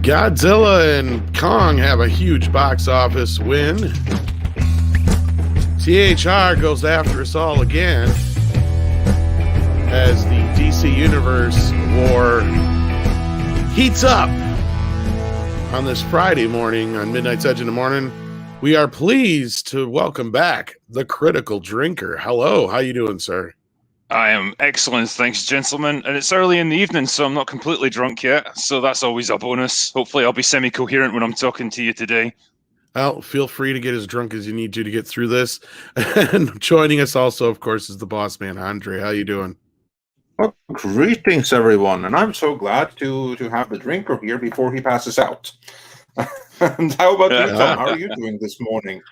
Godzilla and Kong have a huge box office win. THR goes after us all again as the DC Universe war heats up on this Friday morning on Midnight's Edge in the morning. We are pleased to welcome back the Critical Drinker. Hello, how you doing, sir? I am excellent, thanks, gentlemen. And it's early in the evening, so I'm not completely drunk yet. So that's always a bonus. Hopefully I'll be semi-coherent when I'm talking to you today. Well, feel free to get as drunk as you need to get through this. And joining us also, of course, is the boss man, Andre. How you doing? Well, greetings, everyone. And I'm so glad to have the drinker here before he passes out. And how about you, Tom? How are you doing this morning?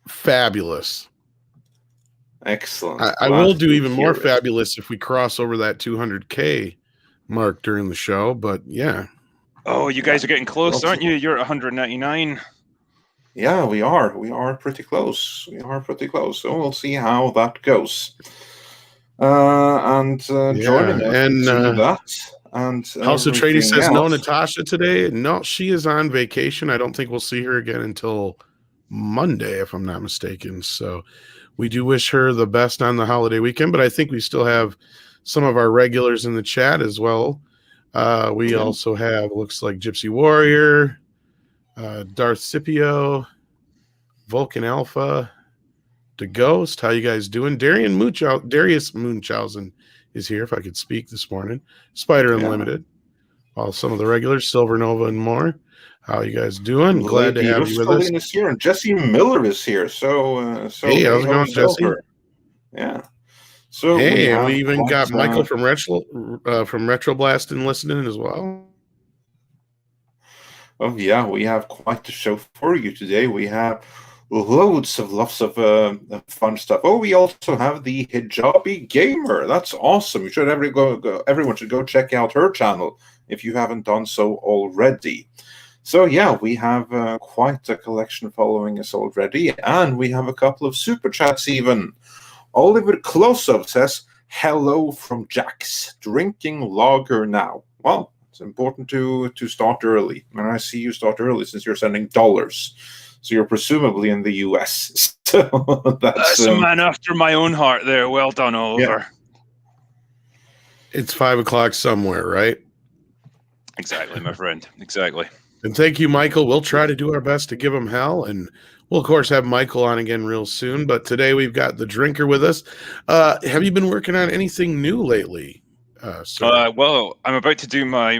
Fabulous. Excellent. I will do even more fabulous if we cross over that 200K mark during the show, but yeah. Oh, you guys are getting close, aren't you? You're at 199. Yeah, we are. We are pretty close. So we'll see how that goes. Joining us and that. And House of Trady says else. no Natasha today. No, she is on vacation. I don't think we'll see her again until Monday, if I'm not mistaken. So we do wish her the best on the holiday weekend, but I think we still have some of our regulars in the chat as well. We also have, looks like Gypsy Warrior, Darth Scipio, Vulcan Alpha, The Ghost. How you guys doing? Darius Munchausen is here, if I could speak this morning. Spider Unlimited. Some of the regulars, Silver Nova and more. How you guys doing? Glad to have you with us. Is here, and Jesse Miller is here. So hey, how's it going, Jesse? Yeah. So hey, we even got Michael from Retroblast and listening as well. Oh yeah, we have quite the show for you today. We have lots of fun stuff. Oh, we also have the Hijabi Gamer. That's awesome. You should everyone should go check out her channel if you haven't done so already. So yeah, we have quite a collection following us already, and we have a couple of super chats even. Oliver Klosov says, "Hello from Jax, drinking lager now." Well, it's important to start early, and I see you start early since you're sending dollars. So you're presumably in the US. So that's a man after my own heart there. Well done, Oliver. Yeah. It's 5 o'clock somewhere, right? Exactly, my friend. Exactly. And thank you, Michael. We'll try to do our best to give him hell. And we'll, of course, have Michael on again real soon. But today we've got the drinker with us. Have you been working on anything new lately? Well, I'm about to do my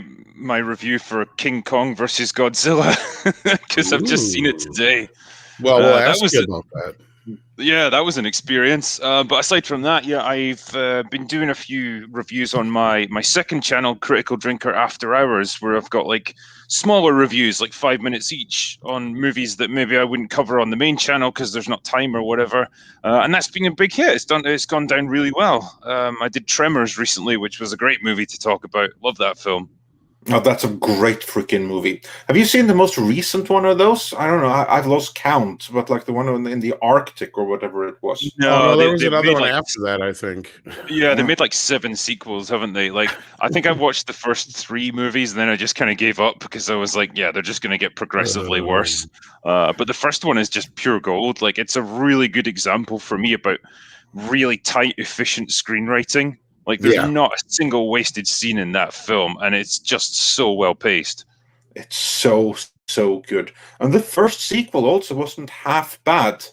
review for King Kong versus Godzilla because I've just seen it today. Well, we'll ask you about that. Yeah, that was an experience. But aside from that, yeah, I've been doing a few reviews on my second channel, Critical Drinker After Hours, where I've got like smaller reviews, like 5 minutes each, on movies that maybe I wouldn't cover on the main channel because there's not time or whatever. And that's been a big hit. It's gone down really well. I did Tremors recently, which was a great movie to talk about. Love that film. Oh, that's a great freaking movie. Have you seen the most recent one of those? I don't know. I've lost count, but like the one in the Arctic or whatever it was. No, there was another one after that, I think. Yeah, they made like 7 sequels, haven't they? Like, I think I watched the first 3 movies, and then I just kind of gave up because I was like, yeah, they're just going to get progressively worse. But the first one is just pure gold. Like, it's a really good example for me about really tight, efficient screenwriting. Like, there's not a single wasted scene in that film, and it's just so well paced. It's so good. And the first sequel also wasn't half bad.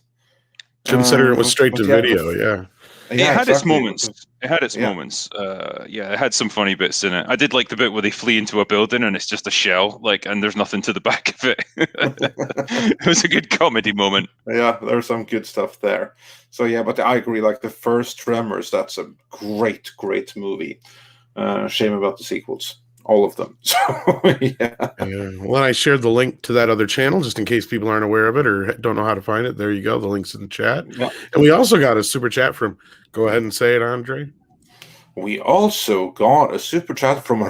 Considering it was straight to video, yeah. It had its moments. It had its moments. It had some funny bits in it. I did like the bit where they flee into a building and it's just a shell, and there's nothing to the back of it. It was a good comedy moment. Yeah, there's some good stuff there. So yeah, but I agree. Like the first Tremors, that's a great movie. Shame about the sequels. All of them. So, Well, I shared the link to that other channel just in case people aren't aware of it or don't know how to find it. There you go. The link's in the chat. Yeah. And we also got a super chat from, go ahead and say it, Andre. We also got a super chat from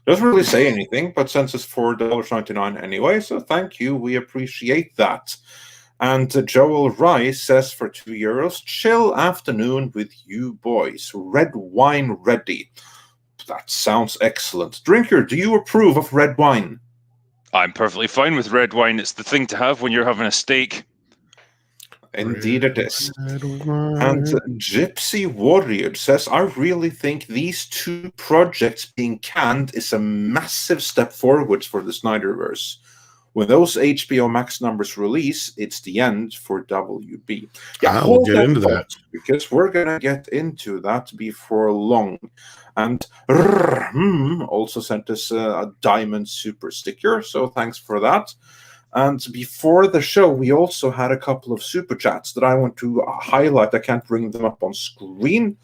doesn't really say anything, but since it's $4.99 anyway, so thank you. We appreciate that. And Joel Rice says for €2, chill afternoon with you boys. Red wine ready. That sounds excellent. Drinker, do you approve of red wine? I'm perfectly fine with red wine. It's the thing to have when you're having a steak. Indeed it is. Red And wine. Gypsy Warrior says, I really think these 2 projects being canned is a massive step forwards for the SnyderVerse. When those HBO Max numbers release, it's the end for WB. Yeah, We'll hold get into that. thought, because we're going to get into that before long. And also sent us a diamond super sticker, so thanks for that. And before the show, we also had a couple of super chats that I want to highlight. I can't bring them up on screen,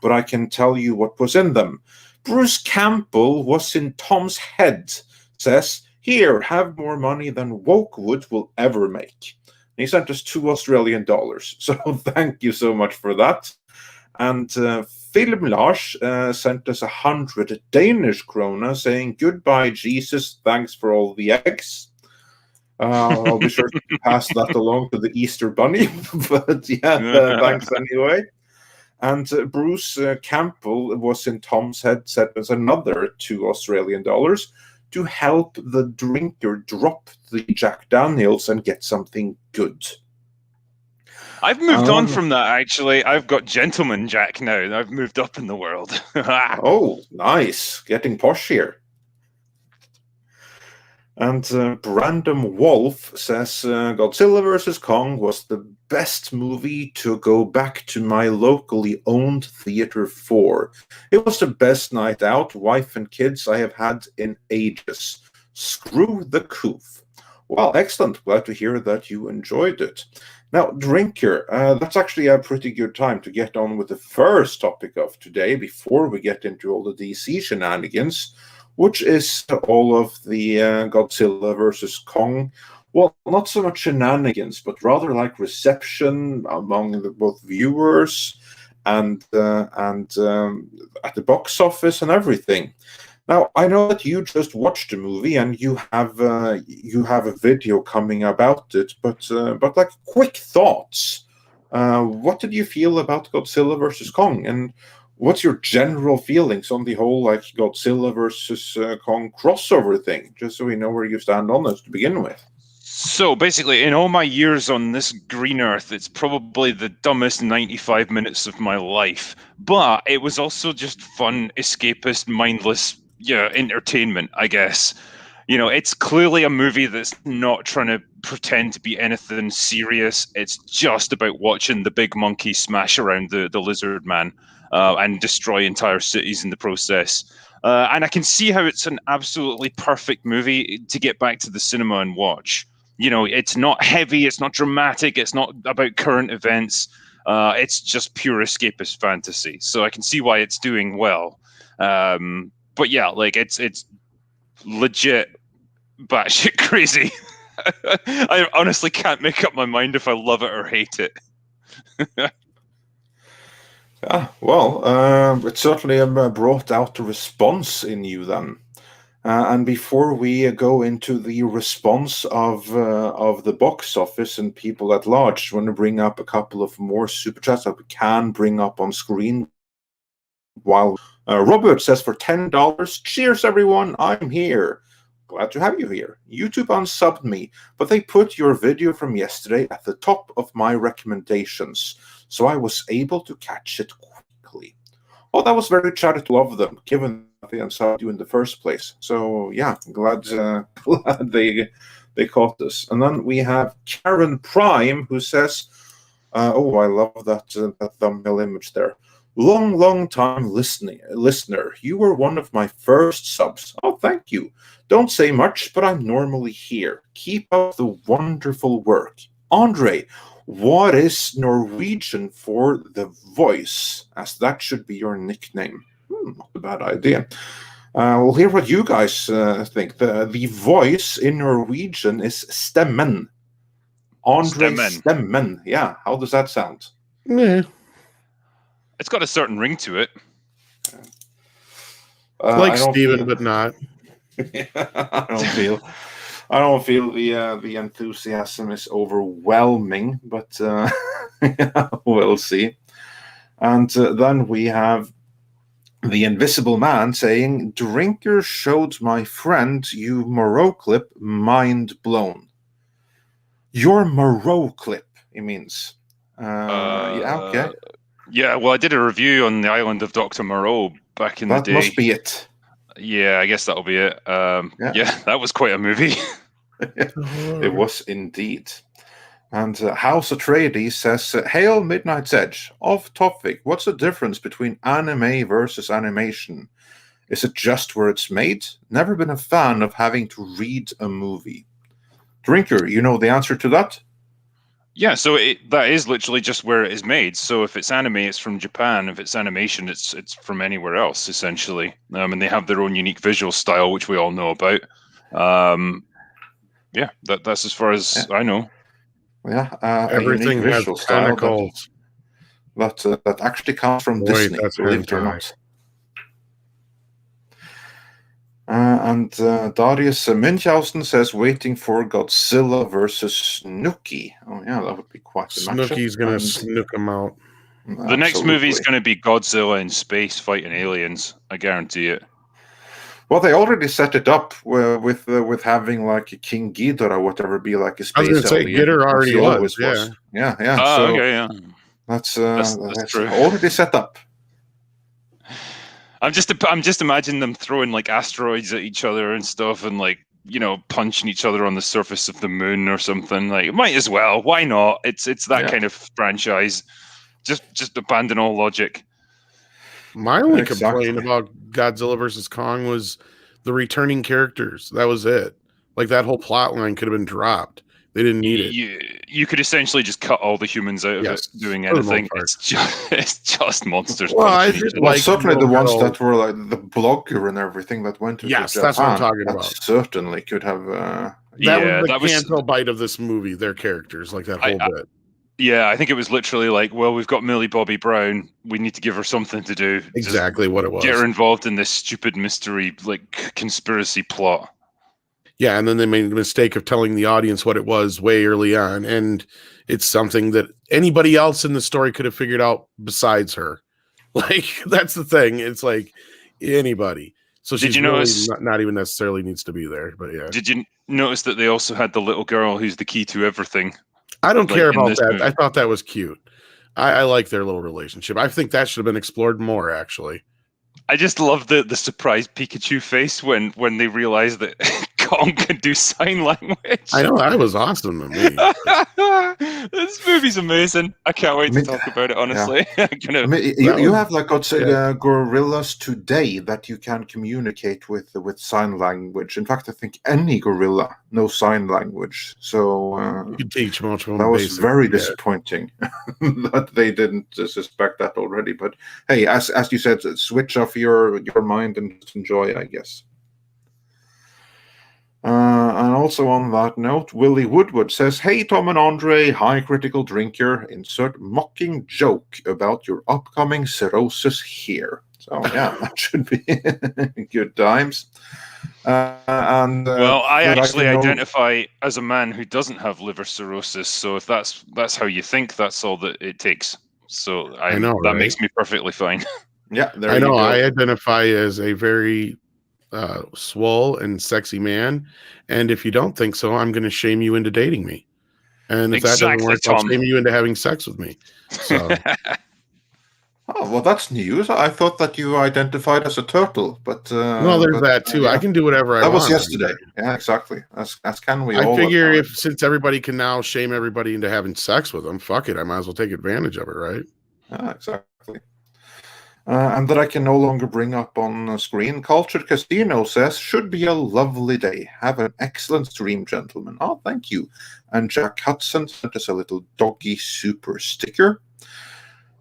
but I can tell you what was in them. Bruce Campbell was in Tom's head, says, here, have more money than Wokewood will ever make. And he sent us $2 Australian. So thank you so much for that. And Film Lars sent us 100 Danish krona saying, goodbye, Jesus. Thanks for all the eggs. I'll be sure to pass that along to the Easter Bunny. But yeah, thanks anyway. And Bruce Campbell was in Tom's head, sent us another $2 Australian to help the drinker drop the Jack Daniels and get something good. I've moved on from that, actually. I've got Gentleman Jack now. I've moved up in the world. Oh, nice. Getting posh here. And Brandon Wolf says, Godzilla vs. Kong was the best movie to go back to my locally owned theater for. It was the best night out, wife and kids I have had in ages. Screw the coof. Well, excellent. Glad to hear that you enjoyed it. Now, Drinker, that's actually a pretty good time to get on with the first topic of today before we get into all the DC shenanigans, which is all of the Godzilla versus Kong. Well, not so much shenanigans, but rather like reception among both viewers and at the box office and everything. Now, I know that you just watched the movie and you have a video coming about it, but like quick thoughts. What did you feel about Godzilla versus Kong, and what's your general feelings on the whole like Godzilla versus Kong crossover thing? Just so we know where you stand on this to begin with. So basically, in all my years on this green earth, it's probably the dumbest 95 minutes of my life. But it was also just fun, escapist, mindless, entertainment, I guess. It's clearly a movie that's not trying to pretend to be anything serious. It's just about watching the big monkey smash around the lizard man and destroy entire cities in the process. And I can see how it's an absolutely perfect movie to get back to the cinema and watch. It's not heavy, it's not dramatic, it's not about current events. It's just pure escapist fantasy. So I can see why it's doing well. But yeah, like it's legit batshit crazy. I honestly can't make up my mind if I love it or hate it. It certainly brought out a response in you then. And before we go into the response of the box office and people at large, I want to bring up a couple of more super chats that we can bring up on screen. While Robert says for $10, cheers everyone, I'm here. Glad to have you here. YouTube unsubbed me, but they put your video from yesterday at the top of my recommendations, so I was able to catch it quickly. Oh, that was very charitable of them, given that they unsubbed you in the first place. So yeah, glad they caught us. And then we have Karen Prime, who says, I love that thumbnail image there. Long time listener. You were one of my first subs. Oh, thank you. Don't say much, but I'm normally here. Keep up the wonderful work. Andre, what is Norwegian for the voice? As that should be your nickname. Not a bad idea. We'll hear what you guys think. The voice in Norwegian is stemmen. Andre Stemmen. Yeah, how does that sound? Yeah. It's got a certain ring to it. Like Steven, but not. I don't feel the enthusiasm is overwhelming, but we'll see. And then we have The Invisible Man saying, "Drinker showed my friend you Moreau clip, mind blown." Your Moreau clip, he means. Yeah, okay. Yeah, well, I did a review on the island of Dr. Moreau back in the That day. must be it. Yeah, I guess that'll be it. Yeah, that was quite a movie. It was indeed. And House Atreides says, "Hail Midnight's Edge. Off topic, what's the difference between anime versus animation? Is it just where it's made? Never been a fan of having to read a movie." Drinker, you know the answer to that? Yeah, so that is literally just where it is made. So if it's anime, it's from Japan. If it's animation, it's from anywhere else, essentially. And they have their own unique visual style, which we all know about. Yeah, that's as far as I know. Yeah, Everything a unique has visual style tentacles. that actually comes from Wait, Disney, that's believe it or hentai. not. And Darius Munchausen says, "Waiting for Godzilla versus Snooki." Oh yeah, that would be quite a matchup. Snooki's gonna snook him out. The next movie is going to be Godzilla in space fighting aliens. I guarantee it. Well, they already set it up with having like King Ghidorah or whatever be like a space I was gonna say alien. Ghidorah already was. Yeah. Oh, So okay, yeah. that's true. already set up. I'm just imagining them throwing like asteroids at each other and stuff, and like punching each other on the surface of the moon or something. Like, might as well. Why not? It's that kind of franchise. Just abandon all logic. My only complaint about Godzilla versus Kong was the returning characters. That was it. Like that whole plot line could have been dropped. They didn't need it. You could essentially just cut all the humans out of it doing anything. It's just monsters. Well, I did certainly the ones that were like the blogger and everything that went to Japan. That's what I'm talking about. Certainly could have. That was the Canto bite of this movie. Their characters, like that whole bit. Yeah, I think it was literally like, well, we've got Millie Bobby Brown. We need to give her something to do. Exactly what it was. Get her involved in this stupid mystery, like conspiracy plot. Yeah, and then they made the mistake of telling the audience what it was way early on, and it's something that anybody else in the story could have figured out besides her. Like that's the thing. It's like anybody. So she's really not even necessarily needs to be there. But yeah. Did you notice that they also had the little girl who's the key to everything? I don't care about that. Movie. I thought that was cute. I like their little relationship. I think that should have been explored more, actually. I just love the surprised Pikachu face when they realized that Kong can do sign language. I know, that was awesome to me. This movie's amazing. I can't wait to talk about it, honestly. Yeah. You have like gorillas today that you can communicate with sign language. In fact, I think any gorilla knows sign language. So you could teach much more. That was very disappointing that they didn't suspect that already. But hey, as you said, switch off your mind and just enjoy, I guess. And also on that note, Willie Woodward says, "Hey, Tom and Andre, hi, Critical Drinker. Insert mocking joke about your upcoming cirrhosis here." So, yeah, that should be good times. Well, I actually identify as a man who doesn't have liver cirrhosis. So if that's how you think, that's all that it takes. So I know that makes me perfectly fine. Yeah, I know. I identify as a very swole and sexy man, and if you don't think so, I'm going to shame you into dating me, and if that doesn't work, I'll shame you into having sex with me. So oh, well, that's news. I thought that you identified as a turtle, but well, there's that too. I can do whatever I want. That was yesterday. Yeah, exactly. As can we all. I figure since everybody can now shame everybody into having sex with them, fuck it, I might as well take advantage of it, right? Exactly. And that I can no longer bring up on screen. Cultured Casino says, "Should be a lovely day. Have an excellent stream, gentlemen." Oh, thank you. And Jack Hudson sent us a little doggy super sticker.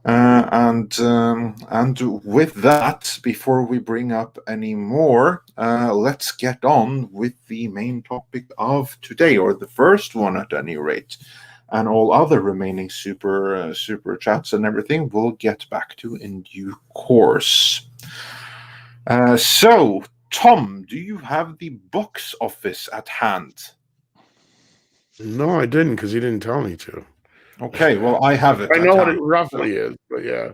And with that, before we bring up any more, let's get on with the main topic of today, or the first one at any rate. And all other remaining super chats and everything we'll get back to in due course. So, Tom, do you have the box office at hand? No, I didn't, because he didn't tell me to. Okay, well, I have it. I know what it roughly is, but yeah.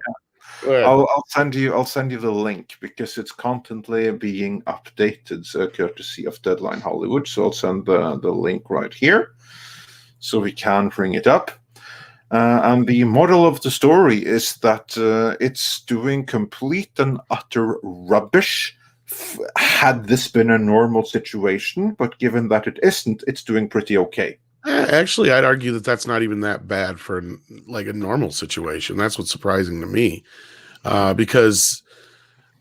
Go ahead. I'll send you the link because it's constantly being updated, courtesy of Deadline Hollywood. So I'll send the link right here, so we can bring it up. And the moral of the story is that it's doing complete and utter rubbish. Had this been a normal situation, but given that it isn't, it's doing pretty okay. Actually, I'd argue that that's not even that bad for like a normal situation. That's what's surprising to me, because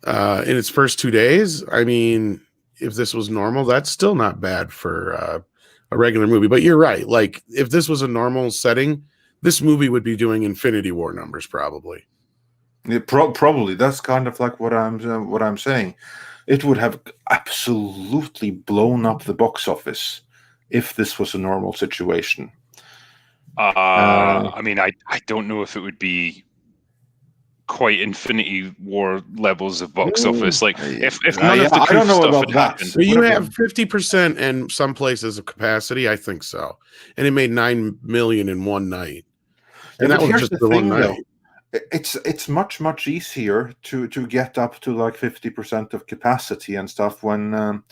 in its first 2 days, I mean, if this was normal, that's still not bad for a regular movie. But you're right. Like, if this was a normal setting, this movie would be doing Infinity War numbers probably. Yeah, probably. That's kind of like what I'm saying. It would have absolutely blown up the box office if this was a normal situation. I mean, I don't know if it would be quite Infinity War levels of box office. Like, if none of the I don't know stuff about had that. happened. But you have 50% in some places of capacity. I think so. And it made 9 million in one night. And that was just the one night. It's much easier to get up to like 50% of capacity and stuff when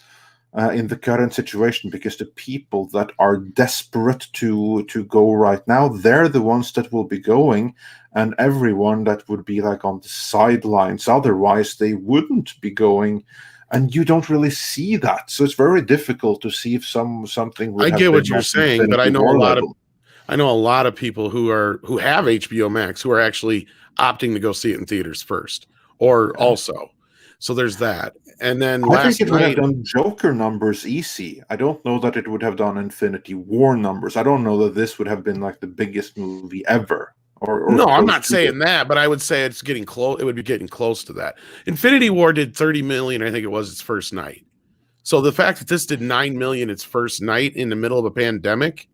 in the current situation, because the people that are desperate to go right now, they're the ones that will be going, and everyone that would be like on the sidelines otherwise, they wouldn't be going. And you don't really see that, so it's very difficult to see if something would I have get been what you're like saying, but I know War a lot level. I know a lot of people who have HBO Max who are actually opting to go see it in theaters first, or also. So there's that. And then I think last it would have night, done Joker numbers easy. I don't know that it would have done Infinity War numbers. I don't know that this would have been like the biggest movie ever. Or no, I'm close not to saying it. that, but I would say it's getting close. It would be getting close to that. Infinity War did 30 million, I think it was, its first night. So the fact that this did 9 million its first night in the middle of a pandemic,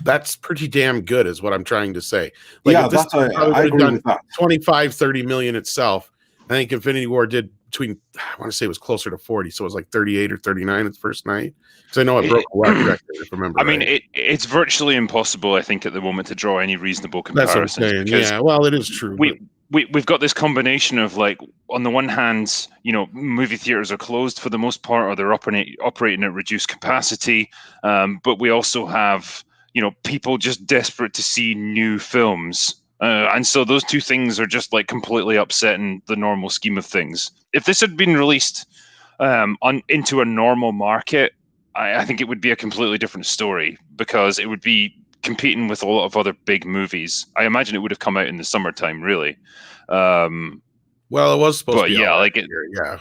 that's pretty damn good, is what I'm trying to say. Like, Yeah, if this I would have agree done with that. 25, 30 million itself, I think Infinity War did between, I want to say it was closer to 40. So it was like 38 or 39 its first night. Because I know it broke a record, if I remember. I mean, right. it's virtually impossible, I think, at the moment to draw any reasonable That's what I'm comparisons, saying. because Yeah, well, it is true. we've got this combination of, like, on the one hand, movie theaters are closed for the most part, or they're operating at reduced capacity, but we also have people just desperate to see new films. And so those two things are just like completely upsetting the normal scheme of things. If this had been released into a normal market, I think it would be a completely different story, because it would be competing with a lot of other big movies. I imagine it would have come out in the summertime, really. Well, it was supposed to be. Yeah, like yeah.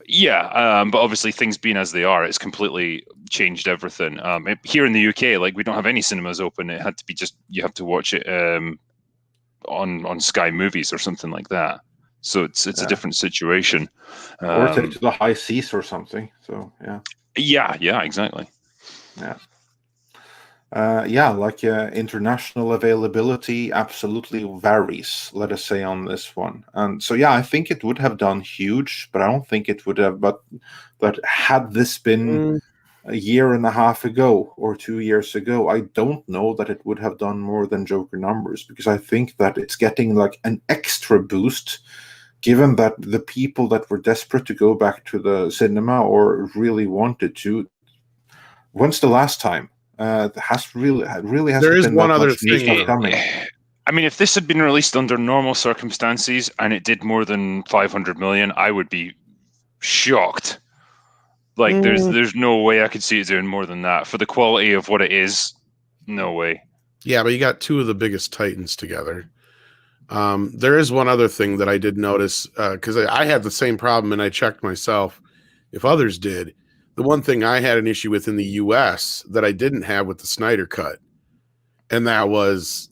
Yeah, but obviously things being as they are, it's completely changed everything. Here in the UK, like, we don't have any cinemas open. It had to be you have to watch it on Sky Movies or something like that. So it's a different situation. Or take to the high seas or something. So yeah, exactly. International availability absolutely varies, let us say, on this one. And so, I think it would have done huge, but I don't think it would have. But had this been a year and a half ago or 2 years ago, I don't know that it would have done more than Joker numbers, because I think that it's getting like an extra boost, given that the people that were desperate to go back to the cinema or really wanted to. When's the last time? There is one other thing. Coming. I mean, if this had been released under normal circumstances and it did more than 500 million, I would be shocked. Like, there's no way I could see it doing more than that for the quality of what it is. No way. Yeah, but you got two of the biggest titans together. There is one other thing that I did notice, because I had the same problem, and I checked myself if others did. The one thing I had an issue with in the US that I didn't have with the Snyder Cut, and that was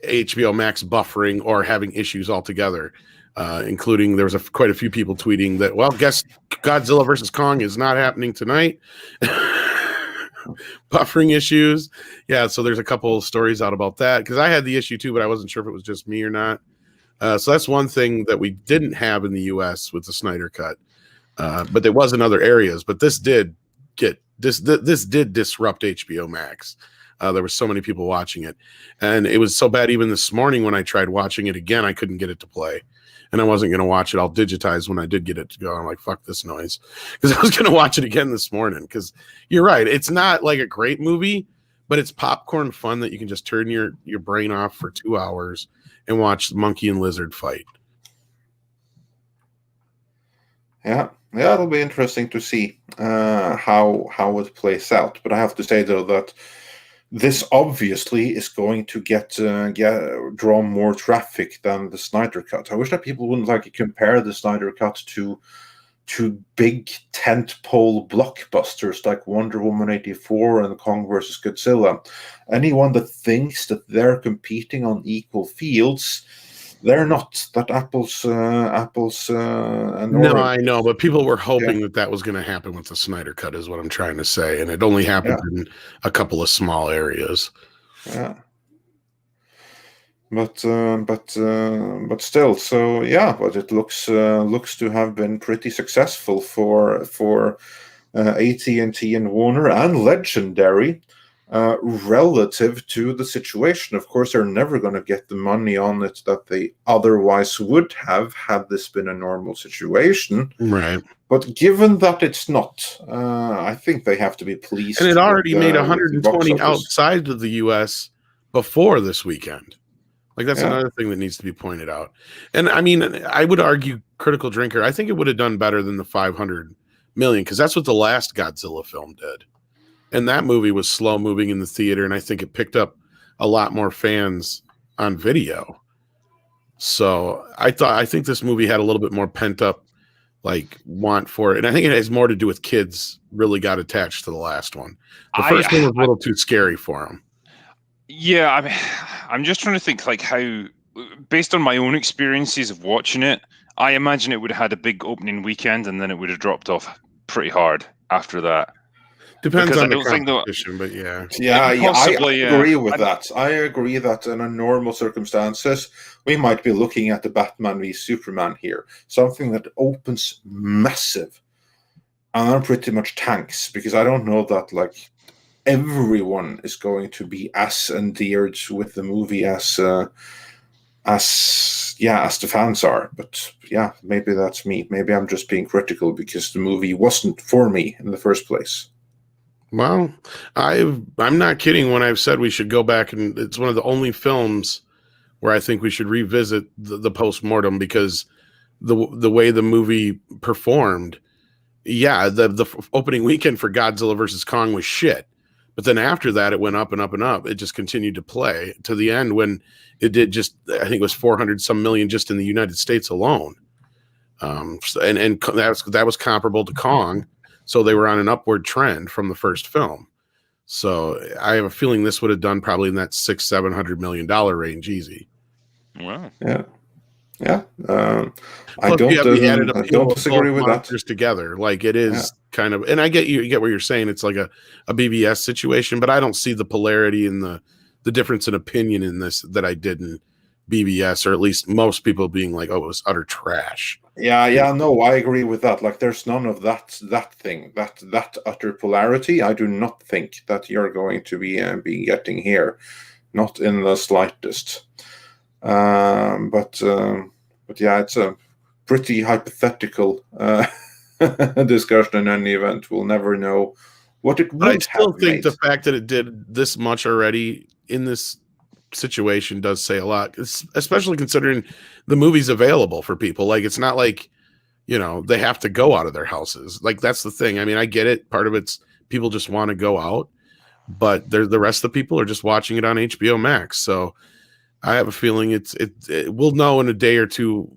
HBO Max buffering or having issues altogether, including there was quite a few people tweeting that, well, guess Godzilla versus Kong is not happening tonight. Buffering issues. Yeah, so there's a couple of stories out about that, because I had the issue too, but I wasn't sure if it was just me or not. So that's one thing that we didn't have in the US with the Snyder Cut. But there was in other areas. But this did disrupt HBO Max. There were so many people watching it, and it was so bad. Even this morning when I tried watching it again, I couldn't get it to play, and I wasn't going to watch it all digitized when I did get it to go. I'm like, fuck this noise, because I was going to watch it again this morning. Because you're right, it's not like a great movie, but it's popcorn fun that you can just turn your brain off for 2 hours and watch the monkey and lizard fight. Yeah, it'll be interesting to see how it plays out. But I have to say though that this obviously is going to draw more traffic than the Snyder Cut. I wish that people wouldn't like to compare the Snyder Cut to big tentpole blockbusters like Wonder Woman 84 and Kong vs. Godzilla. Anyone that thinks that they're competing on equal fields, they're not. That apples and no, oranges. I know, but people were hoping that was going to happen with the Snyder Cut, is what I'm trying to say, and it only happened in a couple of small areas. Yeah. But still, so but it looks to have been pretty successful for AT&T and Warner and Legendary relative to the situation. Of course, they're never going to get the money on it that they otherwise would have had this been a normal situation. Right. But given that it's not, I think they have to be pleased. And it already made 120 outside of the U.S. before this weekend. Like, that's another thing that needs to be pointed out. And I mean, I would argue Critical Drinker, I think it would have done better than the 500 million, because that's what the last Godzilla film did. And that movie was slow moving in the theater, and I think it picked up a lot more fans on video. So I think this movie had a little bit more pent up want for it. And I think it has more to do with kids really got attached to the last one. The first one was a little too scary for them. Yeah, I'm just trying to think how, based on my own experiences of watching it, I imagine it would have had a big opening weekend and then it would have dropped off pretty hard after that. Depends Because on the competition, but I agree with that. I agree that in normal circumstances, we might be looking at the Batman v Superman here, something that opens massive, and then pretty much tanks, because I don't know that everyone is going to be as endeared with the movie as the fans are. But maybe that's me. Maybe I'm just being critical because the movie wasn't for me in the first place. Well, I'm not kidding when I've said we should go back, and it's one of the only films where I think we should revisit the post-mortem, because the way the movie performed, the opening weekend for Godzilla versus Kong was shit. But then after that, it went up and up and up. It just continued to play to the end when it did I think it was 400 some million just in the United States alone. And that was comparable to Kong. So they were on an upward trend from the first film. So I have a feeling this would have done probably in that $600-700 million range easy. Wow. Yeah. I don't disagree with that. Together, it is kind of, and I get you get what you're saying. It's like a BVS situation, but I don't see the polarity and the difference in opinion in this that I did in BVS, or at least most people being like, "Oh, it was utter trash." No, I agree with that. There's none of that thing, that utter polarity. I do not think that you're going to be getting here, not in the slightest. But it's a pretty hypothetical discussion in any event. We'll never know what it would have. I still think the fact that it did this much already in this situation does say a lot, especially considering the movie's available for people. It's not like, they have to go out of their houses. That's the thing. I mean, I get it. Part of it's people just want to go out, but the rest of the people are just watching it on HBO Max. So I have a feeling we'll know in a day or two,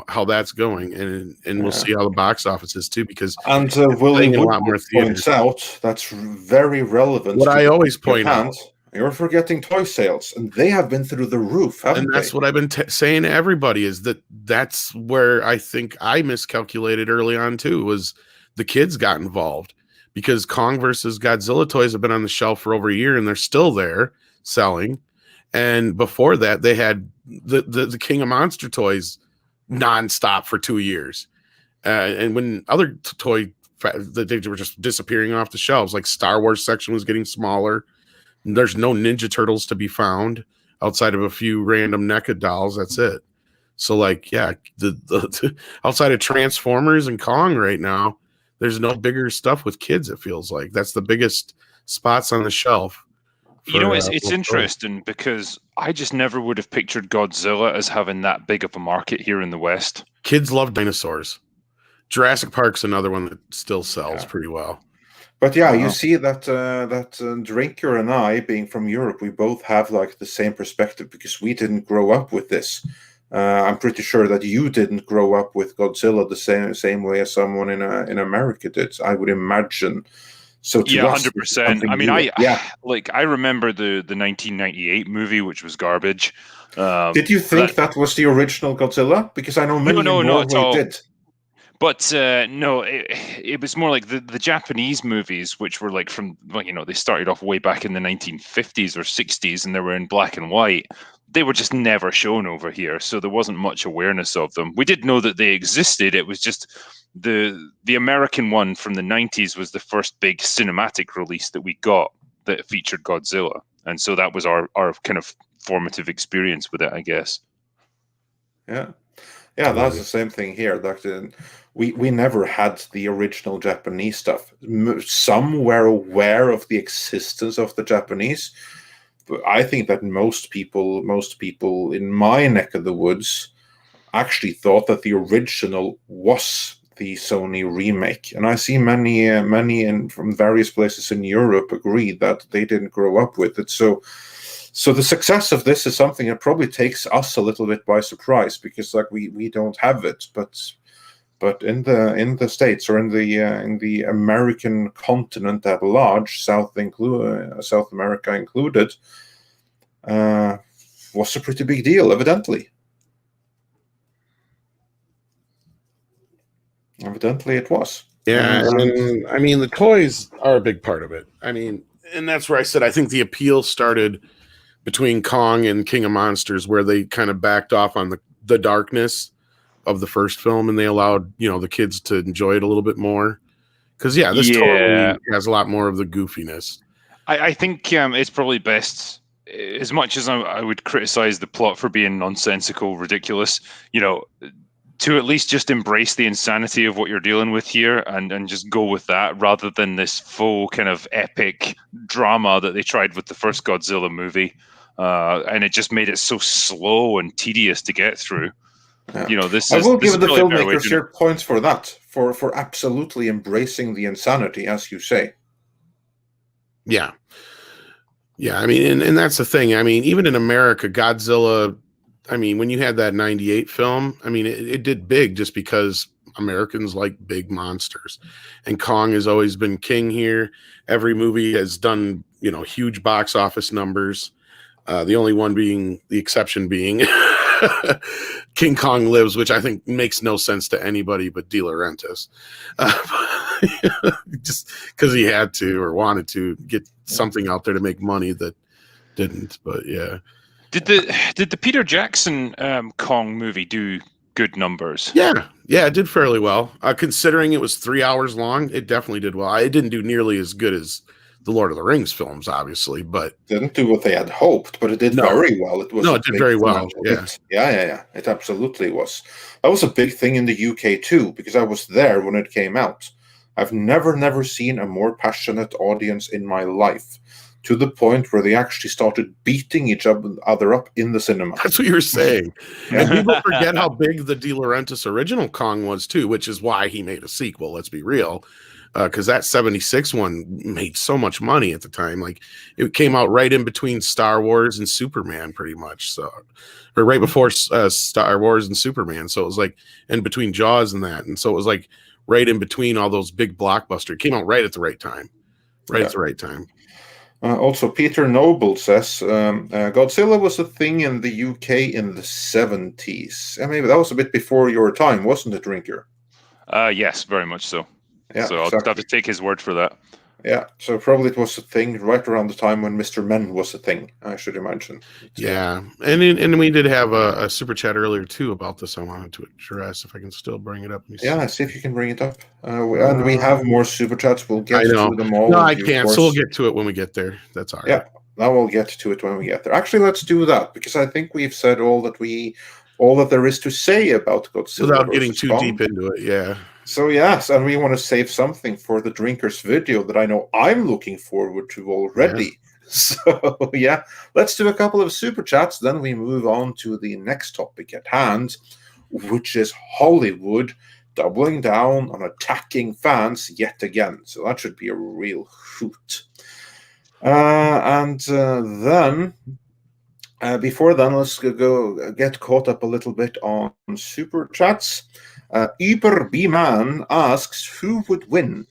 how that's going, and we'll see how the box office is too, because Willie Woodward points out that's very relevant. What I always point out, you're forgetting toy sales, and they have been through the roof, haven't they? That's what I've been saying to everybody, is that's where I think I miscalculated early on too, was the kids got involved, because Kong versus Godzilla toys have been on the shelf for over a year, and they're still there selling. And before that, they had the King of Monster toys nonstop for 2 years. And when other they were just disappearing off the shelves, like Star Wars section was getting smaller. There's no Ninja Turtles to be found outside of a few random NECA dolls. That's it. So like, yeah, the outside of Transformers and Kong right now, there's no bigger stuff with kids. It feels like that's the biggest spots on the shelf. You know, it's little toys. interesting because I just never would have pictured Godzilla as having that big of a market here in the West. Kids love dinosaurs. Jurassic Park's another one that still sells pretty well. But yeah, you see that Drinker and I, being from Europe, we both have like the same perspective because we didn't grow up with this. I'm pretty sure that you didn't grow up with Godzilla the same way as someone in America did. I would imagine. So to us, 100%. I mean, I remember the 1998 movie, which was garbage. Did you think that was the original Godzilla? Because I know many in Norway did. But no, it was more like the Japanese movies, which were like from, you know, they started off way back in the 1950s or 60s, and they were in black and white. They were just never shown over here, so there wasn't much awareness of them. We did know that they existed. It was just the American one from the 90s was the first big cinematic release that we got that featured Godzilla, and so that was our kind of formative experience with it, I guess. Yeah, that's the same thing here. We never had the original Japanese stuff. Some were aware of the existence of the Japanese, but I think that most people in my neck of the woods actually thought that the original was the Sony remake. And I see many from various places in Europe agree that they didn't grow up with it. So the success of this is something that probably takes us a little bit by surprise because like we don't have it, but in the States or in the American continent at large, South America included, was a pretty big deal, evidently. Evidently it was. Yeah, and I mean the toys are a big part of it. I mean, and that's where I said I think the appeal started between Kong and King of Monsters, where they kind of backed off on the darkness of the first film, and they allowed, you know, the kids to enjoy it a little bit more. Because this totally has a lot more of the goofiness. I think it's probably best, as much as I would criticize the plot for being nonsensical, ridiculous, you know, to at least just embrace the insanity of what you're dealing with here and just go with that rather than this faux kind of epic drama that they tried with the first Godzilla movie. And it just made it so slow and tedious to get through. Yeah. You know, I will give the filmmakers here points for that, for absolutely embracing the insanity, as you say. Yeah. I mean, and that's the thing. I mean, even in America, Godzilla, I mean, when you had that 98 film, I mean, it did big just because Americans like big monsters. And Kong has always been king here. Every movie has done, you know, huge box office numbers. The exception being King Kong Lives, which I think makes no sense to anybody but De Laurentiis. Just because he had to or wanted to get something out there to make money that didn't. But yeah. Did the Peter Jackson Kong movie do good numbers? Yeah, it did fairly well. Considering it was 3 hours long, it definitely did well. It didn't do nearly as good as the Lord of the Rings films, obviously, but didn't do what they had hoped, but it did very well. It did very well. Yeah. Yeah. It absolutely was. That was a big thing in the UK too, because I was there when it came out. I've never seen a more passionate audience in my life, to the point where they actually started beating each other up in the cinema. That's what you were saying. And people forget how big the De Laurentiis original Kong was too, which is why he made a sequel. Let's be real. Because that 76 one made so much money at the time. Like, it came out right in between Star Wars and Superman, pretty much. So, or right before Star Wars and Superman. So it was like in between Jaws and that. And so it was like right in between all those big blockbusters. It came out right at the right time. At the right time. Also, Peter Noble says Godzilla was a thing in the UK in the 70s. And maybe that was a bit before your time, wasn't it, Drinker? Yes, very much so. Yeah, so I'll have to take his word for that. Yeah, so probably it was a thing right around the time when Mr. Men was a thing, I should imagine. Yeah, and we did have a super chat earlier too about this. I wanted to address if I can still bring it up. Yeah, see if you can bring it up. And we have more super chats. We'll get to them all. No, I can't. So we'll get to it when we get there. That's all right. Yeah, Now we'll get to it when we get there. Actually, let's do that because I think we've said all that there is to say about Godzilla Without getting versus too Kong. deep into it, yeah. So yes, and we want to save something for the drinkers video that I know I'm looking forward to already. Yeah. So yeah, let's do a couple of super chats, then we move on to the next topic at hand, which is Hollywood doubling down on attacking fans yet again. So that should be a real hoot. Then before then, let's go get caught up a little bit on super chats. Uber B Man asks, who would win,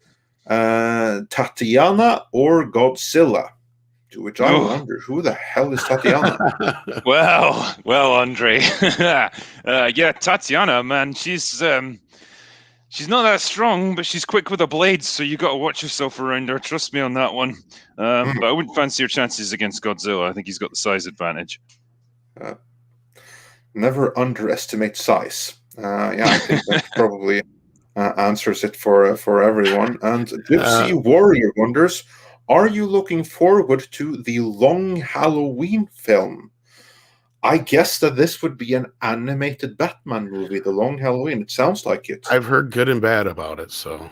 Tatiana or Godzilla? To which I wonder, who the hell is Tatiana? Well, Andre. Yeah, Tatiana, man, she's not that strong, but she's quick with a blade, so you got to watch yourself around her. Trust me on that one. But I wouldn't fancy your chances against Godzilla. I think he's got the size advantage. Never underestimate size. Yeah, I think that probably answers it for everyone. And Gypsy Warrior wonders, are you looking forward to the Long Halloween film? I guess that this would be an animated Batman movie, The Long Halloween. It sounds like it. I've heard good and bad about it, so.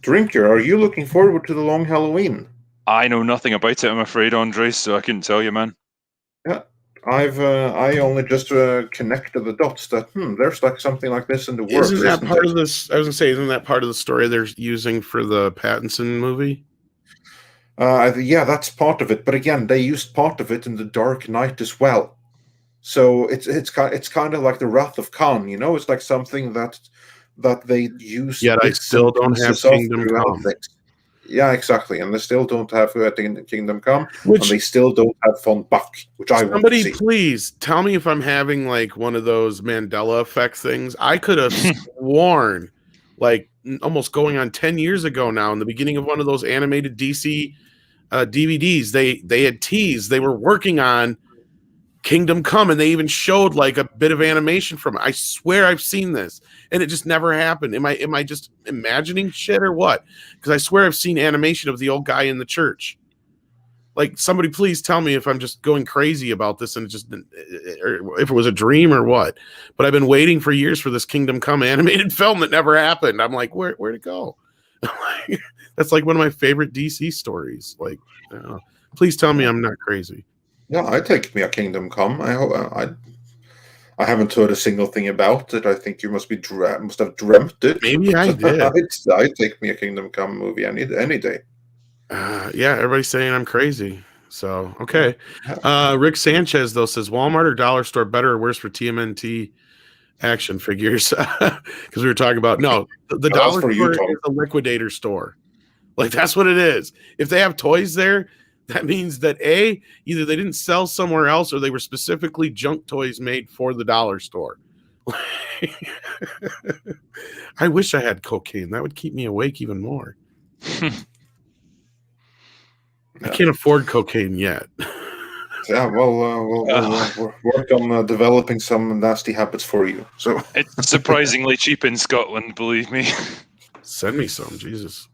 Drinker, are you looking forward to The Long Halloween? I know nothing about it, I'm afraid, Andre, so I couldn't tell you, man. Yeah, I only just connected the dots that there's like something like this in the works. Isn't that part of this? I was gonna say, isn't that part of the story they're using for the Pattinson movie? Yeah, that's part of it. But again, they used part of it in The Dark Knight as well. So it's kind of like the Wrath of Khan, you know. It's like something that they use. Yet I still don't have Kingdom Come. Yeah, exactly, and they still don't have Kingdom Come, and they still don't have Von Buck, which I want to see. Somebody please tell me if I'm having like one of those Mandela effect things. I could have sworn, like almost going on 10 years ago now, in the beginning of one of those animated DC DVDs, they had teased they were working on Kingdom Come, and they even showed like a bit of animation from it. I swear I've seen this, and it just never happened. Am I just imagining shit or what? Because I swear I've seen animation of the old guy in the church. Like, somebody please tell me if I'm just going crazy about this and or if it was a dream or what. But I've been waiting for years for this Kingdom Come animated film that never happened. I'm like, where'd it go? That's like one of my favorite DC stories. Like, please tell me I'm not crazy. Yeah, I take me a Kingdom Come. I haven't heard a single thing about it. I think you must have dreamt it. Maybe I did. I take me a Kingdom Come movie any day. Yeah, everybody's saying I'm crazy. So, okay. Rick Sanchez, though, says Walmart or Dollar Store better or worse for TMNT action figures? Because we were talking about, no, the Dollar Store is a liquidator store. Like, that's what it is. If they have toys there, that means that either they didn't sell somewhere else or they were specifically junk toys made for the dollar store. I wish I had cocaine. That would keep me awake even more. I can't afford cocaine yet. Yeah, we'll work on developing some nasty habits for you. So it's surprisingly cheap in Scotland, believe me. Send me some, Jesus.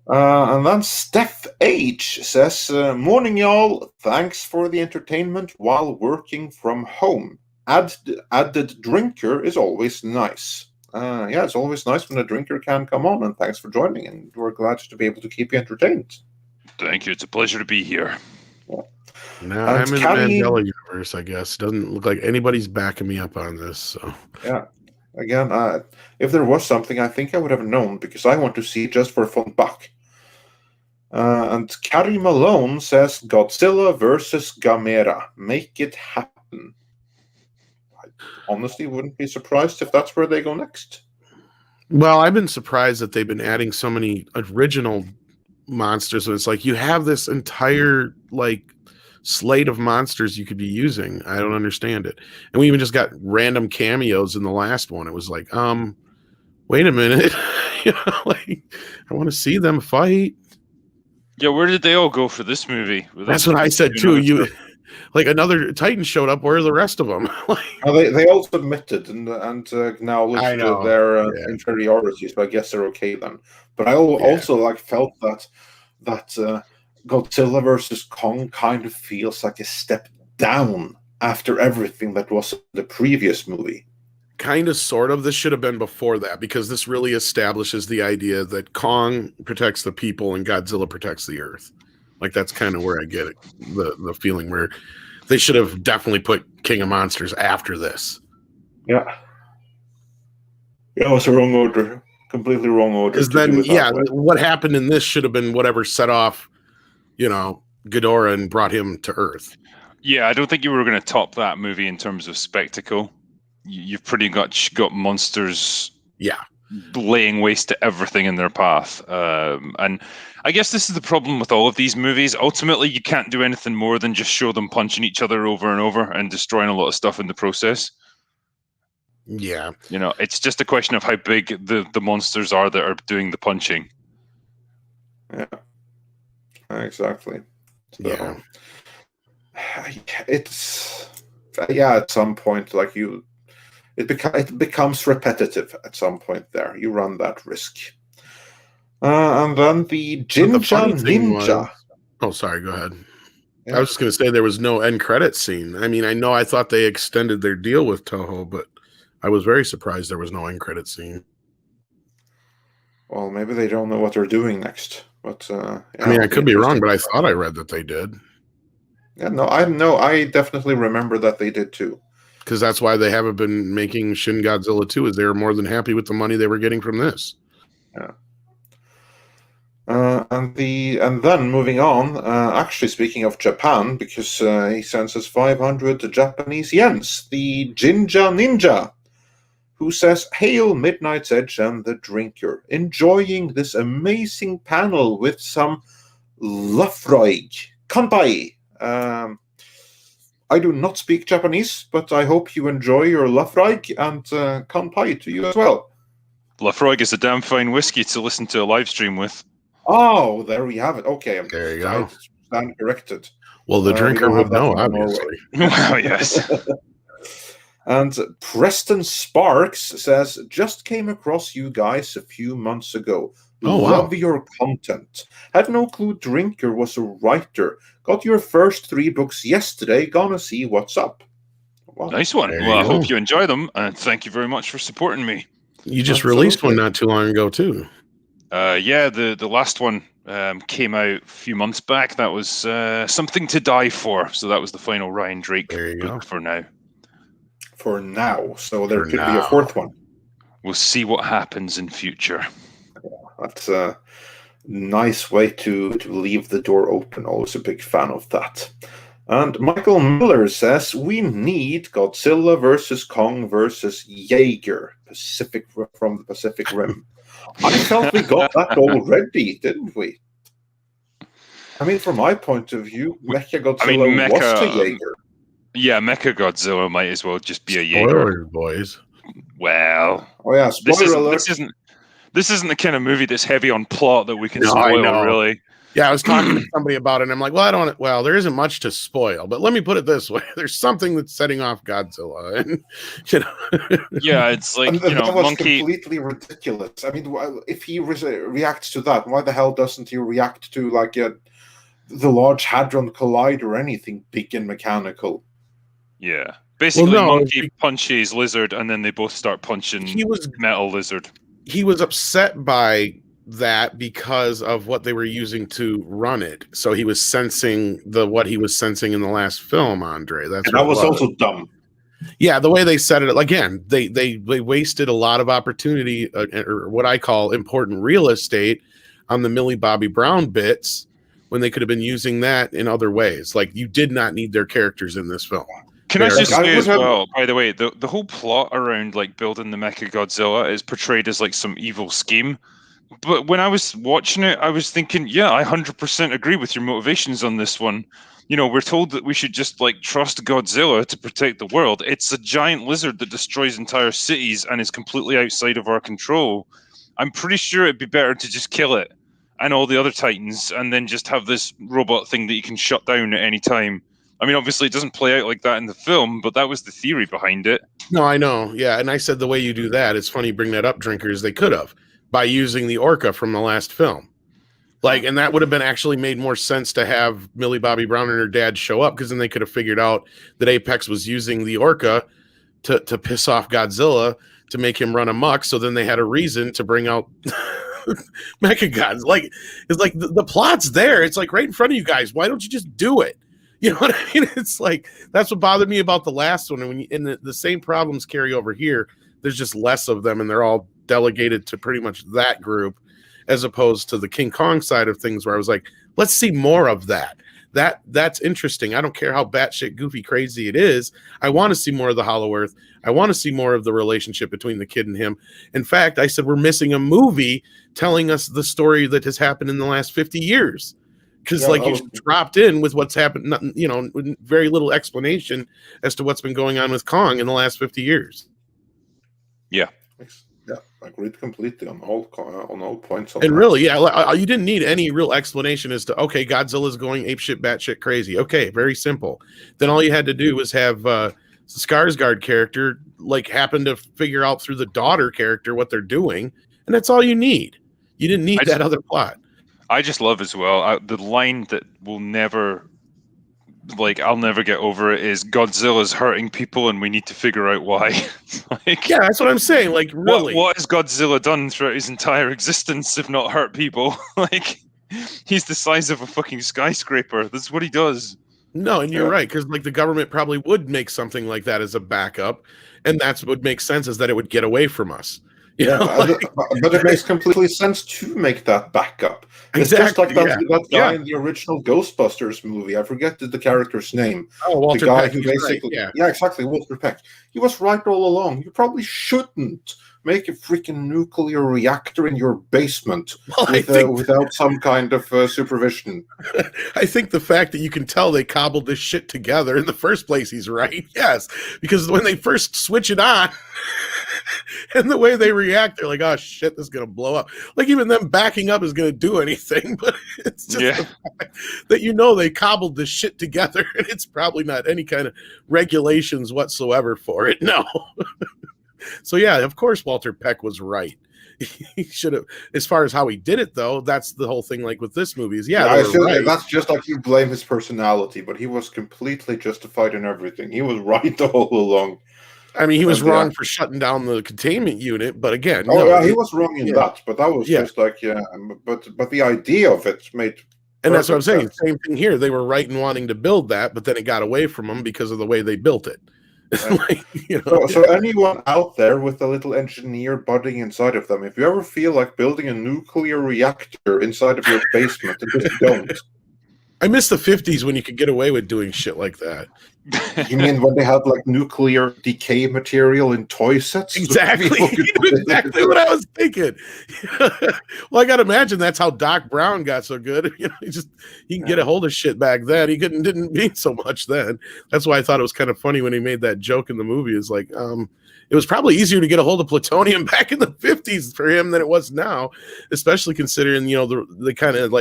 And then Steph H says, morning, y'all. Thanks for the entertainment while working from home. Added drinker is always nice. Yeah, it's always nice when a drinker can come on, and thanks for joining, and we're glad to be able to keep you entertained. Thank you. It's a pleasure to be here. Yeah. No, I'm in the Mandela universe, I guess. Doesn't look like anybody's backing me up on this. So yeah. Again, if there was something, I think I would have known, because I want to see it just for Von Buck. And Carrie Malone says Godzilla versus Gamera. Make it happen. I honestly wouldn't be surprised if that's where they go next. Well, I've been surprised that they've been adding so many original monsters. So it's like you have this entire like slate of monsters you could be using. I don't understand it. And we even just got random cameos in the last one. It was like, wait a minute. Like, I want to see them fight. Yeah, where did they all go for this movie? That's what I said too. You like another Titan showed up. Where are the rest of them? They all submitted and acknowledged their inferiority, so I guess they're okay then. But I also felt that that Godzilla versus Kong kind of feels like a step down after everything that was the previous movie. Kind of, sort of. This should have been before that, because this really establishes the idea that Kong protects the people and Godzilla protects the Earth. Like, that's kind of where I get it, the feeling where they should have definitely put King of Monsters after this. Yeah. Yeah, it was a wrong order. Completely wrong order. Because then, what happened in this should have been whatever set off, Ghidorah and brought him to Earth. Yeah, I don't think you were going to top that movie in terms of spectacle. You've pretty much got monsters laying waste to everything in their path. And I guess this is the problem with all of these movies. Ultimately, you can't do anything more than just show them punching each other over and over and destroying a lot of stuff in the process. Yeah. It's just a question of how big the monsters are that are doing the punching. Yeah. Exactly. So, yeah. It's at some point, like it becomes repetitive at some point there. You run that risk. And then the Jinja Ninja. Sorry, go ahead. Yeah. I was just going to say there was no end credit scene. I mean, I thought they extended their deal with Toho, but I was very surprised there was no end credit scene. Well, maybe they don't know what they're doing next. But I mean, I could be wrong, but I thought I read that they did. Yeah, I definitely remember that they did too. Because that's why they haven't been making Shin Godzilla 2, is they were more than happy with the money they were getting from this. Yeah. And then moving on, actually speaking of Japan, because he sends us 500 Japanese yens, the Jinja Ninja, who says, "Hail Midnight's Edge and the Drinker, enjoying this amazing panel with some Lafroig. Kanpai. I do not speak Japanese, but I hope you enjoy your Lafroig, and Kanpai to you as well." Lafroig is a damn fine whiskey to listen to a live stream with. Oh, there we have it. Okay, there you go. Stand corrected. Well, the drinker would know, obviously. Well, yes. And Preston Sparks says, "Just came across you guys a few months ago. Love your content. Had no clue Drinker was a writer. Got your first 3 books yesterday. Gonna see what's up." Wow. Nice one. Well, I hope you enjoy them, and thank you very much for supporting me. You just released one not too long ago, too. Yeah, the last one came out a few months back. That was Something to Die For. So that was the final Ryan Drake book for now. For now. So there could be a 4th one. We'll see what happens in future. That's a nice way to leave the door open. Always a big fan of that. And Michael Miller says, "We need Godzilla versus Kong versus Jaeger, from the Pacific Rim." I felt we got that already, didn't we? I mean, from my point of view, Mechagodzilla was a Jaeger. Yeah, Mechagodzilla might as well just be a Jaeger. Spoilers, boys. Well, this isn't the kind of movie that's heavy on plot that we can spoil, really. Yeah, I was talking to somebody about it, and I'm like, well, there isn't much to spoil, but let me put it this way. There's something that's setting off Godzilla. And, Yeah, it's like, that was Monkey... completely ridiculous. I mean, if he reacts to that, why the hell doesn't he react to, like, the Large Hadron Collider or anything big and mechanical? Yeah. Basically, Monkey punches Lizard, and then they both start punching Metal Lizard. He was upset by that because of what they were using to run it. So he was sensing what he was sensing in the last film, Andre. That was also dumb. Yeah, the way they said it, again, they wasted a lot of opportunity, or what I call important real estate, on the Millie Bobby Brown bits, when they could have been using that in other ways. Like, you did not need their characters in this film. Can I just say as well, by the way, the whole plot around, like, building the Mechagodzilla is portrayed as, like, some evil scheme. But when I was watching it, I was thinking, yeah, I 100% agree with your motivations on this one. We're told that we should just, like, trust Godzilla to protect the world. It's a giant lizard that destroys entire cities and is completely outside of our control. I'm pretty sure it'd be better to just kill it and all the other Titans, and then just have this robot thing that you can shut down at any time. I mean, obviously, it doesn't play out like that in the film, but that was the theory behind it. No, I know. Yeah, and I said the way you do that, it's funny you bring that up, Drinkers, they could have, by using the orca from the last film. Like, and that would have been actually made more sense to have Millie Bobby Brown and her dad show up, because then they could have figured out that Apex was using the Orca to piss off Godzilla to make him run amok. So then they had a reason to bring out Mechagods. Like, it's like the plot's there. It's like right in front of you guys. Why don't you just do it? You know what I mean? It's like, that's what bothered me about the last one. And the same problems carry over here. There's just less of them, and they're all delegated to pretty much that group, as opposed to the King Kong side of things, where I was like, let's see more of that. That's interesting. I don't care how batshit goofy crazy it is. I want to see more of the Hollow Earth. I want to see more of the relationship between the kid and him. In fact, I said we're missing a movie telling us the story that has happened in the last 50 years. Because you dropped in with what's happened, with very little explanation as to what's been going on with Kong in the last 50 years. Yeah. Yeah, I agreed completely on all points. And really, yeah, you didn't need any real explanation as to, okay, Godzilla's going apeshit, batshit crazy. Okay, very simple. Then all you had to do was have Skarsgård character happen to figure out through the daughter character what they're doing, and that's all you need. You didn't need that other plot. I just love as well the line that will never, I'll never get over it, is Godzilla's hurting people and we need to figure out why. Yeah, that's what I'm saying. Like, really, what has Godzilla done throughout his entire existence if not hurt people? He's the size of a fucking skyscraper. That's what he does. No, and you're right, because the government probably would make something like that as a backup, and that's what would make sense, is that it would get away from us. But it makes complete sense to make that backup. It's just like that guy in the original Ghostbusters movie. I forget the character's name. Oh, Walter the guy Peck, who basically, exactly, Walter Peck. He was right all along. You probably shouldn't make a freaking nuclear reactor in your basement without some kind of supervision. I think the fact that you can tell they cobbled this shit together in the first place, he's right. Yes, because when they first switch it on, and the way they react, they're like, oh shit, this is going to blow up. Like, even them backing up is going to do anything, but it's just the fact that they cobbled this shit together, and it's probably not any kind of regulations whatsoever for it. No. So yeah, of course Walter Peck was right. He should have, as far as how he did it though, that's the whole thing, like with this movie is I feel right. That's just like you blame his personality, but he was completely justified in everything. He was right all along. I mean, he was wrong for shutting down the containment unit, but again, he was wrong in that. But that was just like, but the idea of it made, and that's what I'm saying. Same thing here. They were right in wanting to build that, but then it got away from them because of the way they built it. So anyone out there with a little engineer budding inside of them, if you ever feel like building a nuclear reactor inside of your basement, just don't. I miss the 50s when you could get away with doing shit like that. You mean when they had nuclear decay material in toy sets? Exactly. Exactly what I was thinking. Well, I got to imagine that's how Doc Brown got so good. He can get a hold of shit back then. He didn't mean so much then. That's why I thought it was kind of funny when he made that joke in the movie. It's like, it was probably easier to get a hold of plutonium back in the 50s for him than it was now, especially considering, the kind of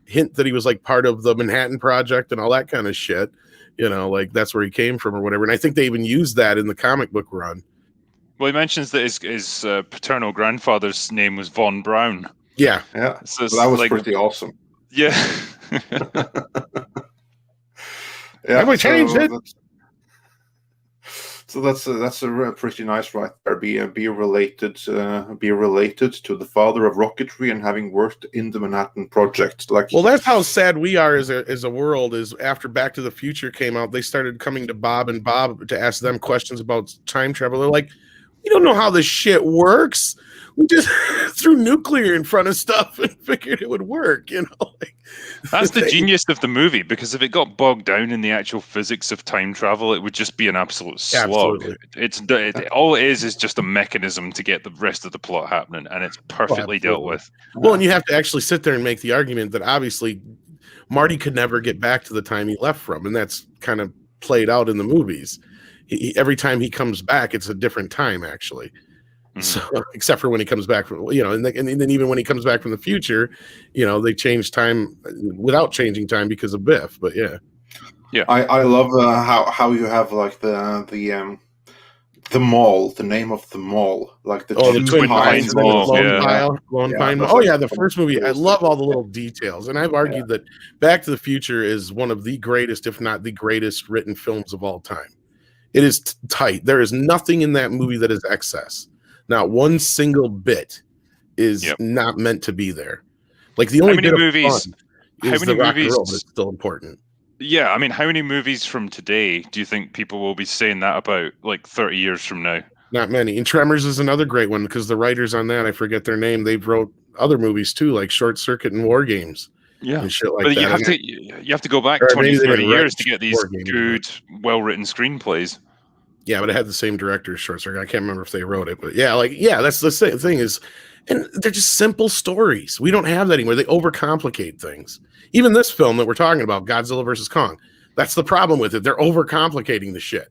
hint that he was part of the Manhattan Project and all that kind of shit. That's where he came from or whatever. And I think they even used that in the comic book run. Well, he mentions that his paternal grandfather's name was Von Braun. Yeah. Yeah. So that was pretty awesome. Yeah. Have we changed it? So that's a pretty nice right there. Be related to the father of rocketry and having worked in the Manhattan Project. Well, that's how sad we are as a world. Is after Back to the Future came out, they started coming to Bob and Bob to ask them questions about time travel. They're like, we don't know how this shit works. We just threw nuclear in front of stuff and figured it would work. That's the genius of the movie, because if it got bogged down in the actual physics of time travel, it would just be an absolute slog. All it is just a mechanism to get the rest of the plot happening, and it's perfectly dealt with. Well, and you have to actually sit there and make the argument that obviously Marty could never get back to the time he left from, and that's kind of played out in the movies. Every time he comes back, it's a different time, actually. So, except for when he comes back from, and then even when he comes back from the future, they change time without changing time because of Biff. But yeah. I love how you have the the mall, the name of the mall, like the the Twin Pines Pines Mall, Lone Pine Mall. that's Oh like yeah, the one first of movie. I those love all things. the little details, and I've argued that Back to the Future is one of the greatest, if not the greatest, written films of all time. It is tight. There is nothing in that movie that is excess. Not one single bit is not meant to be there. Like the only bit of fun is the rock and roll, but it's still important. Yeah, I mean, how many movies from today do you think people will be saying that about, like 30 years from now? Not many. And Tremors is another great one because the writers on that, I forget their name, they've wrote other movies too, like Short Circuit and War Games. Yeah, and shit like but that. You have to go back 20, 30 years to get these good, well-written screenplays. Yeah, but it had the same director as Short Circuit. I can't remember if they wrote it, but that's the same thing is, and they're just simple stories. We don't have that anymore. They overcomplicate things. Even this film that we're talking about, Godzilla versus Kong, that's the problem with it. They're overcomplicating the shit.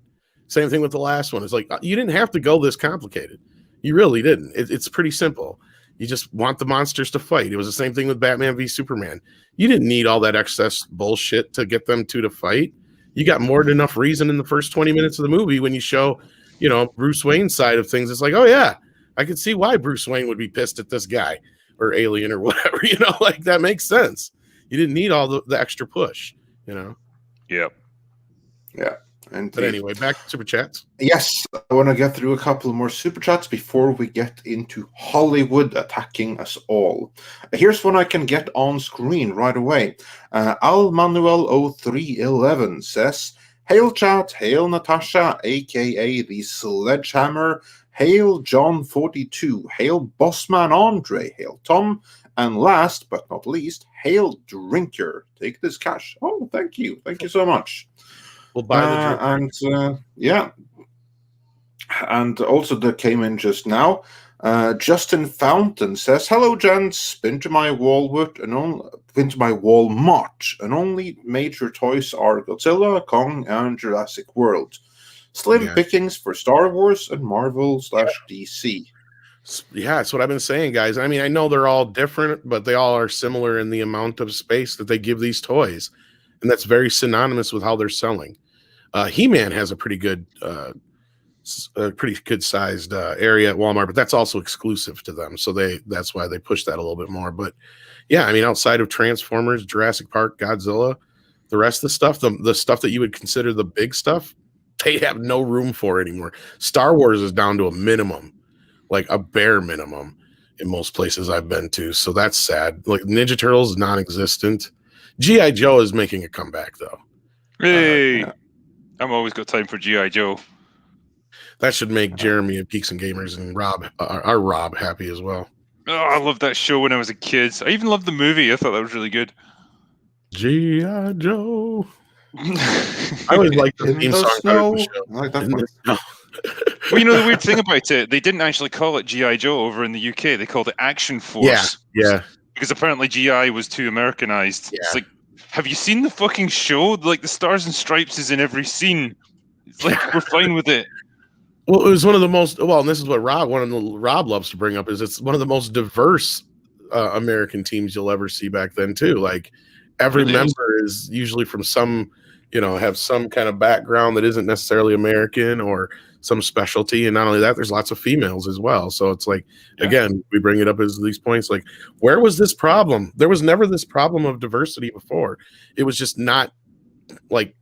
Same thing with the last one. It's like, you didn't have to go this complicated. You really didn't. It's pretty simple. You just want the monsters to fight. It was the same thing with Batman v Superman. You didn't need all that excess bullshit to get them to fight. You got more than enough reason in the first 20 minutes of the movie when you show, Bruce Wayne's side of things. It's like, oh yeah, I can see why Bruce Wayne would be pissed at this guy or alien or whatever, like that makes sense. You didn't need all the extra push, Yep. Yeah. And but anyway, back to Super Chats. Yes, I want to get through a couple more Super Chats before we get into Hollywood attacking us all. Here's one I can get on screen right away. Al Manuel 0311 says, "Hail chat, hail Natasha, aka the Sledgehammer, hail John 42, hail Bossman Andre, hail Tom, and last but not least, hail Drinker. Take this cash." Oh, thank you so much. We'll buy the drink. And also that came in just now. Justin Fountain says, "Hello, gents. Been to my Walmart, and only major toys are Godzilla, Kong, and Jurassic World. Slim pickings for Star Wars and Marvel/DC." Yeah, that's what I've been saying, guys. I mean, I know they're all different, but they all are similar in the amount of space that they give these toys. And that's very synonymous with how they're selling. He-Man has a pretty good sized area at Walmart, but that's also exclusive to them. So that's why they push that a little bit more. But yeah, I mean, outside of Transformers, Jurassic Park, Godzilla, the rest of the stuff, the stuff that you would consider the big stuff, they have no room for anymore. Star Wars is down to a minimum, like a bare minimum in most places I've been to. So that's sad. Like Ninja Turtles is non-existent. G.I. Joe is making a comeback, though. Hey, I've always got time for G.I. Joe. That should make Jeremy at Geeks and Gamers and our Rob happy as well. Oh, I loved that show when I was a kid. I even loved the movie. I thought that was really good. G.I. Joe. I always liked the theme song. I like that one. Well, the weird thing about it, they didn't actually call it G.I. Joe over in the UK. They called it Action Force. Yeah. Because apparently GI was too Americanized. Yeah. It's like, have you seen the fucking show? Like, the Stars and Stripes is in every scene. It's like, we're fine with it. Well, it was one of the most, and this is what Rob loves to bring up, is it's one of the most diverse American teams you'll ever see back then, too. Like, every member is usually from some, have some kind of background that isn't necessarily American or some specialty. And not only that, there's lots of females as well. So it's like, again, we bring it up as these points, like, where was this problem? There was never this problem of diversity before. It was just not like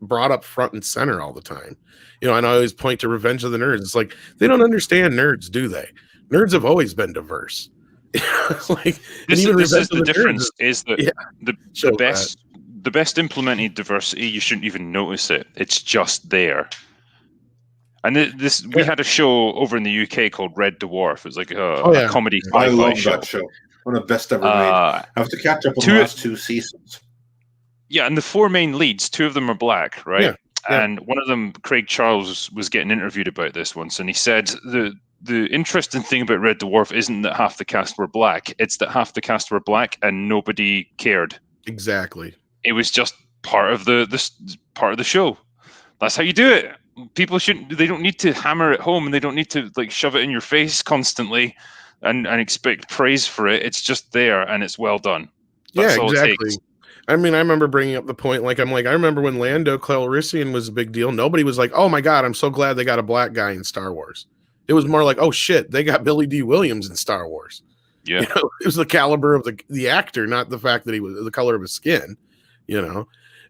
brought up front and center all the time. And I always point to Revenge of the Nerds. It's like, they don't understand nerds, do they? Nerds have always been diverse. Like, this is the difference, is that the best implemented diversity, you shouldn't even notice it. It's just there. And we had a show over in the UK called Red Dwarf. It was like a comedy sci-fi show. I love show. that show. One of the best ever made. I have to catch up on the last 2 seasons. Yeah, and the 4 main leads, 2 of them are black, right? Yeah. And one of them, Craig Charles, was getting interviewed about this once, and he said the interesting thing about Red Dwarf isn't that half the cast were black; it's that half the cast were black and nobody cared. Exactly. It was just part of the show. That's how you do it. People they don't need to hammer it home, and they don't need to like shove it in your face constantly and expect praise for it. It's just there, and it's well done. That's all exactly. it takes. I mean, I remember bringing up the point, like, I'm like, I remember when Lando Calrissian was a big deal. Nobody was like, oh my God, I'm so glad they got a black guy in Star Wars. It was more like, oh shit, they got Billy D. Williams in Star Wars. Yeah. You know, it was the caliber of the actor, not the fact that he was the color of his skin, you know.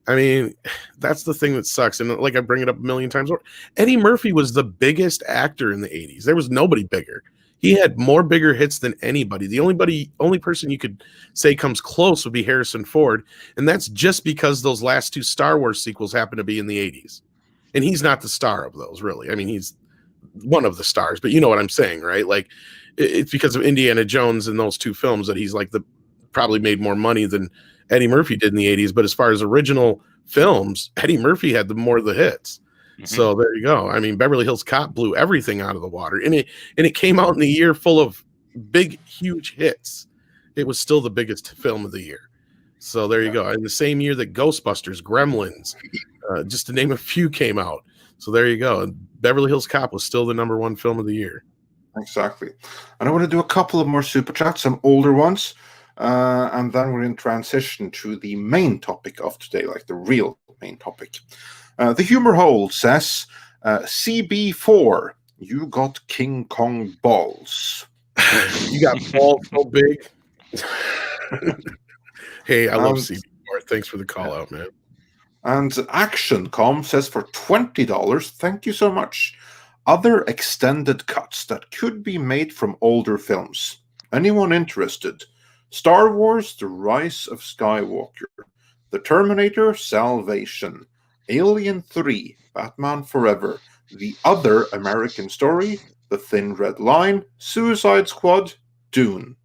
I mean, that's the thing that sucks. And like I bring it up a million times. Eddie Murphy was the biggest actor in the 80s. There was nobody bigger. He had more bigger hits than anybody. The only person you could say comes close would be Harrison Ford. And that's just because those last two Star Wars sequels happen to be in the 80s. And he's not the star of those, really. I mean, he's one of the stars, but you know what I'm saying, right? Like, it's because of Indiana Jones and those two films that he's like probably made more money than Eddie Murphy did in the 80s. But as far as original films, Eddie Murphy had more of the hits. Mm-hmm. So there you go. I mean, Beverly Hills Cop blew everything out of the water, and it came out in a year full of big, huge hits. It was still the biggest film of the year. So there you go. In the same year that Ghostbusters, Gremlins, just to name a few, came out. So there you go. And Beverly Hills Cop was still the #1 film of the year. Exactly. And I want to do a couple of more super chats, some older ones, and then we're in transition to the main topic of today, like the real main topic. The Humor Hole says, CB4, you got King Kong balls. You got balls so big. Hey, I love CB4. Thanks for the call out, man. And ActionCom says, for $20, thank you so much. Other extended cuts that could be made from older films. Anyone interested? Star Wars, The Rise of Skywalker. The Terminator, Salvation. Alien 3, Batman Forever. The Other American Story, The Thin Red Line, Suicide Squad, Dune.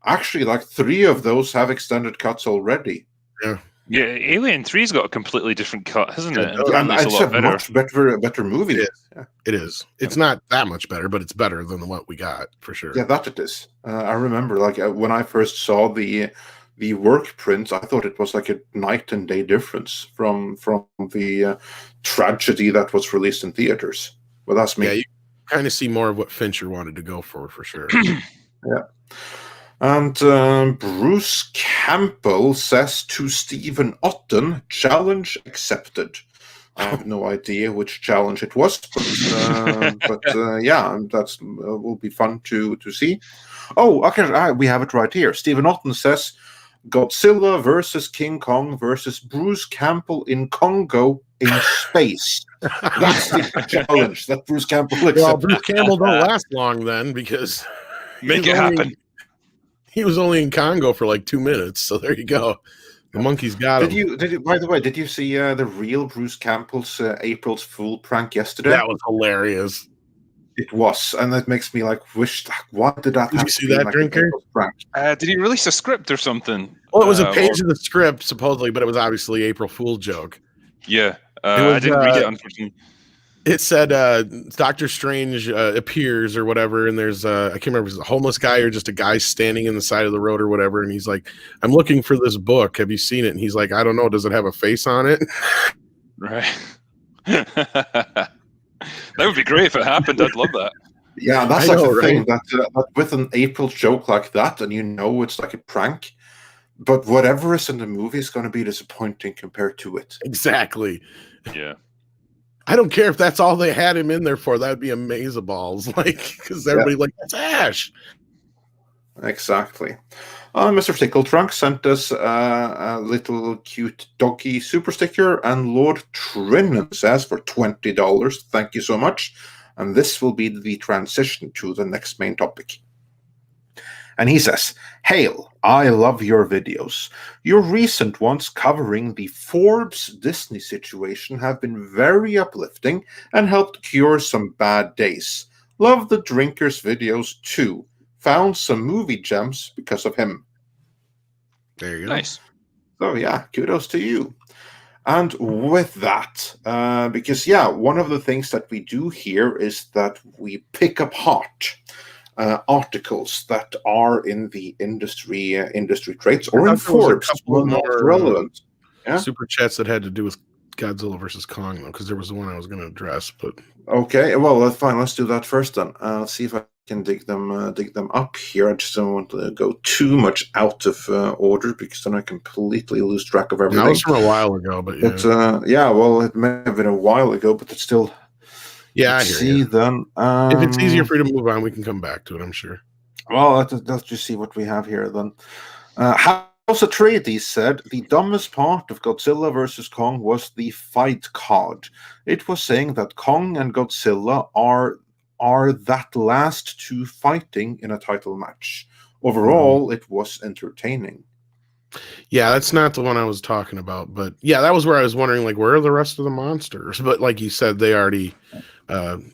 Actually, like 3 of those have extended cuts already. Yeah. Yeah, Alien 3's got a completely different cut, hasn't it? And it's a much better movie. It is. It's not that much better, but it's better than what we got, for sure. Yeah, that it is. I remember, like, when I first saw the work print, I thought it was like a night and day difference from the tragedy that was released in theaters. Well, that's me. Yeah, you kind of see more of what Fincher wanted to go for sure. Yeah. And Bruce Campbell says to Stephen Otten, challenge accepted. I have no idea which challenge it was, but yeah, that will be fun to see. Oh, okay, we have it right here. Stephen Otten says, Godzilla versus King Kong versus Bruce Campbell in Congo in space. That's the challenge that Bruce Campbell accepted. Well, Bruce Campbell don't last long then, because make it happen. He was only in Congo for like 2 minutes, so there you go. The monkey's got him. Did you? By the way, did you see the real Bruce Campbell's April's Fool prank yesterday? That was hilarious. It was, and that makes me like wish. Why did that? Did you see that, Drinker? Did he release a script or something? Well, it was a page of the script supposedly, but it was obviously April Fool joke. Yeah, I didn't read it, unfortunately. It said Doctor Strange appears or whatever, and there's I can't remember if it's a homeless guy or just a guy standing in the side of the road or whatever, and he's like, I'm looking for this book. Have you seen it? And he's like, I don't know. Does it have a face on it? Right. That would be great if it happened. I'd love that. Yeah, that's like the thing that with an April joke like that, and you know it's like a prank, but whatever is in the movie is going to be disappointing compared to it. Exactly. Yeah. I don't care if that's all they had him in there for. That would be amazeballs, like, because everybody like, that's Ash. Exactly. Mr. Tickle Trunk sent us a little cute doggy super sticker, and Lord Trinan says for $20. Thank you so much. And this will be the transition to the next main topic. And he says, Hail, I love your videos. Your recent ones covering the Forbes Disney situation have been very uplifting and helped cure some bad days. Love the Drinkers videos too. Found some movie gems because of him. There you go. Nice. So yeah, kudos to you. And with that, because yeah, one of the things that we do here is that we pick up hot articles that are in the industry traits or in Forbes, more relevant. Yeah? Super chats that had to do with Godzilla versus Kong, though, because there was the one I was going to address. But okay, well, that's fine. Let's do that first then. Let's see if I can dig them up here. I just don't want to go too much out of order because then I completely lose track of everything. That was from a while ago, but yeah. But yeah, well, it may have been a while ago, but it's still. Yeah, Let's I hear see you. then. If it's easier for you to move on, we can come back to it, I'm sure. Well, let's just see what we have here then. House Atreides said the dumbest part of Godzilla vs. Kong was the fight card. It was saying that Kong and Godzilla are that last two fighting in a title match. Overall, it was entertaining. Yeah, that's not the one I was talking about, but yeah, that was where I was wondering, like, where are the rest of the monsters? But like you said, they already bowed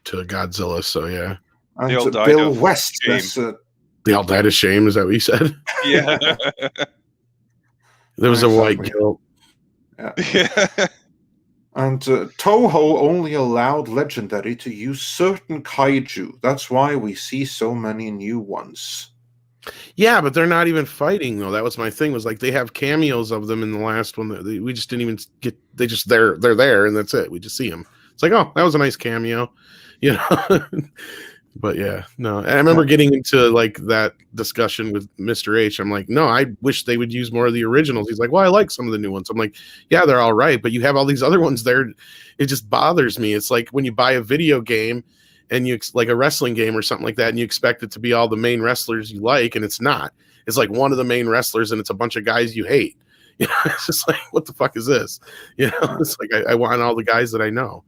to Godzilla, so yeah. And They all died Bill of West shame. says, They all died of shame, is that what you said? Yeah. There was a white Exactly. guilt. Yeah. And Toho only allowed Legendary to use certain kaiju. That's why we see so many new ones. Yeah, but they're not even fighting though. That was my thing. Was like they have cameos of them in the last one. That we just didn't even get. They're there and that's it. We just see them. It's like, oh, that was a nice cameo, you know. But yeah, no. And I remember getting into like that discussion with Mr. H. I'm like, no, I wish they would use more of the originals. He's like, well, I like some of the new ones. I'm like, yeah, they're all right, but you have all these other ones there. It just bothers me. It's like when you buy a video game and you like a wrestling game or something like that, and you expect it to be all the main wrestlers you like, and it's not. It's like one of the main wrestlers, and it's a bunch of guys you hate. You know, it's just like, what the fuck is this? You know, it's like I want all the guys that I know.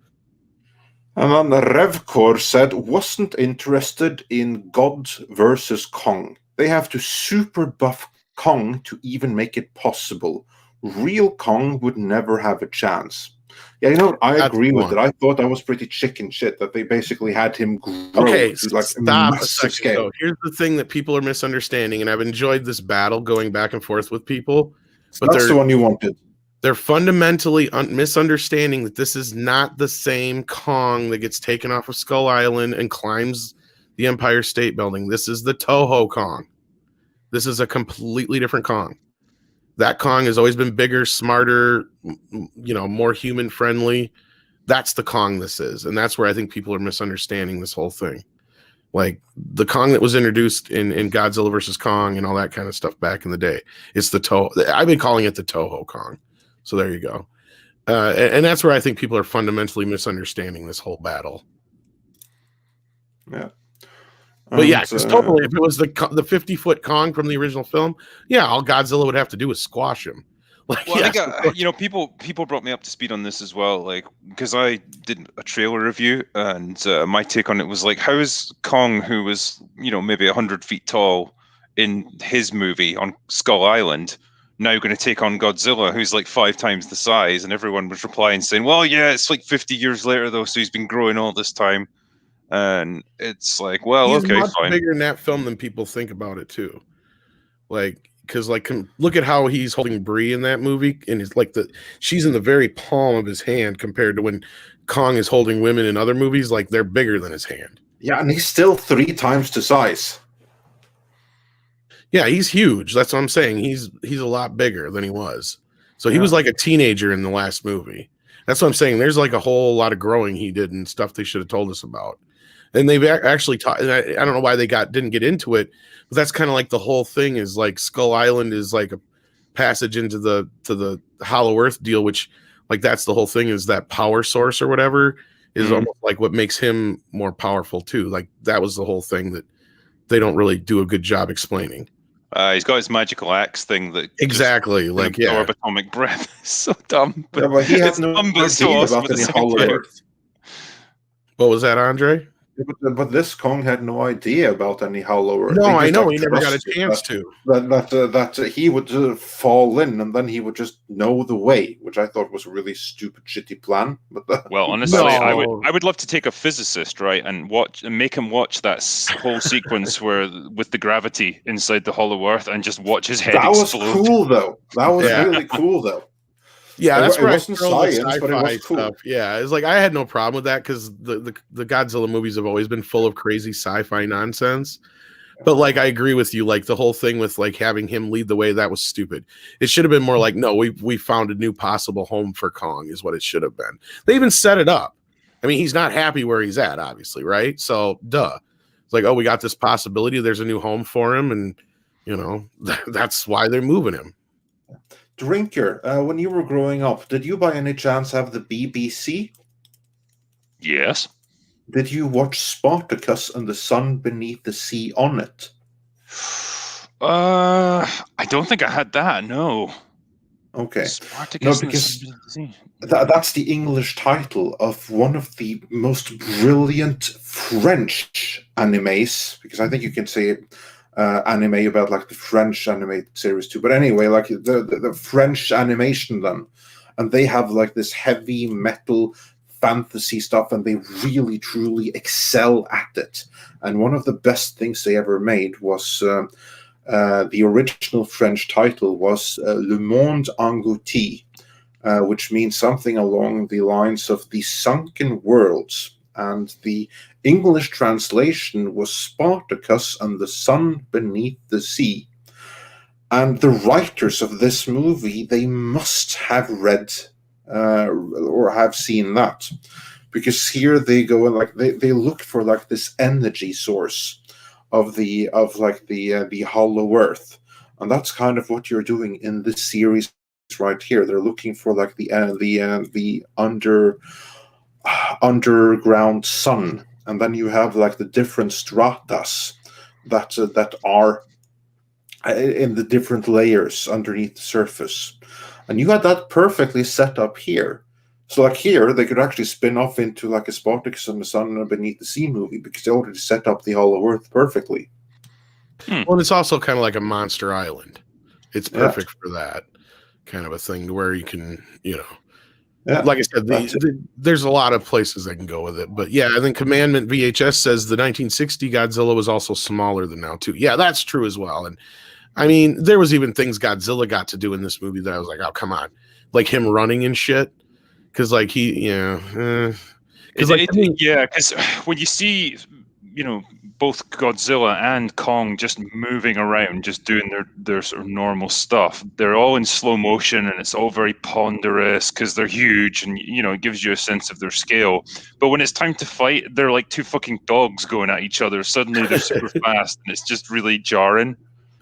And then Revcor said, wasn't interested in God versus Kong. They have to super buff Kong to even make it possible. Real Kong would never have a chance. Yeah, you know, I agree with it. I thought that was pretty chicken shit that they basically had him grow to like stop a massive scale. Though. Here's the thing that people are misunderstanding, and I've enjoyed this battle going back and forth with people. But that's the one you wanted. They're fundamentally misunderstanding that this is not the same Kong that gets taken off of Skull Island and climbs the Empire State Building. This is the Toho Kong. This is a completely different Kong. That Kong has always been bigger, smarter, you know, more human friendly. That's the Kong this is. And that's where I think people are misunderstanding this whole thing. Like the Kong that was introduced in Godzilla versus Kong and all that kind of stuff back in the day. It's the Toho. I've been calling it the Toho Kong. So there you go. And that's where I think people are fundamentally misunderstanding this whole battle. Yeah. But yeah, because totally, if it was the 50-foot Kong from the original film, yeah, all Godzilla would have to do is squash him. Like, well, yes, I think you know, people brought me up to speed on this as well, like because I did a trailer review, and my take on it was like, how is Kong, who was maybe 100 feet tall in his movie on Skull Island, now going to take on Godzilla, who's like 5 times the size? And everyone was replying saying, well, yeah, it's like 50 years later though, so he's been growing all this time. And it's like, well, he's okay, much fine. Bigger in that film than people think about it too. Like, because like, look at how he's holding Bree in that movie, and it's like she's in the very palm of his hand compared to when Kong is holding women in other movies. Like they're bigger than his hand. Yeah, and he's still 3 times the size. Yeah, he's huge. That's what I'm saying. He's a lot bigger than he was. So he was like a teenager in the last movie. That's what I'm saying. There's like a whole lot of growing he did and stuff they should have told us about. And they've actually taught. And I don't know why they didn't get into it, but that's kind of like the whole thing is like Skull Island is like a passage into the Hollow Earth deal, which like that's the whole thing is that power source or whatever is almost like what makes him more powerful too. Like that was the whole thing that they don't really do a good job explaining. He's got his magical axe thing that exactly like absorb atomic breath. So dumb, but he has no idea about any Hollow Earth. What was that, Andre? But this Kong had no idea about any Hollow Earth. No, I know he never got a chance to. That he would fall in and then he would just know the way, which I thought was a really stupid, shitty plan. But well, honestly, I would love to take a physicist, right, and make him watch that whole sequence where with the gravity inside the Hollow Earth and just watch his head explode. That was cool, though. That was really cool, though. Yeah, that's it wasn't science, but it was cool. Stuff. Yeah, it's like I had no problem with that because the Godzilla movies have always been full of crazy sci-fi nonsense. But like I agree with you, like the whole thing with like having him lead the way, that was stupid. It should have been more like, no, we found a new possible home for Kong is what it should have been. They even set it up. I mean, he's not happy where he's at, obviously, right? So, duh. It's like, oh, we got this possibility. There's a new home for him, and that's why they're moving him. Drinker, when you were growing up, did you by any chance have the BBC? Yes. Did you watch Spartacus and the Sun Beneath the Sea on it? I don't think I had that. No. Okay. Spartacus No, because that's the English title of one of the most brilliant French animes. Because I think you can say anime about like the French animated series too. But anyway, like the French animation then, and they have like this heavy metal fantasy stuff, and they really truly excel at it. And one of the best things they ever made was the original French title was Le Monde Englouti, which means something along the lines of the sunken worlds. And the English translation was Spartacus and the Sun Beneath the Sea. And the writers of this movie, they must have read or have seen that, because here they go and like they look for like this energy source of the hollow earth, and that's kind of what you're doing in this series right here. They're looking for like the underground sun, and then you have like the different stratas that are in the different layers underneath the surface. And you had that perfectly set up here. So like here, they could actually spin off into like a Spartacus and the Sun Beneath the Sea movie, because they already set up the Hollow Earth perfectly. Well, it's also kind of like a Monster Island. It's perfect for that kind of a thing, where you can, like I said, there's a lot of places that can go with it. But yeah, I think Commandment VHS says the 1960 Godzilla was also smaller than now too. Yeah, that's true as well. And I mean, there was even things Godzilla got to do in this movie that I was like, oh, come on. Like him running and shit. Because like because when you see, both Godzilla and Kong just moving around, just doing their sort of normal stuff, they're all in slow motion, and it's all very ponderous because they're huge, and it gives you a sense of their scale. But when it's time to fight, they're like two fucking dogs going at each other. Suddenly they're super fast, and it's just really jarring.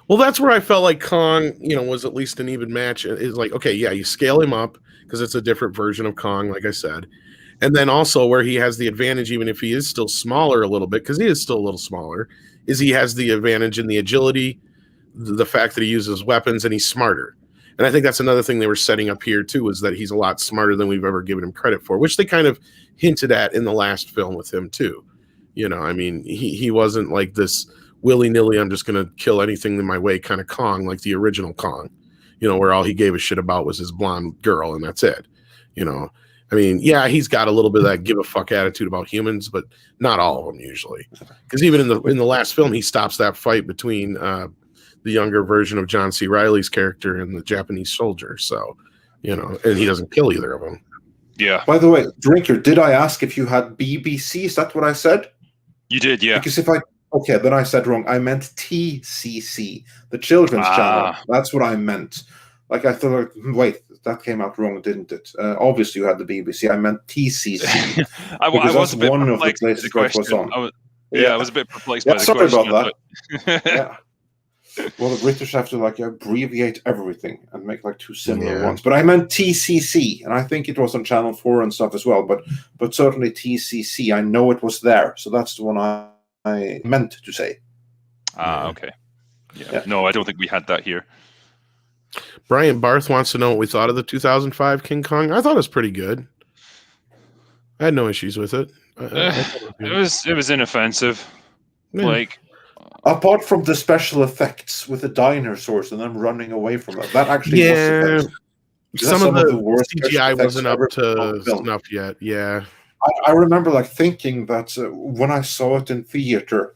Well, that's where I felt like Kong, was at least an even match. It's like, okay, yeah, you scale him up because it's a different version of Kong, like I said. And then also where he has the advantage, even if he is still smaller a little bit, because he is still a little smaller, is he has the advantage in the agility, the fact that he uses weapons, and he's smarter. And I think that's another thing they were setting up here, too, is that he's a lot smarter than we've ever given him credit for, which they kind of hinted at in the last film with him, too. I mean, he wasn't like this willy-nilly, I'm just going to kill anything in my way kind of Kong, like the original Kong, where all he gave a shit about was his blonde girl, and that's it. I mean, yeah, he's got a little bit of that give a fuck attitude about humans, but not all of them usually. Because even in the last film, he stops that fight between the younger version of John C. Reilly's character and the Japanese soldier. So, and he doesn't kill either of them. Yeah. By the way, Drinker, did I ask if you had BBC? Is that what I said? You did, yeah. Because then I said wrong. I meant TCC, the children's channel. That's what I meant. Like I thought, wait, that came out wrong, didn't it? Obviously, you had the BBC. I meant TCC. I was a bit one of the perplexed by places the question. was on. I was a bit perplexed by the sorry question. about that. Yeah. Well, the British have to like abbreviate everything and make like two similar ones. But I meant TCC, and I think it was on Channel 4 and stuff as well. But certainly TCC, I know it was there. So that's the one I meant to say. Okay. Yeah. No, I don't think we had that here. Brian Barth wants to know what we thought of the 2005 King Kong. I thought it was pretty good. I had no issues with it. It was inoffensive. Yeah. Like, apart from the special effects with the dinosaurs and them running away from it, that actually was the best. Some of the worst CGI wasn't up to snuff yet. Yeah. I remember like thinking that when I saw it in theater,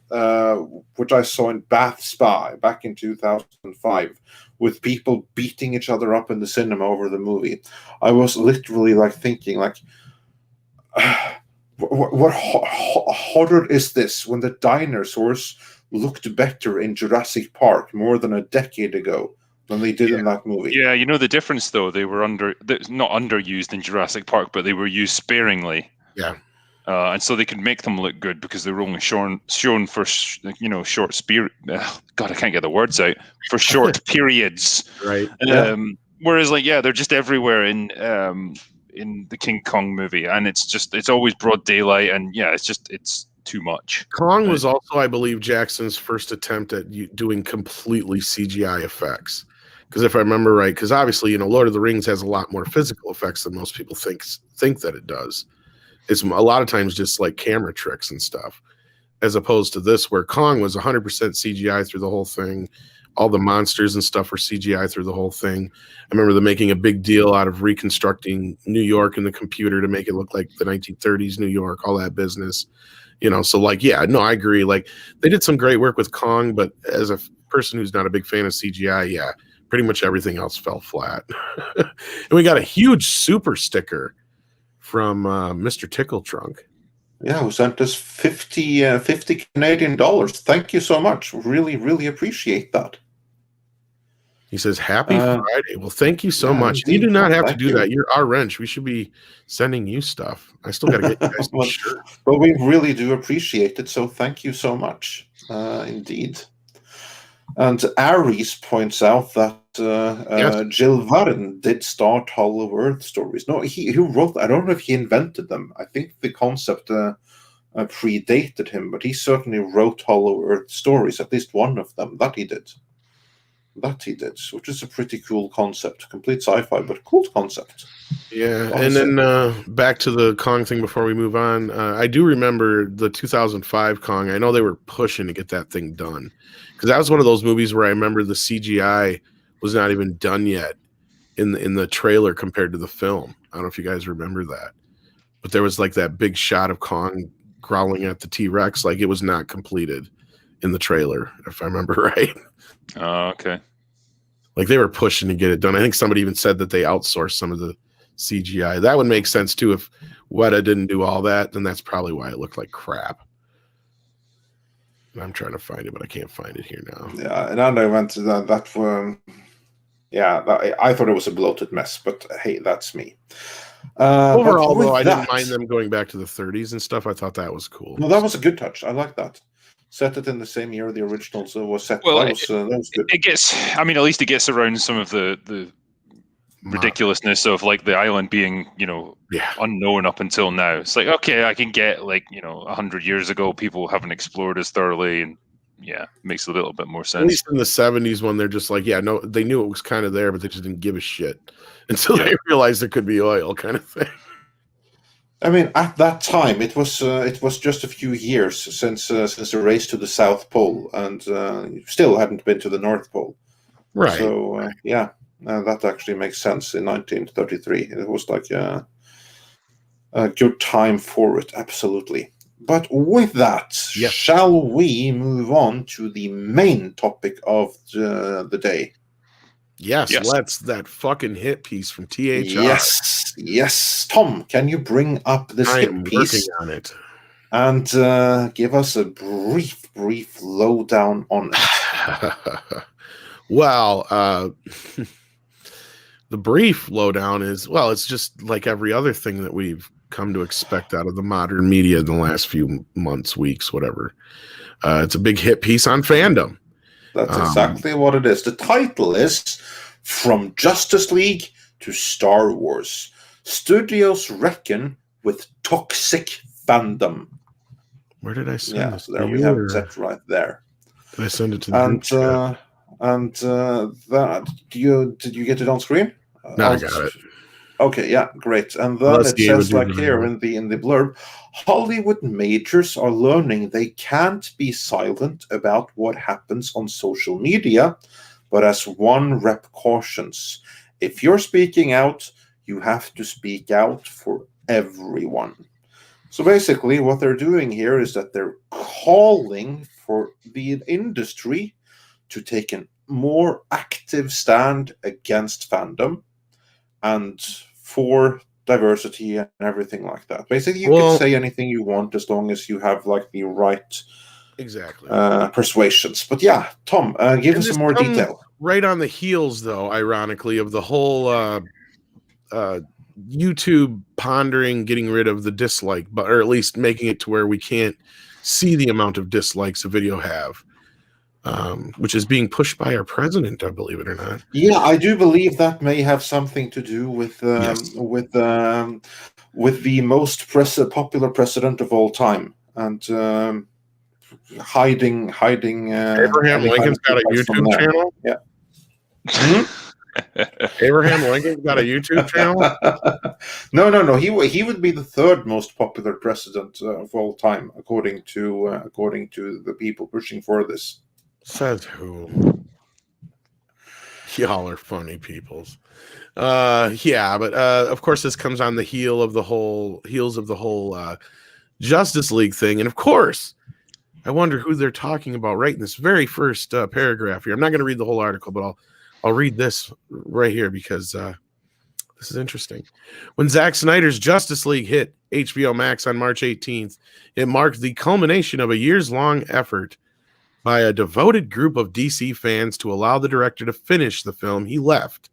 which I saw in Bath Spa back in 2005, with people beating each other up in the cinema over the movie, I was literally like thinking like, what horror is this when the dinosaurs looked better in Jurassic Park more than a decade ago than they did in that movie? Yeah, the difference though, they were not underused in Jurassic Park, but they were used sparingly. Yeah. And so they could make them look good because they were only shown for short God, I can't get the words out, for short periods. Right. Whereas they're just everywhere in the King Kong movie, and it's always broad daylight, and it's too much. Kong was also, I believe, Jackson's first attempt at doing completely CGI effects. Because if I remember right, because obviously, Lord of the Rings has a lot more physical effects than most people think that it does. It's a lot of times just like camera tricks and stuff, as opposed to this, where Kong was 100% CGI through the whole thing. All the monsters and stuff were CGI through the whole thing. I remember them making a big deal out of reconstructing New York in the computer to make it look like the 1930s New York, all that business. So I agree. Like, they did some great work with Kong, but as a person who's not a big fan of CGI, pretty much everything else fell flat. And we got a huge super sticker from Mr. Tickle Trunk. Yeah, who sent us 50 Canadian dollars. Thank you so much. Really, really appreciate that. He says, "Happy Friday." Well, thank you so much. Indeed. You do not have to Thank do you. that. You're our wrench. We should be sending you stuff. I still got to get you guys a shirt. But we really do appreciate it. So thank you so much. Indeed. And Aries points out that Yes. Jill Varren did start Hollow Earth stories. No, he wrote. I don't know if he invented them. I think the concept predated him, but he certainly wrote Hollow Earth stories. At least one of them that he did. Which is a pretty cool concept. Complete sci-fi, but cool concept. Yeah, and then back to the Kong thing before we move on. I do remember the 2005 Kong. I know they were pushing to get that thing done, because that was one of those movies where I remember the CGI was not even done yet in the trailer compared to the film. I don't know if you guys remember that, but there was like that big shot of Kong growling at the T-Rex, like it was not completed in the trailer, if I remember right. Oh, okay. Like they were pushing to get it done. I think somebody even said that they outsourced some of the CGI. That would make sense too. If Weta didn't do all that, then that's probably why it looked like crap. I'm trying to find it, but I can't find it here now. Yeah, and I went to that. I thought it was a bloated mess, but hey, that's me. Overall, though, I didn't mind them going back to the 30s and stuff. I thought that was cool. No, that was a good touch. I like that. Set it in the same year the originals was set. Well, that was good. It gets. I mean, at least it gets around some of the ridiculousness of like the island being, unknown up until now. It's like, okay, I can get 100 years ago, people haven't explored as thoroughly, and makes a little bit more sense. At least in the 70s when they're just like, they knew it was kind of there, but they just didn't give a shit until they realized there could be oil, kind of thing. I mean, at that time, it was just a few years since the race to the South Pole, and still hadn't been to the North Pole. Right. So that actually makes sense. In 1933, it was like a good time for it, absolutely. But with that, shall we move on to the main topic of the day? Yes, let's. That fucking hit piece from THR. Yes. Tom, can you bring up this hit piece? I'm working on it. And give us a brief lowdown on it. Well, the brief lowdown is, it's just like every other thing that we've come to expect out of the modern media in the last few months, weeks, whatever. It's a big hit piece on fandom. That's exactly what it is. The title is From Justice League to Star Wars. Studios reckon with toxic fandom. Where did I send this? So there we have it right there. Did I send it to the that did you get it on screen? No, I got it. Okay, great. And then it says here in the blurb, Hollywood majors are learning they can't be silent about what happens on social media, but as one rep cautions, if you're speaking out, you have to speak out for everyone. So basically what they're doing here is that they're calling for the industry to take a more active stand against fandom and for diversity and everything like that. Basically, you can say anything you want as long as you have the right persuasions. But Tom, give us some more detail. Right on the heels, though, ironically, of the whole YouTube pondering getting rid of the dislike, but or at least making it to where we can't see the amount of dislikes a video have, which is being pushed by our president, I believe it or not. Yeah, I do believe that may have something to do with Yes. with the most popular president of all time, and hiding Abraham any kind Lincoln's of got a dislikes from YouTube there. channel. Yeah. Hmm? Abraham Lincoln's got a YouTube channel. No. He would be the third most popular president of all time, according to the people pushing for this. Says who? Y'all are funny peoples. Yeah, but of course this comes on the heels of the whole Justice League thing, and of course, I wonder who they're talking about right in this very first paragraph here. I'm not going to read the whole article, but I'll read this right here because this is interesting. When Zack Snyder's Justice League hit HBO Max on March 18th, it marked the culmination of a years-long effort by a devoted group of DC fans to allow the director to finish the film. He left,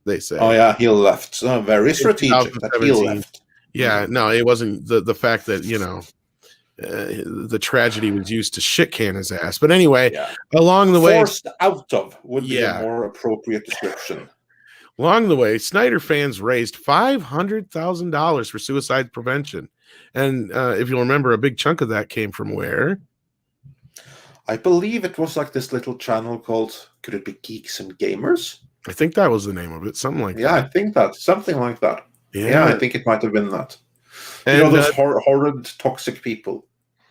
they say. Oh yeah, he left. Very strategic that he left. Yeah, no, it wasn't the fact that, the tragedy was used to shit can his ass. But anyway, along the way, forced out of would be a more appropriate description. Along the way, Snyder fans raised $500,000 for suicide prevention. And if you'll remember, a big chunk of that came from where? I believe it was like this little channel called, could it be Geeks and Gamers? I think that was the name of it. Something like that. Yeah, I think that. Something like that. Yeah, I think it might have been that. And, those horrid, toxic people.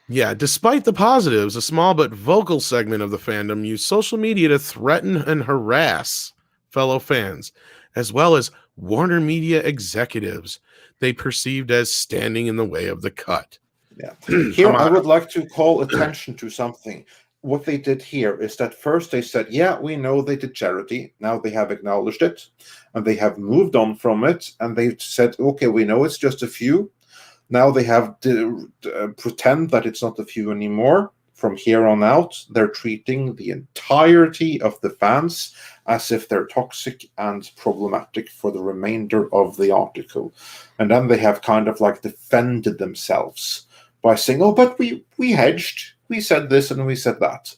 Yeah, despite the positives, a small but vocal segment of the fandom used social media to threaten and harass fellow fans, as well as Warner Media executives they perceived as standing in the way of the cut. Yeah. Here, I would like to call attention to something. What they did here is that first they said, yeah, we know they did charity. Now they have acknowledged it, and they have moved on from it, and they said, okay, we know it's just a few. Now they have to pretend that it's not a few anymore. From here on out, they're treating the entirety of the fans as if they're toxic and problematic for the remainder of the article. And then they have kind of like defended themselves by saying, oh, but we hedged. We said this and we said that.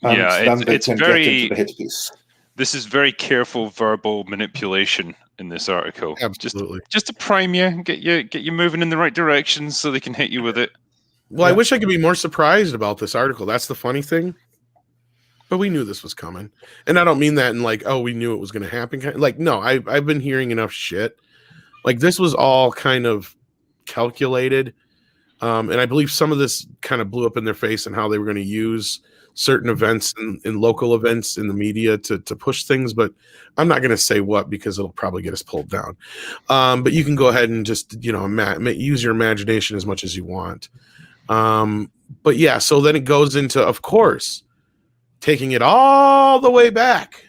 And then they can get into the hit piece. This is very careful verbal manipulation in this article. Absolutely. Just to prime you, get you moving in the right direction so they can hit you with it. Well, I wish I could be more surprised about this article. That's the funny thing. But we knew this was coming. And I don't mean that in like, oh, we knew it was going to happen. Like, no, I've been hearing enough shit. Like, this was all kind of calculated. And I believe some of this kind of blew up in their face and how they were going to use certain events in local events in the media to push things. But I'm not going to say what because it'll probably get us pulled down. But you can go ahead and just, use your imagination as much as you want. But yeah, so then it goes into, of course, taking it all the way back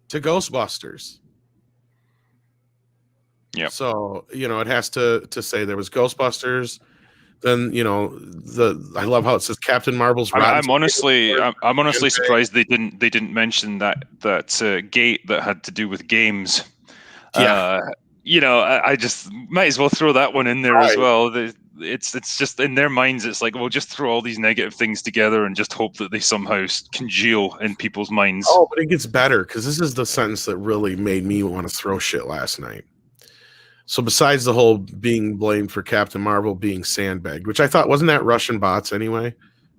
to Ghostbusters. Yeah. So, it has to say there was Ghostbusters. Then, I love how it says Captain Marvel's. I'm honestly surprised they didn't mention that gate that had to do with games. Yeah. I just might as well throw that one in there as well. It's just in their minds. It's like, we'll just throw all these negative things together and just hope that they somehow congeal in people's minds. Oh, but it gets better because this is the sentence that really made me want to throw shit last night. So besides the whole being blamed for Captain Marvel being sandbagged, which I thought, wasn't that Russian bots anyway?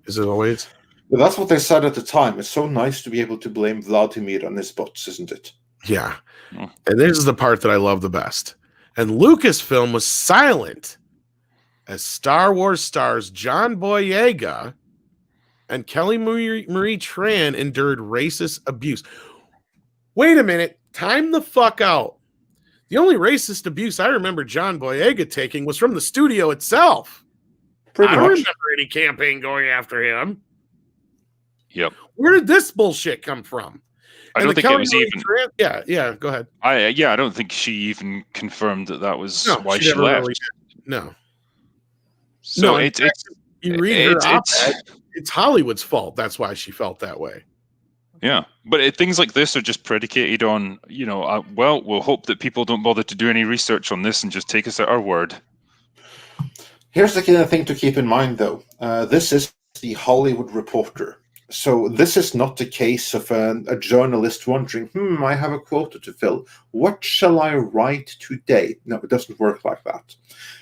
Is it always? Well, that's what they said at the time. It's so nice to be able to blame Vladimir on his bots, isn't it? Yeah. And this is the part that I love the best. And Lucasfilm was silent as Star Wars stars John Boyega and Kelly Marie Tran endured racist abuse. Wait a minute. Time the fuck out. The only racist abuse I remember John Boyega taking was from the studio itself. I don't remember any campaign going after him. Yep. Where did this bullshit come from? I don't think it was even. Yeah. Go ahead. I don't think she even confirmed that was why she left. No. So you read her op-ed, it's Hollywood's fault. That's why she felt that way. Yeah, but things like this are just predicated on, well, we'll hope that people don't bother to do any research on this and just take us at our word. Here's the kind of thing to keep in mind, though. This is the Hollywood Reporter. So this is not the case of a journalist wondering, I have a quota to fill. What shall I write today? No, it doesn't work like that.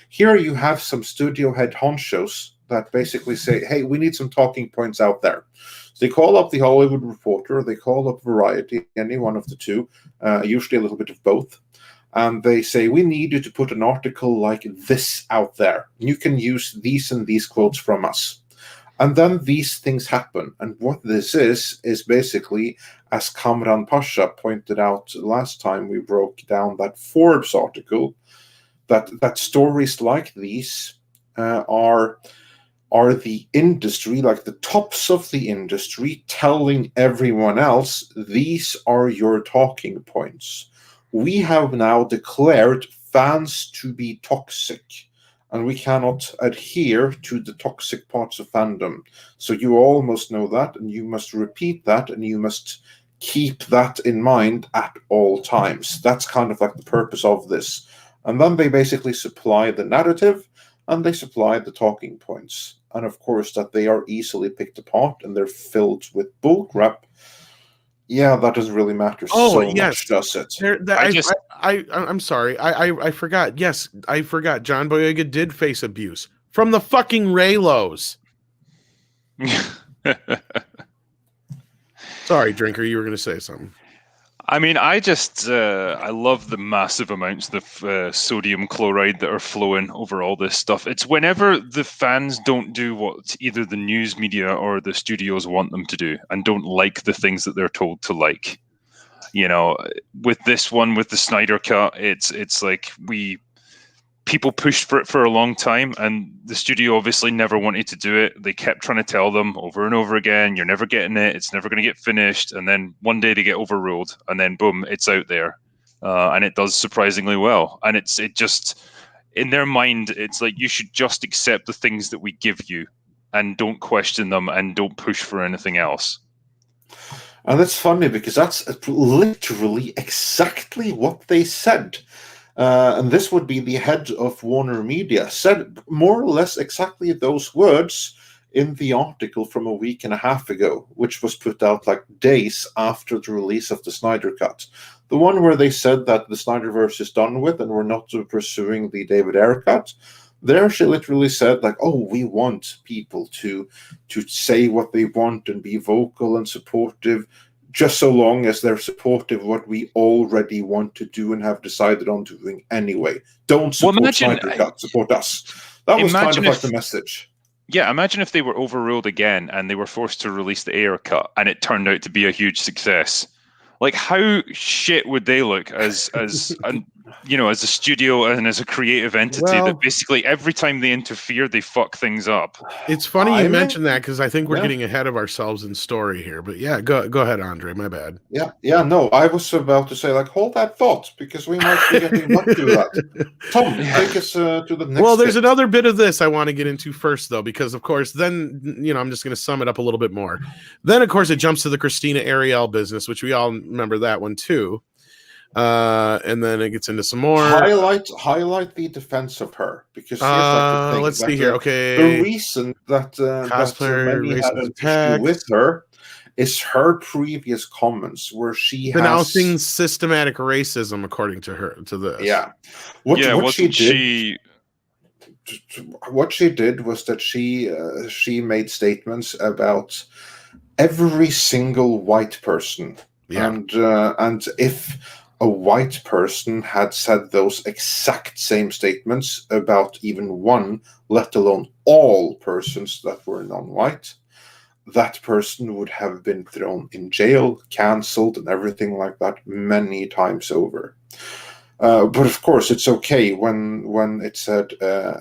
Here you have some studio head honchos that basically say, hey, we need some talking points out there. So they call up the Hollywood Reporter, they call up Variety, any one of the two, usually a little bit of both. And they say, we need you to put an article like this out there. You can use these and these quotes from us. And then these things happen. And what this is basically, as Kamran Pasha pointed out last time we broke down that Forbes article, that stories like these are the industry, like the tops of the industry, telling everyone else, these are your talking points. We have now declared fans to be toxic, and we cannot adhere to the toxic parts of fandom. So you all must know that, and you must repeat that, and you must keep that in mind at all times. That's kind of like the purpose of this. And then they basically supply the narrative, and they supply the talking points. And of course, that they are easily picked apart, and they're filled with bullcrap. Yeah, that doesn't really matter much, does it? I'm sorry. I forgot. Yes, I forgot. John Boyega did face abuse from the fucking Raylos. Sorry, Drinker, you were going to say something. I mean, I love the massive amounts of sodium chloride that are flowing over all this stuff. It's whenever the fans don't do what either the news media or the studios want them to do and don't like the things that they're told to like. With this one, with the Snyder Cut, it's like people pushed for it for a long time, and the studio obviously never wanted to do it. They kept trying to tell them over and over again, you're never getting it, it's never going to get finished. And then one day they get overruled, and then boom, it's out there. And it does surprisingly well. And it just, in their mind, it's like, you should just accept the things that we give you and don't question them and don't push for anything else. And it's funny because that's literally exactly what they said. And this would be the head of Warner Media, said more or less exactly those words in the article from a week and a half ago, which was put out like days after the release of the Snyder Cut. The one where they said that the SnyderVerse is done with and we're not pursuing the David Ayer cut. There she literally said, like, oh, we want people to say what they want and be vocal and supportive, just so long as they're supportive of what we already want to do and have decided on doing anyway. Don't support Snyder Cut, support us. That was kind of like the message. Yeah, imagine if they were overruled again and they were forced to release the Ayer Cut and it turned out to be a huge success. Like, how shit would they look as a studio and as a creative entity that basically every time they interfere, they fuck things up? It's funny you mentioned that because I think we're getting ahead of ourselves in story here. But yeah, go ahead, Andre. My bad. Yeah. No, I was about to say, like, hold that thought because we might be getting back to that. Tom, take us to the next. Well, there's another bit of this I want to get into first, though, because of course, then I'm just going to sum it up a little bit more. Then, of course, it jumps to the Christina Ariel business, which we all remember that one too. And then it gets into some more. Highlight the defense of her because here's like the thing. Let's see here. Okay, the reason that many had an issue with her is her previous comments where she denouncing systematic racism, according to her. To this, what she did was that she made statements about every single white person, and if a white person had said those exact same statements about even one, let alone all persons that were non-white, that person would have been thrown in jail, cancelled, and everything like that many times over. But of course, it's okay when it's said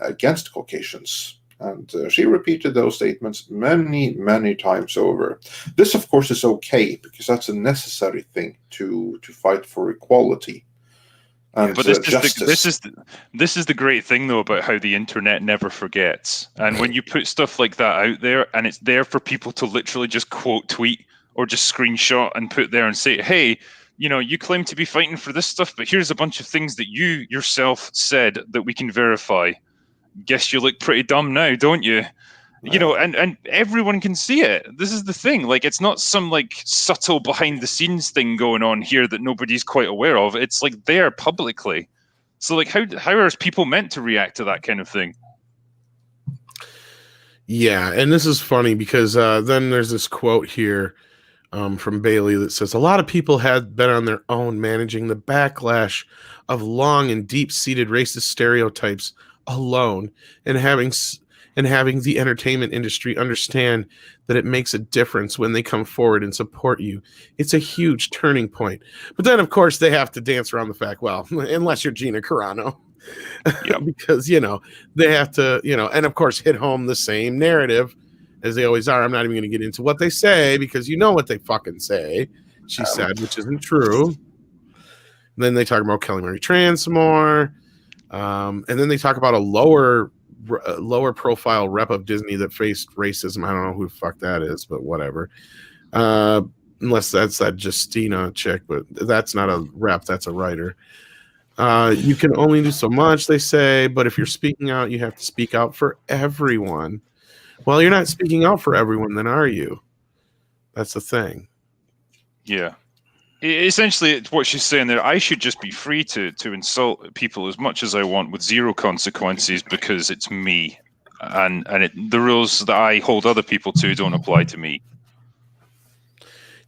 against Caucasians. And she repeated those statements many, many times over. This, of course, is okay because that's a necessary thing to fight for equality. And, but this is the great thing though about how the internet never forgets. And when you put stuff like that out there, and it's there for people to literally just quote tweet or just screenshot and put there and say, hey, you claim to be fighting for this stuff, but here's a bunch of things that you yourself said that we can verify. Guess you look pretty dumb now, don't you? And everyone can see it. This is the thing. Like, it's not some like subtle behind the scenes thing going on here that nobody's quite aware of. It's like there publicly. So like, how are people meant to react to that kind of thing? Yeah, and this is funny because then there's this quote here from Bailey that says, a lot of people had been on their own managing the backlash of long and deep-seated racist stereotypes alone, and having the entertainment industry understand that it makes a difference when they come forward and support you. It's a huge turning point. But then, of course, they have to dance around the fact, well, unless you're Gina Carano. Yep. Because, they have to, and of course, hit home the same narrative as they always are. I'm not even going to get into what they say because you know what they fucking say, she said, which isn't true. And then they talk about Kelly Marie Tran some more. And then they talk about a lower profile rep of Disney that faced racism. I don't know who the fuck that is, but whatever. Unless that's that Justina chick, but that's not a rep, that's a writer. You can only do so much, they say, but if you're speaking out, you have to speak out for everyone. Well, you're not speaking out for everyone, then are you? That's the thing. Yeah. Essentially, what she's saying there, I should just be free to insult people as much as I want with zero consequences because it's me. And the rules that I hold other people to don't apply to me.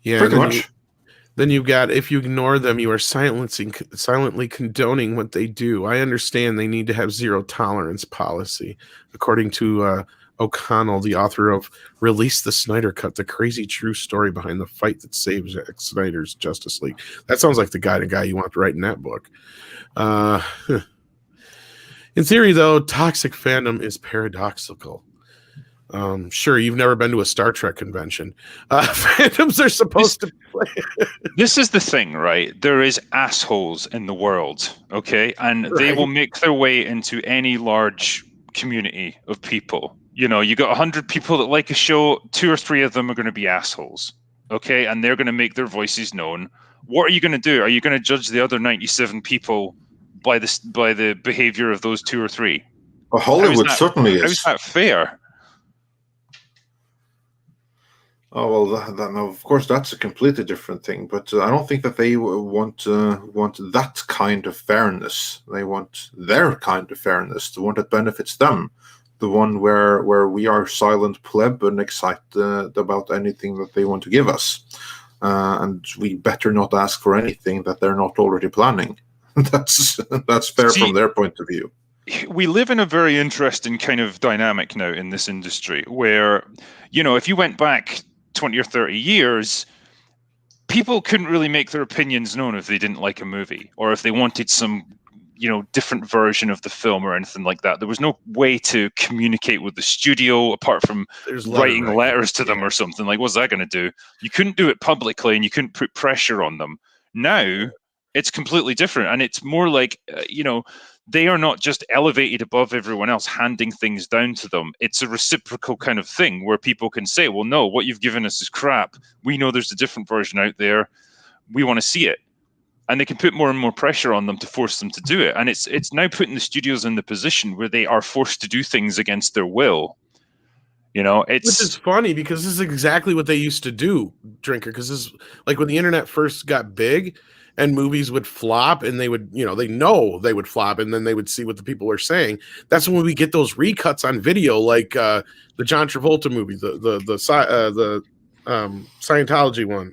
Yeah, pretty much. Then you've got, if you ignore them, you are silently condoning what they do. I understand they need to have zero tolerance policy. According to O'Connell, the author of Release the Snyder Cut, the crazy true story behind the fight that saves Zack Snyder's Justice League. That sounds like the guy you want to write in that book. In theory, though, toxic fandom is paradoxical. Sure, you've never been to a Star Trek convention. Fandoms are supposed to play. This is the thing, right? There is assholes in the world, okay? And they will make their way into any large community of people. You got 100 people that like a show, 2 or 3 of them are going to be assholes, okay? And they're going to make their voices known. What are you going to do? Are you going to judge the other 97 people by the behavior of those 2 or 3? Well, Hollywood certainly is. How is that fair? Oh well, no, of course that's a completely different thing. But I don't think that they want that kind of fairness. They want their kind of fairness, the one that benefits them, the one where we are silent pleb and excited about anything that they want to give us, and we better not ask for anything that they're not already planning. That's fair from their point of view. We live in a very interesting kind of dynamic now in this industry where, if you went back 20 or 30 years, people couldn't really make their opinions known if they didn't like a movie or if they wanted some, different version of the film or anything like that. There was no way to communicate with the studio apart from writing letters to them or something. Like, what's that going to do? You couldn't do it publicly and you couldn't put pressure on them. Now, it's completely different. And it's more like, they are not just elevated above everyone else, handing things down to them. It's a reciprocal kind of thing where people can say, well, no, what you've given us is crap. We know there's a different version out there. We want to see it. And they can put more and more pressure on them to force them to do it. And it's now putting the studios in the position where they are forced to do things against their will. Which is funny because this is exactly what they used to do, Drinker. Because this is like when the internet first got big, and movies would flop, and they would, they know they would flop, and then they would see what the people were saying. That's when we get those recuts on video, like the John Travolta movie, the Scientology one,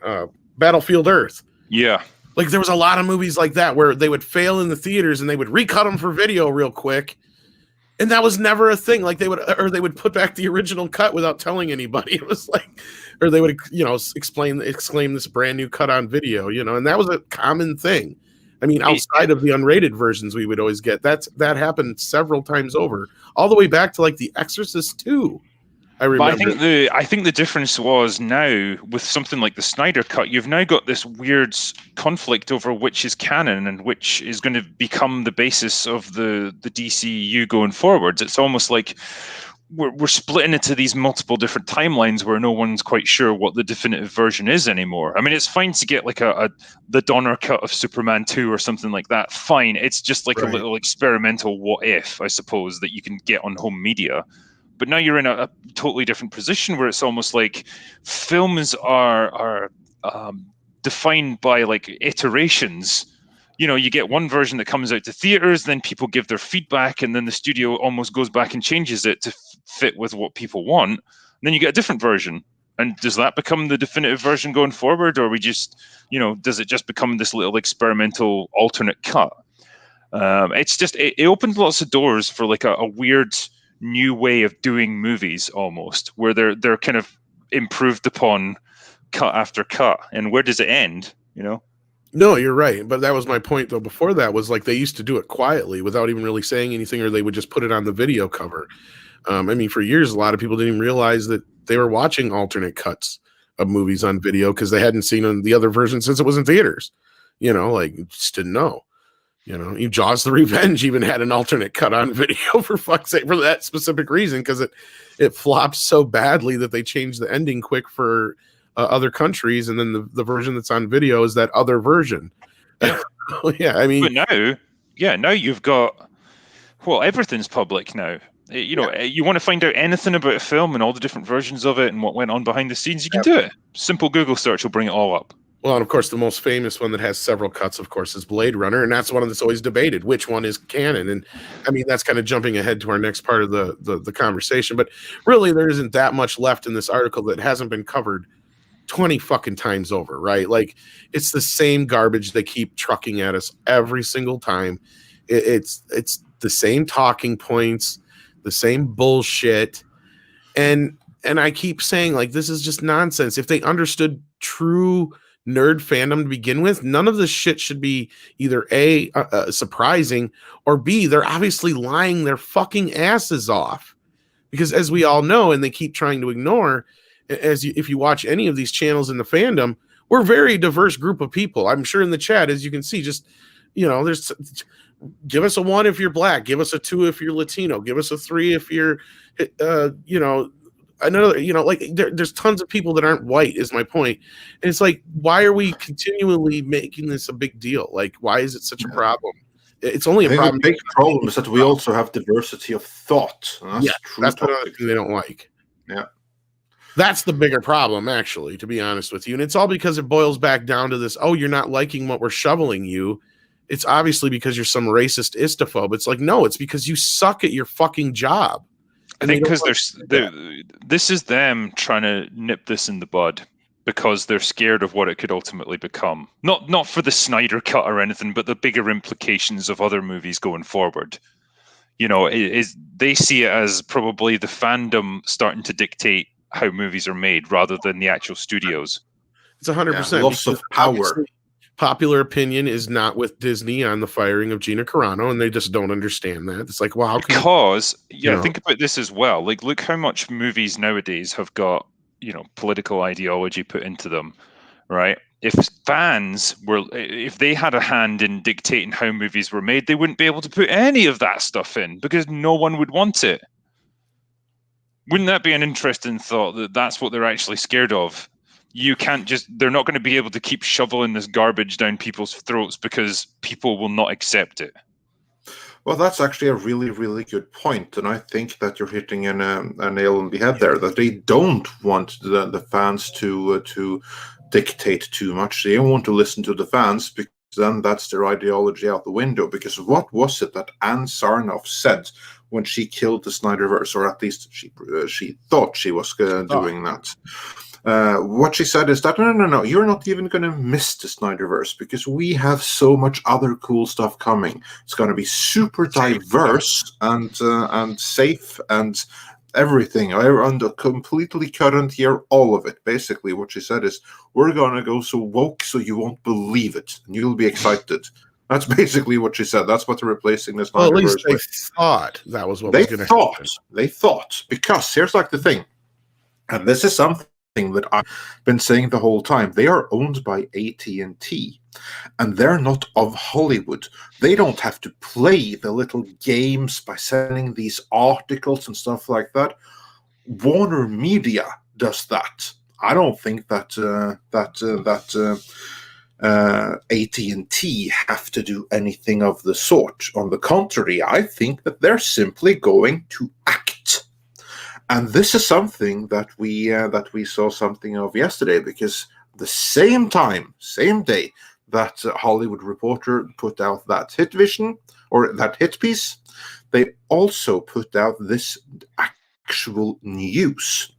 Battlefield Earth. Yeah, like there was a lot of movies like that where they would fail in the theaters, and they would recut them for video real quick, and that was never a thing. Like they would put back the original cut without telling anybody. It was like. Or they would, exclaim this brand new cut on video, and that was a common thing. I mean, outside of the unrated versions we would always get, that happened several times over, all the way back to like The Exorcist 2. I remember. But I think the difference was now with something like the Snyder Cut, you've now got this weird conflict over which is canon and which is going to become the basis of the DCU going forwards. It's almost like we're splitting into these multiple different timelines where no one's quite sure what the definitive version is anymore. I mean, it's fine to get like the Donner cut of Superman 2 or something like that. Fine. It's just like a little experimental what if, I suppose, that you can get on home media. But now you're in a totally different position where it's almost like films are defined by like iterations. You know, you get one version that comes out to theaters, then people give their feedback, and then the studio almost goes back and changes it to fit with what people want. And then you get a different version. And does that become the definitive version going forward? Or we just, you know, does it just become this little experimental alternate cut? It's just, it opened lots of doors for like a weird new way of doing movies almost, where they're kind of improved upon cut after cut. And where does it end, you know? No, you're right. But that was my point, though. Before that was like they used to do it quietly without even really saying anything, or they would just put it on the video cover. I mean, for years, a lot of people didn't even realize that they were watching alternate cuts of movies on video because they hadn't seen the other version since it was in theaters. You know, like, just didn't know. You know, Jaws the Revenge even had an alternate cut on video, for fuck's sake, for that specific reason, because it flopped so badly that they changed the ending quick for other countries, and then the version that's on video is that other version. Yeah, I mean, but now you've got, well, everything's public now. You know, you want to find out anything about a film and all the different versions of it and what went on behind the scenes, you can do it. Simple Google search will bring it all up. Well, and of course, the most famous one that has several cuts, of course, is Blade Runner, and that's one that's always debated. Which one is canon? And I mean, that's kind of jumping ahead to our next part of the conversation. But really, there isn't that much left in this article that hasn't been covered 20 fucking times over, right? Like, it's the same garbage they keep trucking at us every single time. It's the same talking points, the same bullshit, and I keep saying, like, this is just nonsense. If they understood true nerd fandom to begin with, none of this shit should be either A, surprising, or B, they're obviously lying their fucking asses off. Because as we all know, and they keep trying to ignore, if you watch any of these channels in the fandom, we're a very diverse group of people. I'm sure in the chat, as you can see, just, you know, there's, give us a 1 if you're black, give us a 2 if you're Latino, give us a 3 if you're, you know, another, you know, like there's tons of people that aren't white, is my point. And it's like, why are we continually making this a big deal? Like, why is it such a problem? It's only a problem. The big problem is that we also have diversity of thought. That's another thing they don't like. Yeah. That's the bigger problem, actually, to be honest with you. And it's all because it boils back down to this, oh, you're not liking what we're shoveling you. It's obviously because you're some racist istophobe. It's like, no, it's because you suck at your fucking job. I think because this is them trying to nip this in the bud because they're scared of what it could ultimately become. Not for the Snyder cut or anything, but the bigger implications of other movies going forward. You know, they see it as probably the fandom starting to dictate how movies are made rather than the actual studios. It's 100% loss of power. Popular opinion is not with Disney on the firing of Gina Carano, and they just don't understand that. It's like, well, how can think about this as well. Like, look how much movies nowadays have got, you know, political ideology put into them, right? If fans if they had a hand in dictating how movies were made, they wouldn't be able to put any of that stuff in because no one would want it. Wouldn't that be an interesting thought, that that's what they're actually scared of? They're not going to be able to keep shoveling this garbage down people's throats because people will not accept it. Well, that's actually a really, really good point. And I think that you're hitting a nail on the head there, that they don't want the fans to dictate too much. They don't want to listen to the fans because then that's their ideology out the window. Because what was it that Ann Sarnoff said when she killed the SnyderVerse, or at least she thought she was doing that? What she said is that no, you're not even going to miss the SnyderVerse because we have so much other cool stuff coming. It's going to be super diverse and safe and everything. I completely couldn't hear all of it. Basically, what she said is, we're going to go so woke so you won't believe it and you'll be excited. That's basically what she said. That's what they're replacing this. Well, at least they thought that was what was going to happen. They thought, because here's like the thing, and this is something that I've been saying the whole time. They are owned by AT&T, and they're not of Hollywood. They don't have to play the little games by sending these articles and stuff like that. Warner Media does that. I don't think that AT&T have to do anything of the sort. On the contrary, I think that they're simply going to act. And this is something that we saw something of yesterday, because the same day that Hollywood Reporter put out that hit vision, or that hit piece, they also put out this actual news.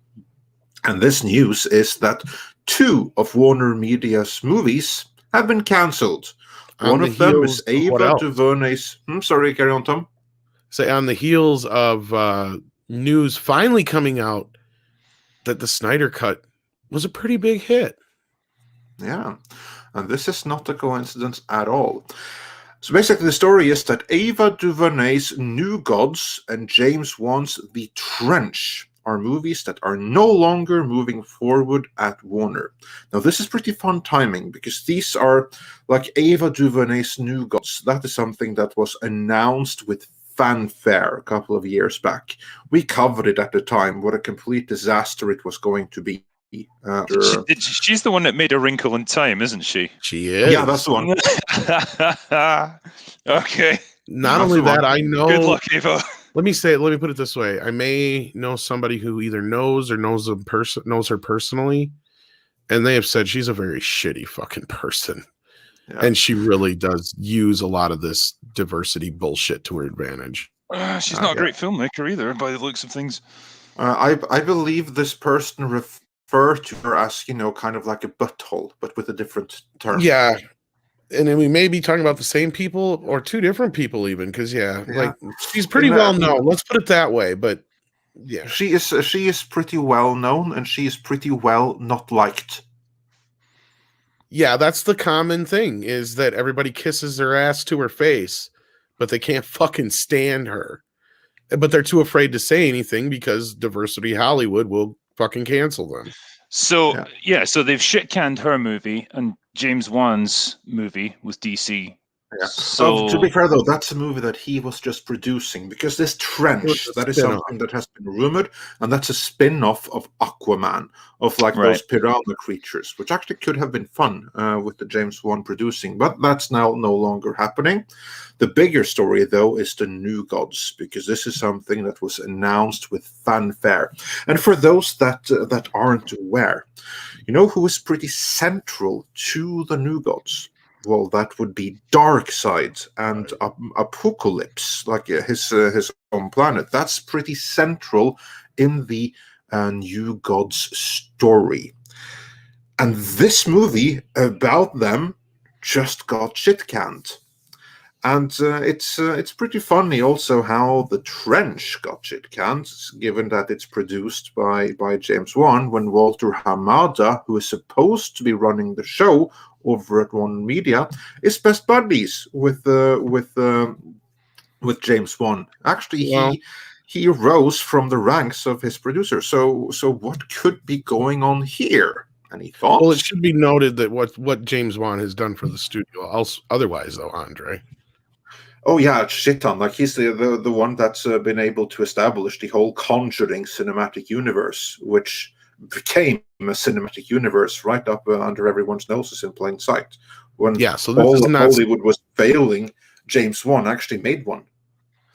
And this news is that 2 of Warner Media's movies have been cancelled. One of them is Ava DuVernay's... sorry, carry on, Tom. Say, on the heels of news finally coming out that the Snyder Cut was a pretty big hit. Yeah, and this is not a coincidence at all. So basically the story is that Ava DuVernay's New Gods and James Wan's The Trench are movies that are no longer moving forward at Warner. Now, this is pretty fun timing, because these are like Ava DuVernay's New Gods. That is something that was announced with fanfare a couple of years back. We covered it at the time, what a complete disaster it was going to be. She's the one that made A Wrinkle in Time, isn't she? She is. Yeah, that's the one. Okay. Not only that, I know... Good luck, Ava. Let me put it this way. I may know somebody who either knows or knows her personally, and they have said she's a very shitty fucking person. Yeah. And she really does use a lot of this diversity bullshit to her advantage. She's not a great filmmaker either, by the looks of things. I believe this person referred to her as, kind of like a butthole, but with a different term. Yeah. And then we may be talking about the same people or 2 different people even, because like she's pretty well known. Let's put it that way. But yeah, she is pretty well known, and she is pretty well not liked. Yeah, that's the common thing, is that everybody kisses their ass to her face, but they can't fucking stand her. But they're too afraid to say anything because Diversity Hollywood will fucking cancel them. So so they've shit canned her movie, and James Wan's movie with DC. Yeah. So to be fair, though, that's a movie that he was just producing, because this Trench, that is something that has been rumored, and that's a spin-off of Aquaman, of like those piranha creatures, which actually could have been fun with the James Wan producing, but that's now no longer happening. The bigger story, though, is the New Gods, because this is something that was announced with fanfare. And for those that aren't aware, who is pretty central to the New Gods? Well, that would be Darkseid and Apocalypse, like his own planet. That's pretty central in the New Gods story. And this movie about them just got shit canned. And it's pretty funny also how The Trench got shit canned, given that it's produced by James Wan, when Walter Hamada, who is supposed to be running the show over at Warner Media, is best buddies with James Wan. Actually, he rose from the ranks of his producer. So what could be going on here? Any thoughts? Well, it should be noted that what James Wan has done for the studio. Otherwise, though, Andre. Oh yeah, shit ton. Like, he's the one that's been able to establish the whole Conjuring cinematic universe, which became a cinematic universe right up under everyone's noses in plain sight. When so this Hollywood was failing, James Wan actually made one.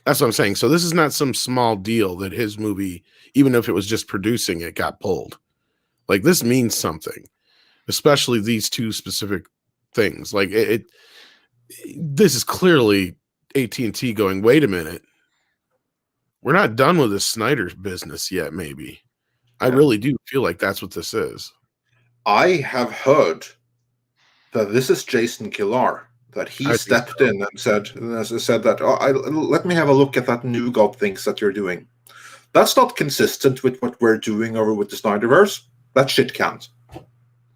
That's what I'm saying. So this is not some small deal that his movie, even if it was just producing it, got pulled. Like, this means something, especially these 2 specific things. Like, this is clearly AT&T going, wait a minute, we're not done with this Snyder business yet, maybe. I really do feel like that's what this is. I have heard that this is Jason Killar, that he stepped in and said that, let me have a look at that New God things that you're doing. That's not consistent with what we're doing over with the SnyderVerse. That shit can't.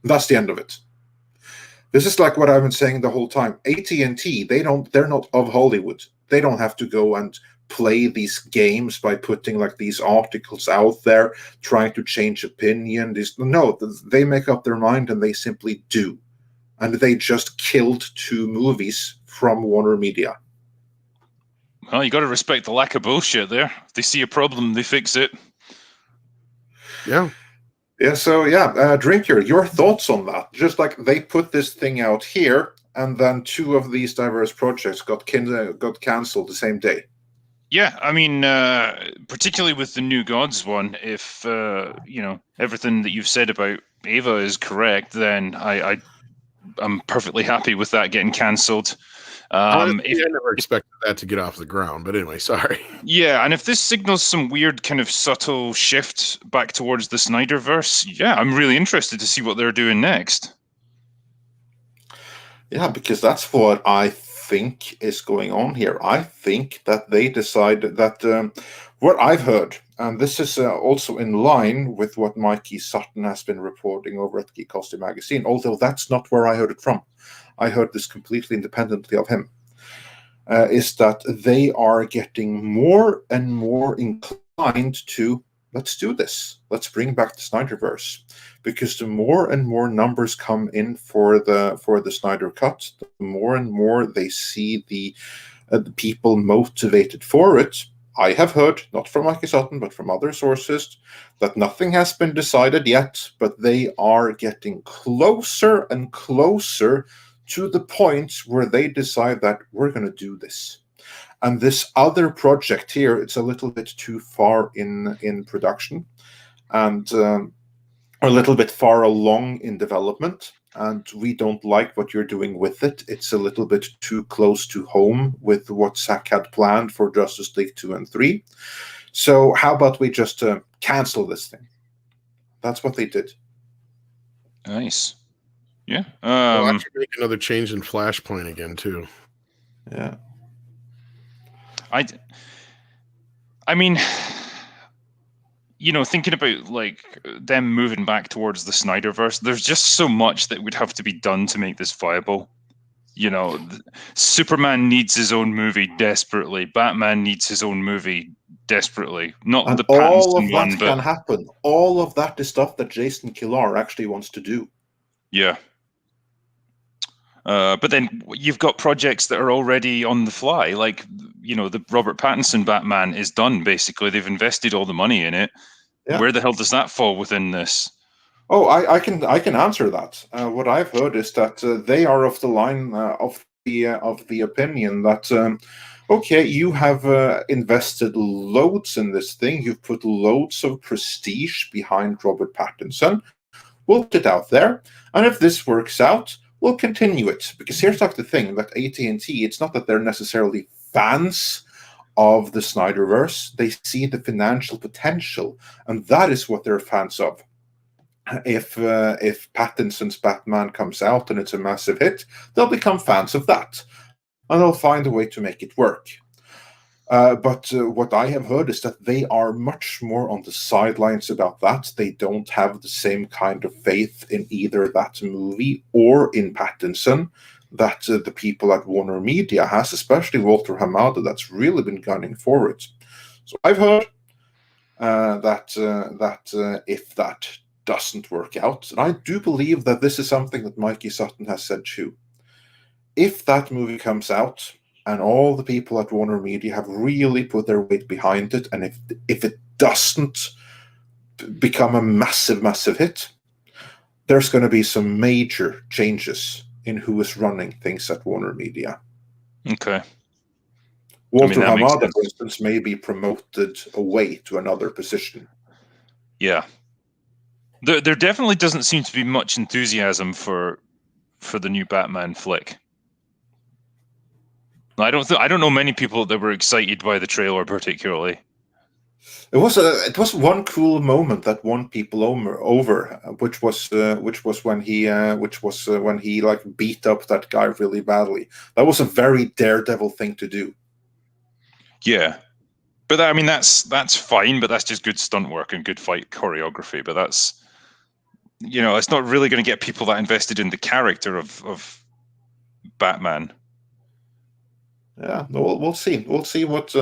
That's the end of it. This is like what I've been saying the whole time. AT&T, they're not of Hollywood. They don't have to go and play these games by putting like these articles out there, trying to change opinion. No, they make up their mind and they simply do. And they just killed 2 movies from Warner Media. Well, you got to respect the lack of bullshit there. If they see a problem, they fix it. Yeah. Yeah, so Drinker, your thoughts on that? Just like they put this thing out here, and then 2 of these diverse projects got cancelled the same day. Yeah, I mean, particularly with the New Gods one, if everything that you've said about Ava is correct, then I'm perfectly happy with that getting cancelled. I never expected that to get off the ground, but anyway, sorry. Yeah, and if this signals some weird kind of subtle shift back towards the SnyderVerse, yeah, I'm really interested to see what they're doing next. Yeah, because that's what I think is going on here. I think that they decided that what I've heard, and this is also in line with what Mikey Sutton has been reporting over at Geek Costume Magazine, although that's not where I heard it from. I heard this completely independently of him, is that they are getting more and more inclined to, let's do this. Let's bring back the SnyderVerse. Because the more and more numbers come in for the Snyder Cut, the more and more they see the people motivated for it. I have heard, not from Mikey Sutton, but from other sources, that nothing has been decided yet, but they are getting closer and closer to the point where they decide that we're going to do this. And this other project here, it's a little bit too far in production and a little bit far along in development. And we don't like what you're doing with it. It's a little bit too close to home with what Zack had planned for Justice League 2 and 3. So how about we just cancel this thing? That's what they did. Nice. Yeah. We'll actually make another change in Flashpoint again, too. Yeah. I mean, thinking about like them moving back towards the SnyderVerse, there's just so much that would have to be done to make this viable. Superman needs his own movie desperately. Batman needs his own movie desperately. Not and the all of Pattinson that one, but can happen. All of that is stuff that Jason Kilar actually wants to do. Yeah. But then you've got projects that are already on the fly, like the Robert Pattinson Batman is done. Basically, they've invested all the money in it. Yeah. Where the hell does that fall within this? Oh, I can answer that. What I've heard is that they are of the line of the opinion that okay, you have invested loads in this thing. You've put loads of prestige behind Robert Pattinson. We'll put it out there, and if this works out, we'll continue it. Because here's like the thing that AT&T, it's not that they're necessarily fans of the SnyderVerse. They see the financial potential, and that is what they're fans of. If Pattinson's Batman comes out and it's a massive hit, they'll become fans of that, and they'll find a way to make it work. But what I have heard is that they are much more on the sidelines about that. They don't have the same kind of faith in either that movie or in Pattinson that the people at Warner Media has, especially Walter Hamada, that's really been gunning for it. So I've heard that if that doesn't work out, and I do believe that this is something that Mikey Sutton has said too, if that movie comes out and all the people at Warner Media have really put their weight behind it, and if it doesn't become a massive, massive hit, there's going to be some major changes in who is running things at Warner Media. Okay. Walter Hamada, for instance, may be promoted away to another position. Yeah. There definitely doesn't seem to be much enthusiasm for the new Batman flick. I don't know many people that were excited by the trailer particularly. It was one cool moment that won people over, which was when he like beat up that guy really badly. That was a very Daredevil thing to do. Yeah, but that's fine. But that's just good stunt work and good fight choreography. But that's it's not really going to get people that invested in the character of Batman. Yeah, we'll see. We'll see what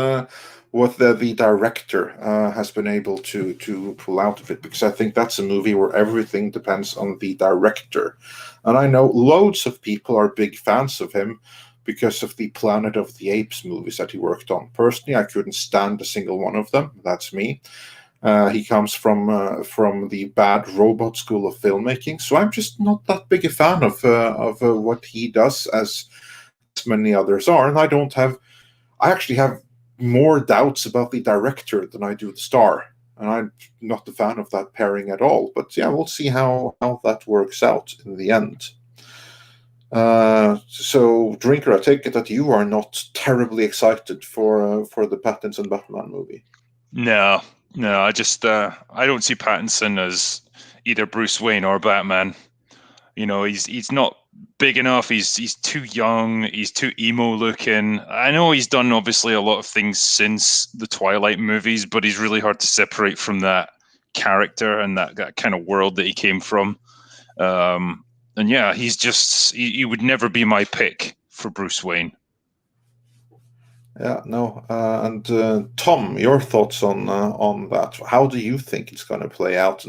what the director has been able to pull out of it, because I think that's a movie where everything depends on the director. And I know loads of people are big fans of him because of the Planet of the Apes movies that he worked on. Personally, I couldn't stand a single one of them. That's me. He comes from the Bad Robot school of filmmaking, so I'm just not that big a fan of what he does as many others are. And I actually have more doubts about the director than I do the star, and I'm not a fan of that pairing at all. But yeah, we'll see how that works out in the end. So, Drinker, I take it that you are not terribly excited for the Pattinson Batman movie. No, I just I don't see Pattinson as either Bruce Wayne or Batman. You know, he's not big enough. He's too young. He's too emo looking. I know he's done obviously a lot of things since the Twilight movies, but he's really hard to separate from that character and that kind of world that he came from. And yeah, he would never be my pick for Bruce Wayne. Yeah, no. And Tom, your thoughts on that? How do you think it's going to play out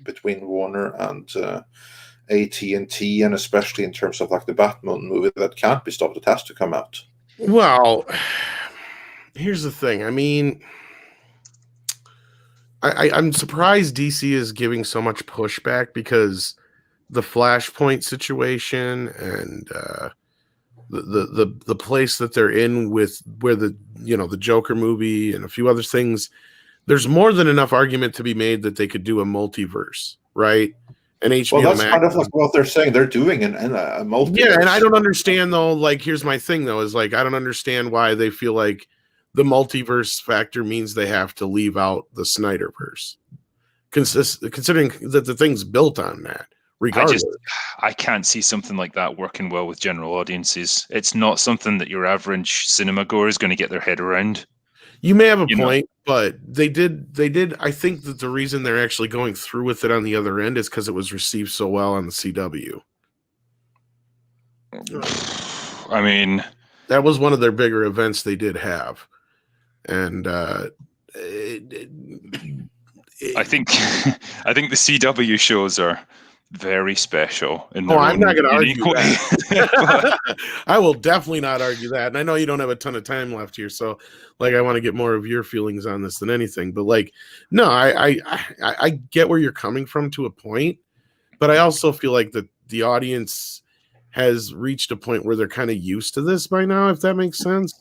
between Warner and AT&T, and especially in terms of like the Batman movie that can't be stopped, it has to come out? Well, here's the thing. I mean, I'm surprised DC is giving so much pushback, because the Flashpoint situation and the place that they're in with where the Joker movie and a few other things, there's more than enough argument to be made that they could do a multiverse, right? And HBO Well, that's Max, kind of like what they're saying. They're doing a multiverse. Yeah, and I don't understand though. Like, here's my thing though: is like I don't understand why they feel like the multiverse factor means they have to leave out the SnyderVerse, considering that the thing's built on that. Regardless, I can't see something like that working well with general audiences. It's not something that your average cinema goer is going to get their head around. You may have a point, but they did. I think that the reason they're actually going through with it on the other end is because it was received so well on the CW. I mean, that was one of their bigger events they did have, and I think the CW shows are very special in their I'm not going to argue way. that. I will definitely not argue that. And I know you don't have a ton of time left here, so like I want to get more of your feelings on this than anything. But like, no, I get where you're coming from to a point, but I also feel like the audience has reached a point where they're kind of used to this by now, if that makes sense,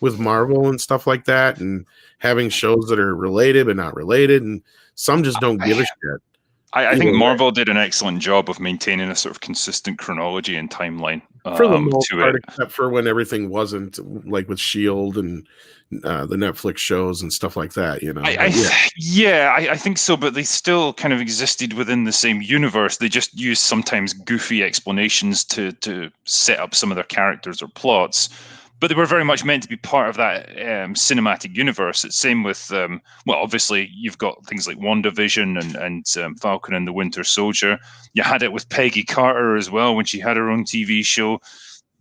with Marvel and stuff like that, and having shows that are related but not related, and some just don't give a shit. I think Marvel did an excellent job of maintaining a sort of consistent chronology and timeline for the most part, except for when everything wasn't, like with S.H.I.E.L.D. and the Netflix shows and stuff like that. I think so, but they still kind of existed within the same universe. They just used sometimes goofy explanations to set up some of their characters or plots. But they were very much meant to be part of that cinematic universe. It's same with, obviously you've got things like WandaVision and Falcon and the Winter Soldier. You had it with Peggy Carter as well when she had her own TV show.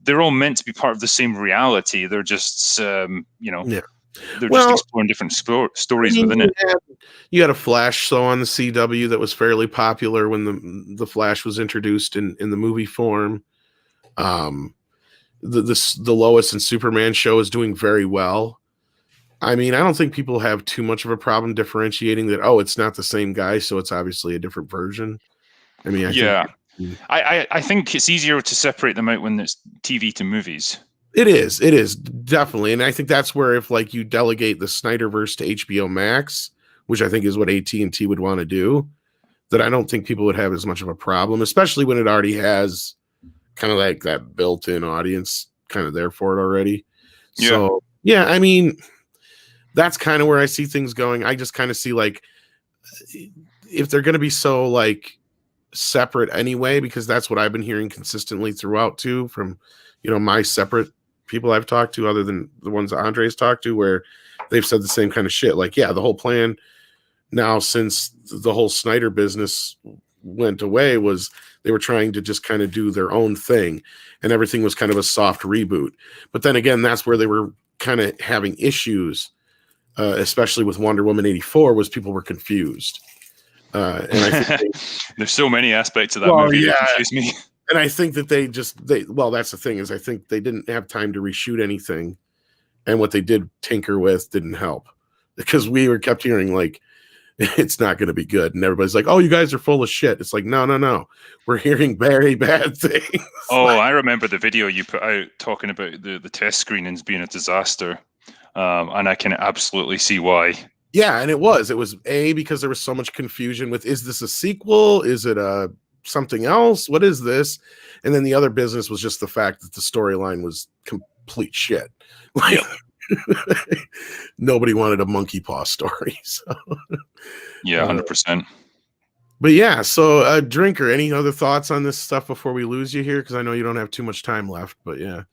They're all meant to be part of the same reality. They're just, they're just exploring different stories within it. You had a Flash show on the CW that was fairly popular when the Flash was introduced in the movie form. The Lois and Superman show is doing very well. I mean, I don't think people have too much of a problem differentiating that. Oh, it's not the same guy, so it's obviously a different version. I mean, I think it's easier to separate them out when it's TV to movies. It is definitely, and I think that's where if like you delegate the SnyderVerse to HBO Max, which I think is what AT&T would want to do, that I don't think people would have as much of a problem, especially when it already has kind of like that built-in audience kind of there for it already. Yeah. So yeah, I mean, that's kind of where I see things going. I just kind of see like if they're going to be so like separate anyway, because that's what I've been hearing consistently throughout too from, my separate people I've talked to other than the ones that Andre's talked to, where they've said the same kind of shit. Like, yeah, the whole plan now since the whole Snyder business went away was they were trying to just kind of do their own thing, and everything was kind of a soft reboot. But then again, that's where they were kind of having issues especially with Wonder Woman 84, was people were confused. And I think there's so many aspects of that movie that confuse me. And I think that that's the thing, is I think they didn't have time to reshoot anything, and what they did tinker with didn't help, because we kept hearing like, it's not going to be good, and everybody's like, oh, you guys are full of shit. It's like, no, we're hearing very bad things. Oh, I remember the video you put out talking about the test screenings being a disaster, and I can absolutely see why. Yeah, and it was because there was so much confusion with, is this a sequel? Is it something else? What is this? And then the other business was just the fact that the storyline was complete shit. Like, nobody wanted a monkey paw story. So yeah, 100%. But yeah, so Drinker, any other thoughts on this stuff before we lose you here? Because I know you don't have too much time left, but yeah.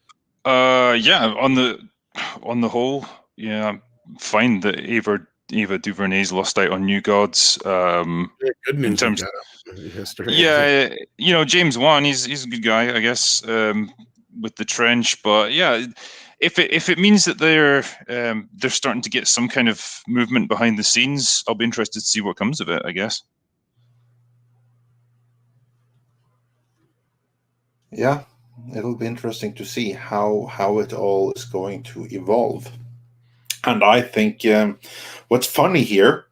Yeah, on the whole, yeah, I'm fine that Ava DuVernay's lost out on New Gods. Good news in terms in history. Yeah, James Wan, he's a good guy, I guess, with the Trench. But yeah, if it means that they're starting to get some kind of movement behind the scenes, I'll be interested to see what comes of it, I guess. Yeah, it'll be interesting to see how it all is going to evolve. And I think what's funny here,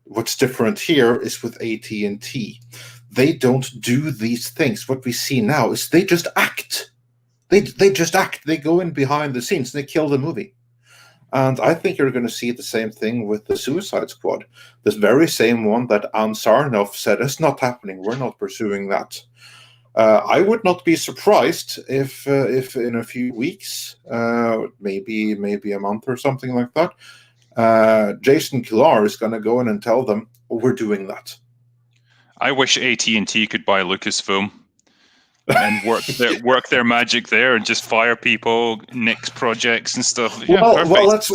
what's different here is with AT&T. They don't do these things. What we see now is they just act. They just act. They go in behind the scenes. They kill the movie. And I think you're going to see the same thing with the Suicide Squad. This very same one that Ann Sarnoff said, it's not happening. We're not pursuing that. I would not be surprised if in a few weeks, maybe a month or something like that, Jason Kilar is going to go in and tell them, oh, we're doing that. I wish AT&T could buy Lucasfilm and work their magic there and just fire people, nix projects and stuff. Yeah, perfect. Well, let's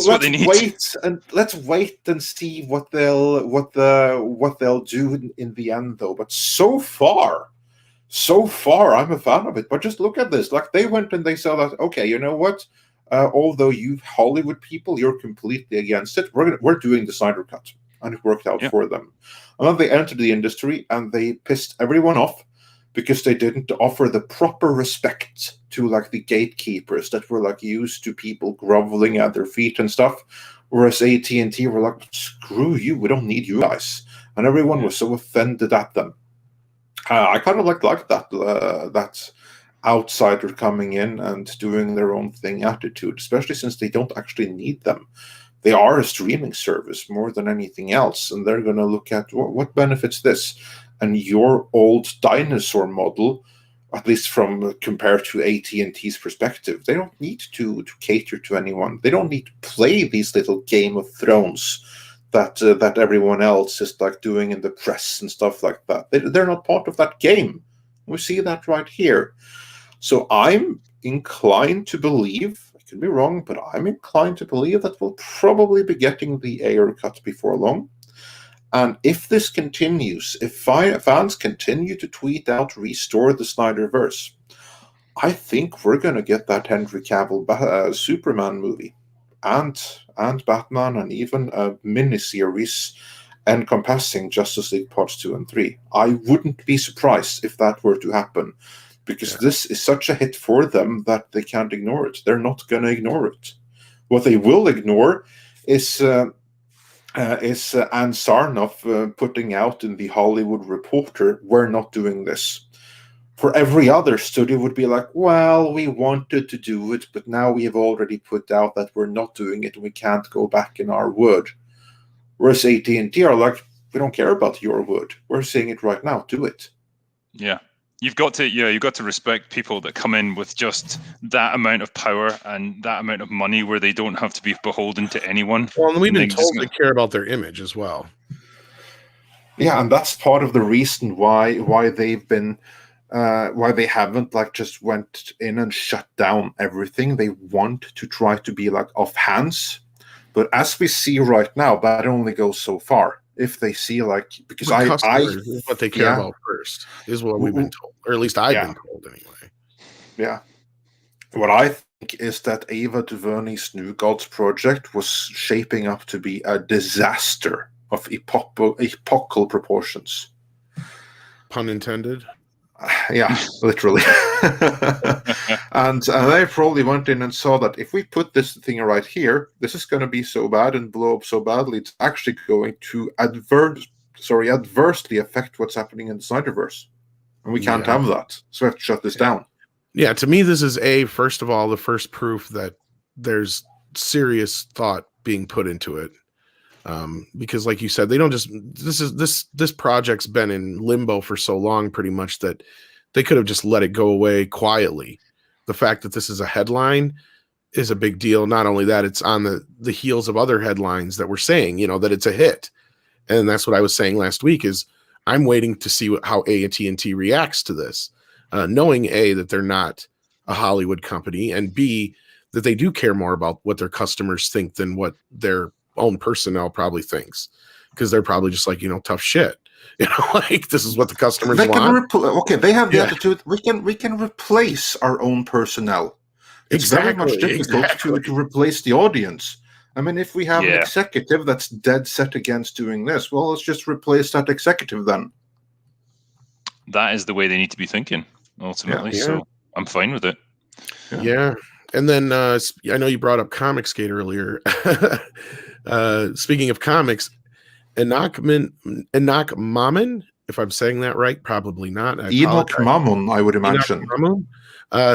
wait and see what they'll do in the end, though. But so far, I'm a fan of it. But just look at this. Like, they went and they said that, okay, you know what? Although you Hollywood people, you're completely against it, we're doing the Snyder Cut. And it worked out for them. And then they entered the industry and they pissed everyone off because they didn't offer the proper respect to like the gatekeepers that were like used to people groveling at their feet and stuff. Whereas AT&T were like, screw you, we don't need you guys. And everyone was so offended at them. I kind of like that outsider coming in and doing their own thing attitude, especially since they don't actually need them. They are a streaming service more than anything else, and they're going to look at what benefits this. And your old dinosaur model, at least from compared to AT&T's perspective, they don't need to cater to anyone. They don't need to play these little Game of Thrones that everyone else is like doing in the press and stuff like that. They're not part of that game. We see that right here. So I'm inclined to believe, I could be wrong, but I'm inclined to believe that we'll probably be getting the Ayer cut before long. And if this continues, if fans continue to tweet out, restore the SnyderVerse, I think we're going to get that Henry Cavill Superman movie and Batman, and even a miniseries encompassing Justice League Parts 2 and 3. I wouldn't be surprised if that were to happen, because this is such a hit for them that they can't ignore it. They're not going to ignore it. What they will ignore is Ann Sarnoff putting out in the Hollywood Reporter, we're not doing this. For every other studio would be like, well, we wanted to do it, but now we have already put out that we're not doing it and we can't go back in our word. Whereas AT&T are like, we don't care about your word. We're saying it right now. Do it. Yeah. You've got to respect people that come in with just that amount of power and that amount of money where they don't have to be beholden to anyone. Well, and we've been told they care about their image as well. Yeah, and that's part of the reason why they've been why they haven't like just went in and shut down everything. They want to try to be like off hands, but as we see right now, that only goes so far. If they see like, because what they care about first is what we've been told, or at least I've been told anyway. Yeah, what I think is that Ava DuVernay's New Gods project was shaping up to be a disaster of epochal proportions. Pun intended. Yeah, literally. And they probably went in and saw that if we put this thing right here, this is going to be so bad and blow up so badly, it's actually going to adversely affect what's happening in the SnyderVerse. And we can't have that. So we have to shut this down. Yeah, to me, this is first of all, the first proof that there's serious thought being put into it. Because like you said, they don't just, this project's been in limbo for so long, pretty much, that they could have just let it go away quietly. The fact that this is a headline is a big deal. Not only that, it's on the heels of other headlines that were saying, that it's a hit. And that's what I was saying last week is I'm waiting to see how AT&T reacts to this, knowing A, that they're not a Hollywood company, and B, that they do care more about what their customers think than what their own personnel probably thinks, because they're probably just like, tough shit. Like this is what the customers want. They have the attitude. We can replace our own personnel. It's very much difficult to replace the audience. I mean, if we have an executive that's dead set against doing this, well, let's just replace that executive then. That is the way they need to be thinking, ultimately. Yeah. So I'm fine with it. Yeah. And then I know you brought up Comicsgate earlier. Speaking of comics, Enoch Mammon, if I'm saying that right, probably not. Enoch Mammon, I would imagine.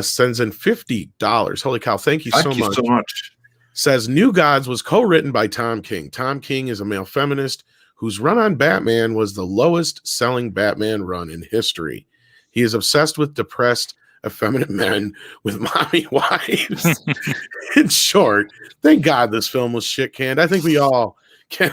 Sends in $50. Holy cow. Thank you so much. Says New Gods was co-written by Tom King. Tom King is a male feminist whose run on Batman was the lowest selling Batman run in history. He is obsessed with depressed, effeminate men with mommy wives. In short, thank God this film was shit canned. I think we all can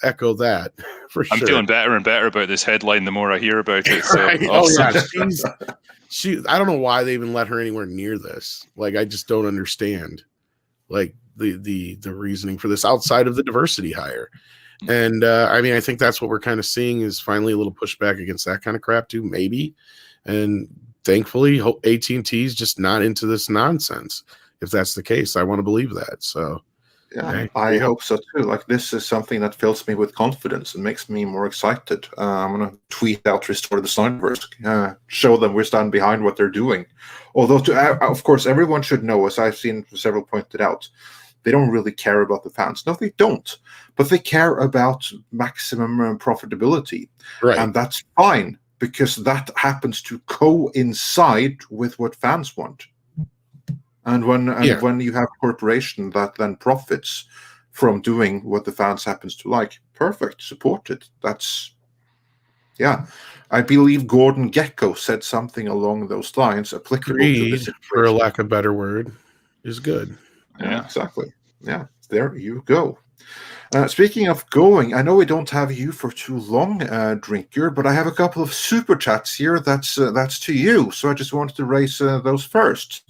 echo that for sure. I'm feeling better and better about this headline the more I hear about it. So right? awesome. Oh yeah, she. I don't know why they even let her anywhere near this. Like, I just don't understand, like the reasoning for this outside of the diversity hire. And I mean, I think that's what we're kind of seeing is finally a little pushback against that kind of crap too, maybe. And thankfully, AT&T is just not into this nonsense. If that's the case, I want to believe that. So. Yeah, I hope so too. Like, this is something that fills me with confidence and makes me more excited. I'm going to tweet out Restore the SnyderVerse, show them we stand behind what they're doing. Although, of course, everyone should know, as I've seen several pointed out, they don't really care about the fans. No, they don't. But they care about maximum profitability. Right. And that's fine, because that happens to coincide with what fans want. And when you have a corporation that then profits from doing what the fans happens to like, perfect, support it. That's, I believe Gordon Gekko said something along those lines, applicable to this situation. For a lack of a better word, is good. Yeah, exactly. Yeah, there you go. Speaking of going, I know we don't have you for too long, Drinker, but I have a couple of super chats here. That's to you. So I just wanted to raise those first.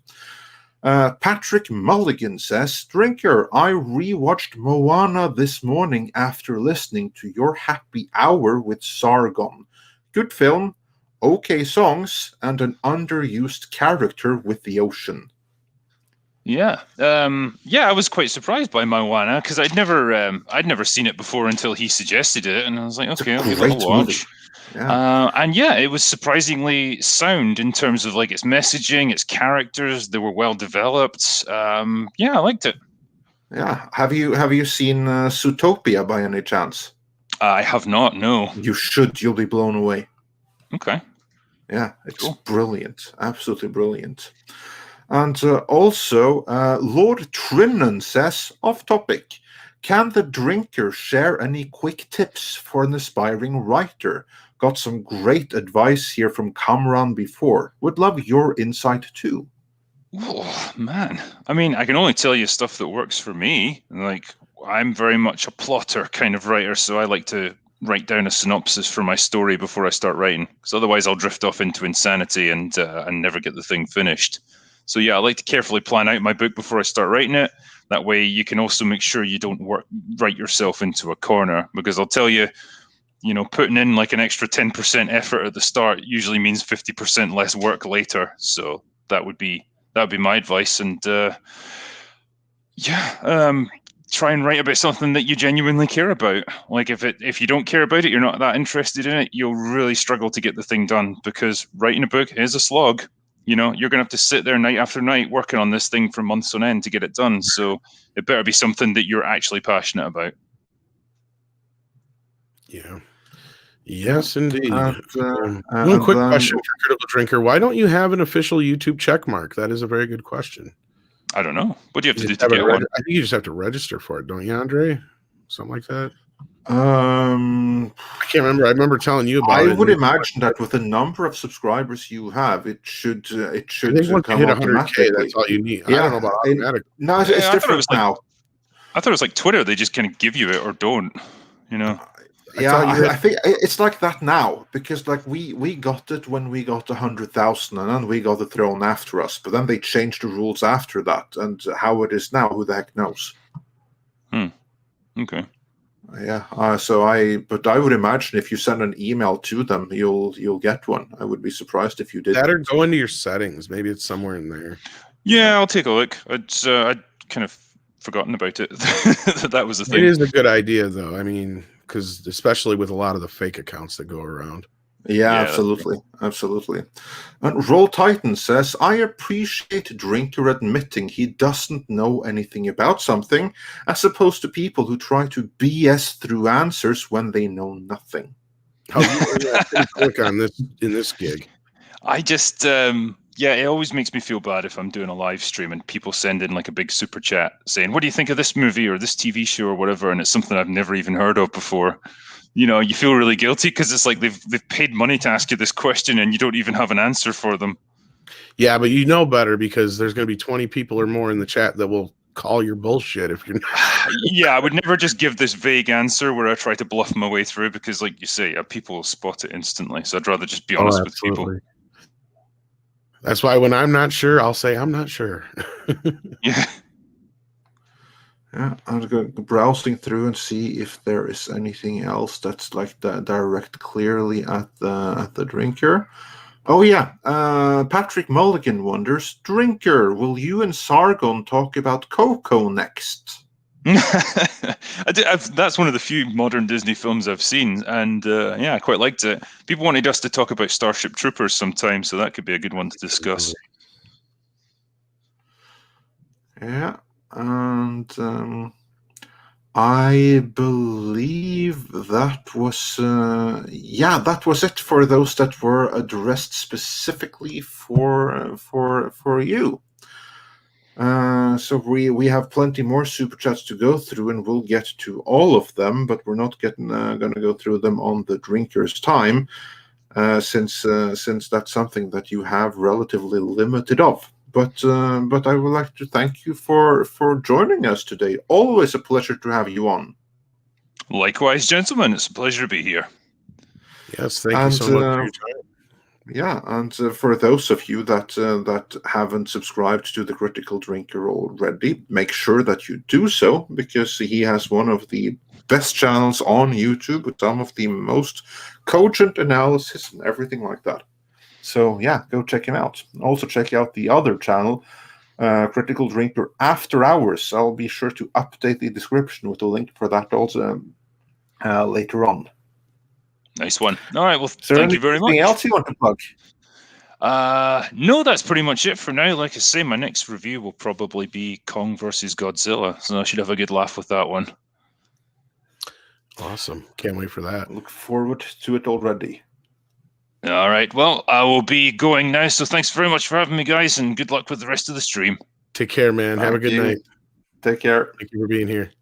Patrick Mulligan says, Drinker, I rewatched Moana this morning after listening to your happy hour with Sargon. Good film, okay songs, and an underused character with the ocean. Yeah, I was quite surprised by Moana because I'd never seen it before until he suggested it, and I was like, okay, I'll give it a watch. Yeah. It was surprisingly sound in terms of like its messaging, its characters. They were well developed. I liked it. Yeah. Have you seen Zootopia by any chance? I have not. No. You should. You'll be blown away. Okay. Yeah, it's brilliant. Absolutely brilliant. And also, Lord Trimnan says, off topic, can the Drinker share any quick tips for an aspiring writer? Got some great advice here from Kamran before. Would love your insight too. Oh, man. I mean, I can only tell you stuff that works for me. Like, I'm very much a plotter kind of writer, so I like to write down a synopsis for my story before I start writing, because otherwise I'll drift off into insanity and never get the thing finished. So yeah, I like to carefully plan out my book before I start writing it. That way you can also make sure you don't write yourself into a corner, because I'll tell you, putting in like an extra 10% effort at the start usually means 50% less work later. So that would be that'd be my advice. And try and write about something that you genuinely care about. Like if you don't care about it, you're not that interested in it, you'll really struggle to get the thing done, because writing a book is a slog. You're going to have to sit there night after night working on this thing for months on end to get it done. So it better be something that you're actually passionate about. Yeah. Yes, indeed. One and quick then- question for Critical Drinker. Why don't you have an official YouTube check mark? That is a very good question. I don't know. What do you have to do just to have get one? I think you just have to register for it, don't you, Andre? Something like that. Um, I can't remember. I remember telling you about it. I would imagine that with the number of subscribers you have, it should I think once you come hit 100K, automatically. that's all you need. I Yeah, don't know about automatic. No, it's Yeah, I thought it different was like- now. I thought it was like Twitter. They just kind of give you it or don't, I think it's like that now, because like we got it when we got 100,000, and then we got it thrown after us. But then they changed the rules after that, and how it is now, who the heck knows? Okay. Yeah. But I would imagine if you send an email to them, you'll get one. I would be surprised if you did. That or go into your settings. Maybe it's somewhere in there. Yeah, I'll take a look. I'd kind of forgotten about it. that was the thing. It is a good idea, though. I mean, because especially with a lot of the fake accounts that go around. Yeah, Yeah, absolutely. And Roll Titan says, I appreciate Drinker admitting he doesn't know anything about something, as opposed to people who try to BS through answers when they know nothing. How you learn that pretty quick on this in this gig? I just it always makes me feel bad if I'm doing a live stream and people send in like a big super chat saying, what do you think of this movie or this TV show or whatever, and it's something I've never even heard of before. You feel really guilty because it's like they've paid money to ask you this question and you don't even have an answer for them. Yeah, but you know better, because there's going to be 20 people or more in the chat that will call your bullshit if you're not. Yeah, I would never just give this vague answer where I try to bluff my way through, because like you say, people will spot it instantly. So I'd rather just be honest with people. That's why when I'm not sure, I'll say I'm not sure. Yeah. Yeah, I'm going browsing through and see if there is anything else that's like direct clearly at the Drinker. Oh yeah, Patrick Mulligan wonders, Drinker, will you and Sargon talk about Coco next? That's one of the few modern Disney films I've seen, and I quite liked it. People wanted us to talk about Starship Troopers sometime, so that could be a good one to discuss. Yeah, and I believe that was that was it for those that were addressed specifically for you. So we have plenty more super chats to go through, and we'll get to all of them, but we're not going to go through them on the Drinker's time, since that's something that you have relatively limited of. But I would like to thank you for joining us today. Always a pleasure to have you on. Likewise, gentlemen, it's a pleasure to be here. Yes, thank you so much for your time. Yeah, and for those of you that haven't subscribed to the Critical Drinker already, make sure that you do so, because he has one of the best channels on YouTube with some of the most cogent analysis and everything like that. So yeah, go check him out. Also check out the other channel, Critical Drinker After Hours. I'll be sure to update the description with a link for that also later on. Nice one. All right, well, thank you very much. Anything else you want to plug? No, that's pretty much it for now. Like I say, my next review will probably be Kong versus Godzilla, so I should have a good laugh with that one. Awesome. Can't wait for that. Look forward to it already. All right, well, I will be going now, so thanks very much for having me, guys, and good luck with the rest of the stream. Take care, man. Have a good night. Take care. Thank you for being here.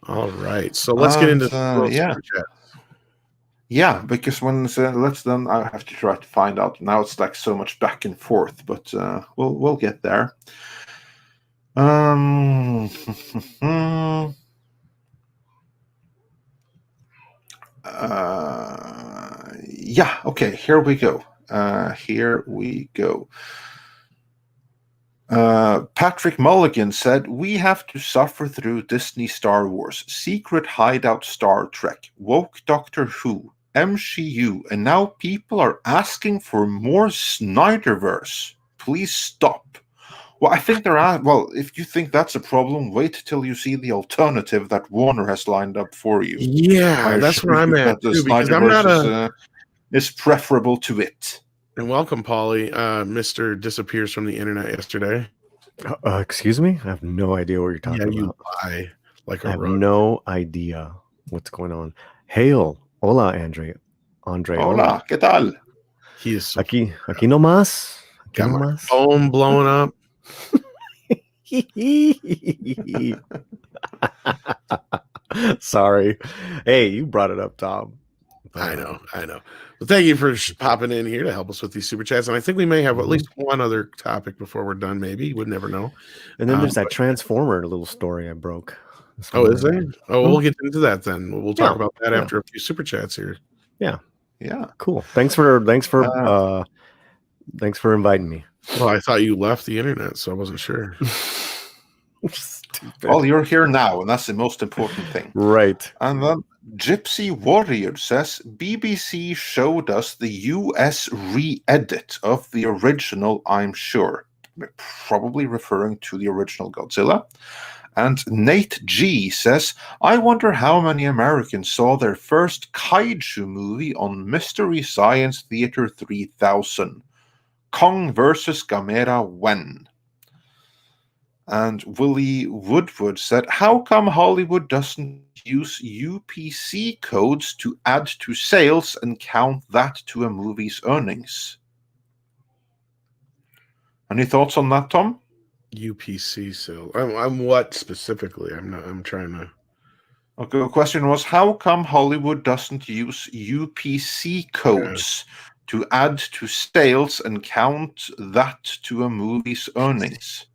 All right, so let's get into super chat. Yeah, because let's then I have to try to find out. Now it's like so much back and forth, but we'll get there. Yeah, okay, here we go. Patrick Mulligan said, we have to suffer through Disney Star Wars, Secret Hideout Star Trek, woke Doctor Who, MCU, and now people are asking for more SnyderVerse. please stop. Well, I think there are. Well, if you think that's a problem, wait till you see the alternative that Warner has lined up for you. Yeah, that's where I'm at The too, because I'm not SnyderVerse is preferable to it. And welcome, Paulie. Mr. disappears from the internet yesterday. Excuse me? I have no idea what you're talking about. You lie like I a have rug. no idea what's going on. Hail. Hola, Andre. Hola, ¿qué tal? He is so Aquí nomás. Aquí got my nomás. phone blowing up. Sorry. Hey, you brought it up, Tom. I know. Well, thank you for popping in here to help us with these super chats. And I think we may have at least one other topic before we're done. Maybe you would never know. And then there's that Transformer little story I broke. Oh, is there? Oh, we'll get into that then. We'll talk about that after a few super chats here. Yeah. Cool. Thanks for inviting me. Well, I thought you left the internet, so I wasn't sure. Well, you're here now, and that's the most important thing. Right. And then Gypsy Warrior says, BBC showed us the US re-edit of the original, I'm sure. Probably referring to the original Godzilla. And Nate G says, I wonder how many Americans saw their first kaiju movie on Mystery Science Theater 3000. Kong vs. Gamera when? And Willie Woodward said, how come Hollywood doesn't use UPC codes to add to sales and count that to a movie's earnings? Any thoughts on that, Tom? UPC sale. I'm what specifically? I'm trying to. Okay, the question was, how come Hollywood doesn't use UPC codes to add to sales and count that to a movie's earnings?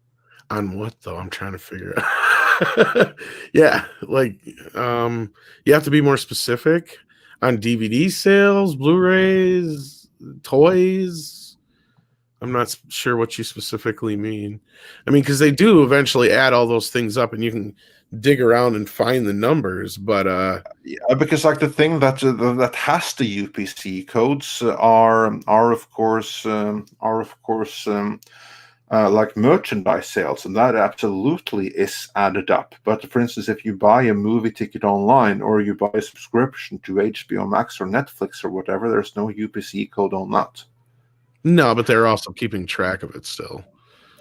On what though? I'm trying to figure out. Yeah, like you have to be more specific on DVD sales, Blu-rays, toys. I'm not sure what you specifically mean. I mean, because they do eventually add all those things up, and you can dig around and find the numbers. But because like the thing that has the UPC codes are of course like merchandise sales, and that absolutely is added up. But for instance, if you buy a movie ticket online or you buy a subscription to HBO Max or Netflix or whatever, there's no UPC code on that. No, but they're also keeping track of it still.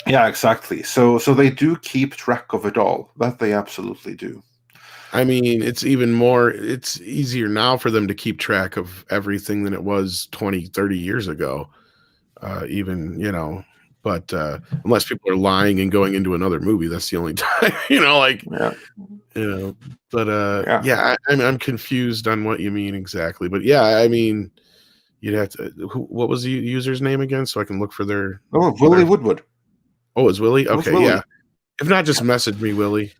Yeah, exactly. So they do keep track of it all. That they absolutely do. I mean, it's easier now for them to keep track of everything than it was 20, 30 years ago. Even, but unless people are lying and going into another movie, that's the only time, I'm confused on what you mean exactly. But yeah, I mean, you'd have to. What was the user's name again, so I can look for their? Oh, Willie Woodward. Oh, it's Willie. Okay, Willie. Yeah. If not, just message me, Willie.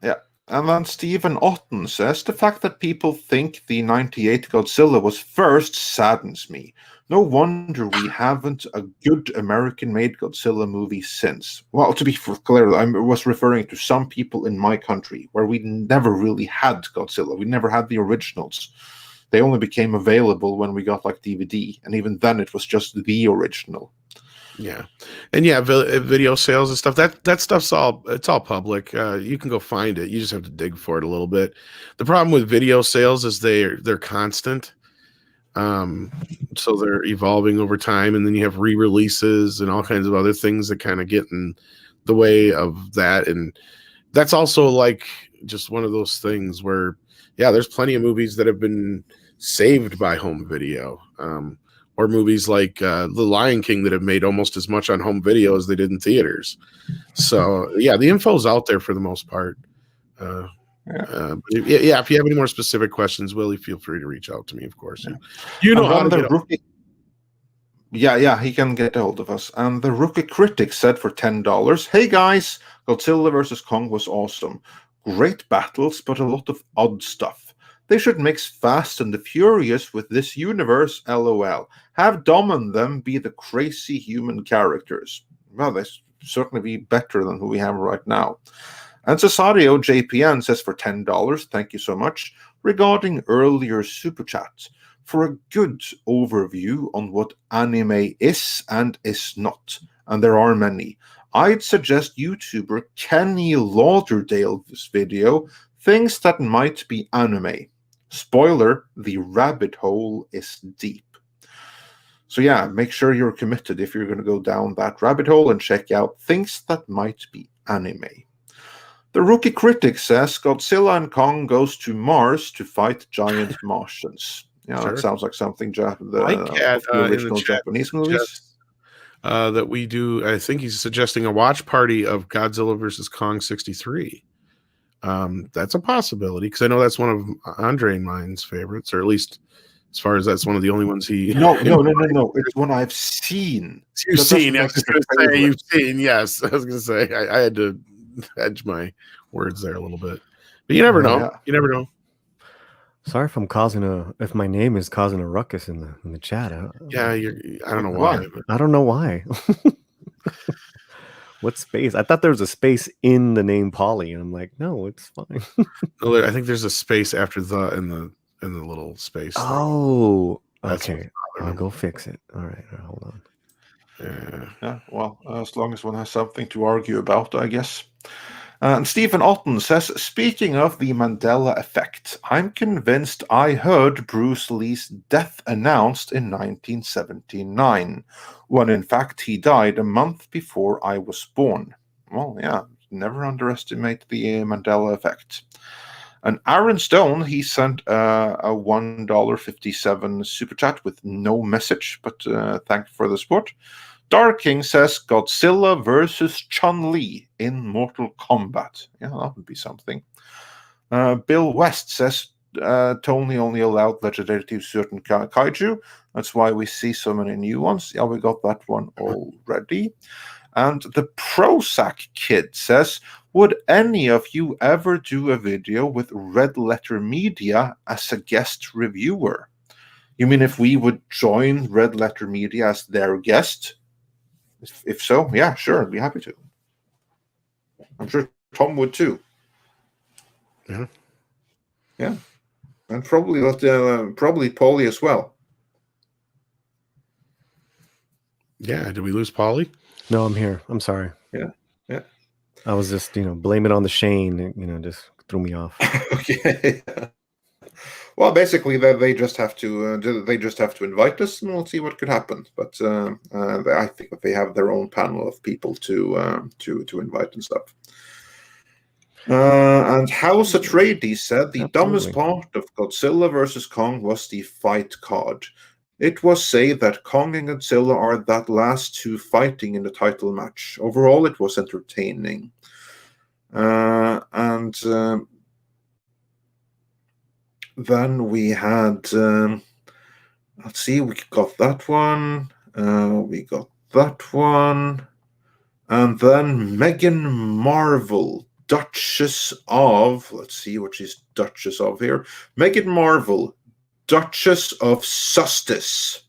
Yeah, and then Stephen Otten says the fact that people think the '98 Godzilla was first saddens me. No wonder we haven't a good American-made Godzilla movie since. Well, to be clear, I was referring to some people in my country where we never really had Godzilla. We never had the originals. They only became available when we got like DVD, and even then it was just the original. Yeah, and video sales and stuff. That stuff's all public. You can go find it. You just have to dig for it a little bit. The problem with video sales is they're constant. So they're evolving over time, and then you have re-releases and all kinds of other things that kind of get in the way of that. And that's also like just one of those things where, there's plenty of movies that have been saved by home video, or movies like The Lion King that have made almost as much on home video as they did in theaters. So the info's out there for the most part. If you have any more specific questions, Willie, feel free to reach out to me, of course. You know how to get rookie. Yeah, he can get a hold of us. And the Rookie Critic said for $10, hey guys, Godzilla vs. Kong was awesome. Great battles, but a lot of odd stuff. They should mix Fast and the Furious with this universe, LOL. Have Dom and them be the crazy human characters. Well, they certainly be better than who we have right now. And Cesario JPN says for $10, thank you so much, regarding earlier super chats. for a good overview on what anime is and is not, and there are many, I'd suggest YouTuber Kenny Lauderdale's video, Things That Might Be Anime. Spoiler, the rabbit hole is deep. So yeah, make sure you're committed if you're going to go down that rabbit hole and check out Things That Might Be Anime. The Rookie Critic says Godzilla and Kong goes to Mars to fight giant Martians. Yeah, Sure. that sounds like something Cat, the original Japanese movies. That we do. I think he's suggesting a watch party of Godzilla versus Kong 63. That's a possibility because I know that's one of Andre and mine's favorites, or at least as far as that's one of the only ones he. No. It's one I've seen. You've That seen. doesn't I make was it a going to say favorite. you've seen. Yes, I was going to say I had to edge my words there a little bit, but you never know. Yeah. You never know. Sorry if my name is causing a ruckus in the chat. Yeah, I don't know why. But I don't know why. What space? I thought there was a space in the name Polly, and I'm like, no, it's fine. I think there's a space after the in the little space. Oh, That's okay. I'll go fix it. All right, hold on. Yeah, well, as long as one has something to argue about, I guess. And Stephen Otten says, speaking of the Mandela effect, I'm convinced I heard Bruce Lee's death announced in 1979, when in fact he died a month before I was born. Well, yeah, never underestimate the Mandela effect. And Aaron Stone, he sent a $1.57 super chat with no message, but thank you for the support. Dark King says Godzilla versus Chun-Li in Mortal Kombat. Yeah, that would be something. Bill West says Tony only allowed legendary to certain kaiju. That's why we see so many new ones. Yeah, we got that one already. And the Prozac Kid says, would any of you ever do a video with Red Letter Media as a guest reviewer? You mean if we would join Red Letter Media as their guest? If so, yeah, sure, I'd be happy to. I'm sure Tom would too. Yeah. Yeah. And probably Paulie as well. Yeah, did we lose Polly? No, I'm here. I'm sorry. Yeah. I was just, blame it on the Shane. Just threw me off. Okay. Well, basically, they just have to invite us, and we'll see what could happen. But I think that they have their own panel of people to invite and stuff. And House Atreides said the dumbest part of Godzilla versus Kong was the fight card. It was said that Kong and Godzilla are that last two fighting in the title match. Overall, it was entertaining. Then we had, let's see, we got that one. We got that one. And then Meghan Marvel, Duchess of, let's see what she's Duchess of here. Meghan Marvel, Duchess of Sustis,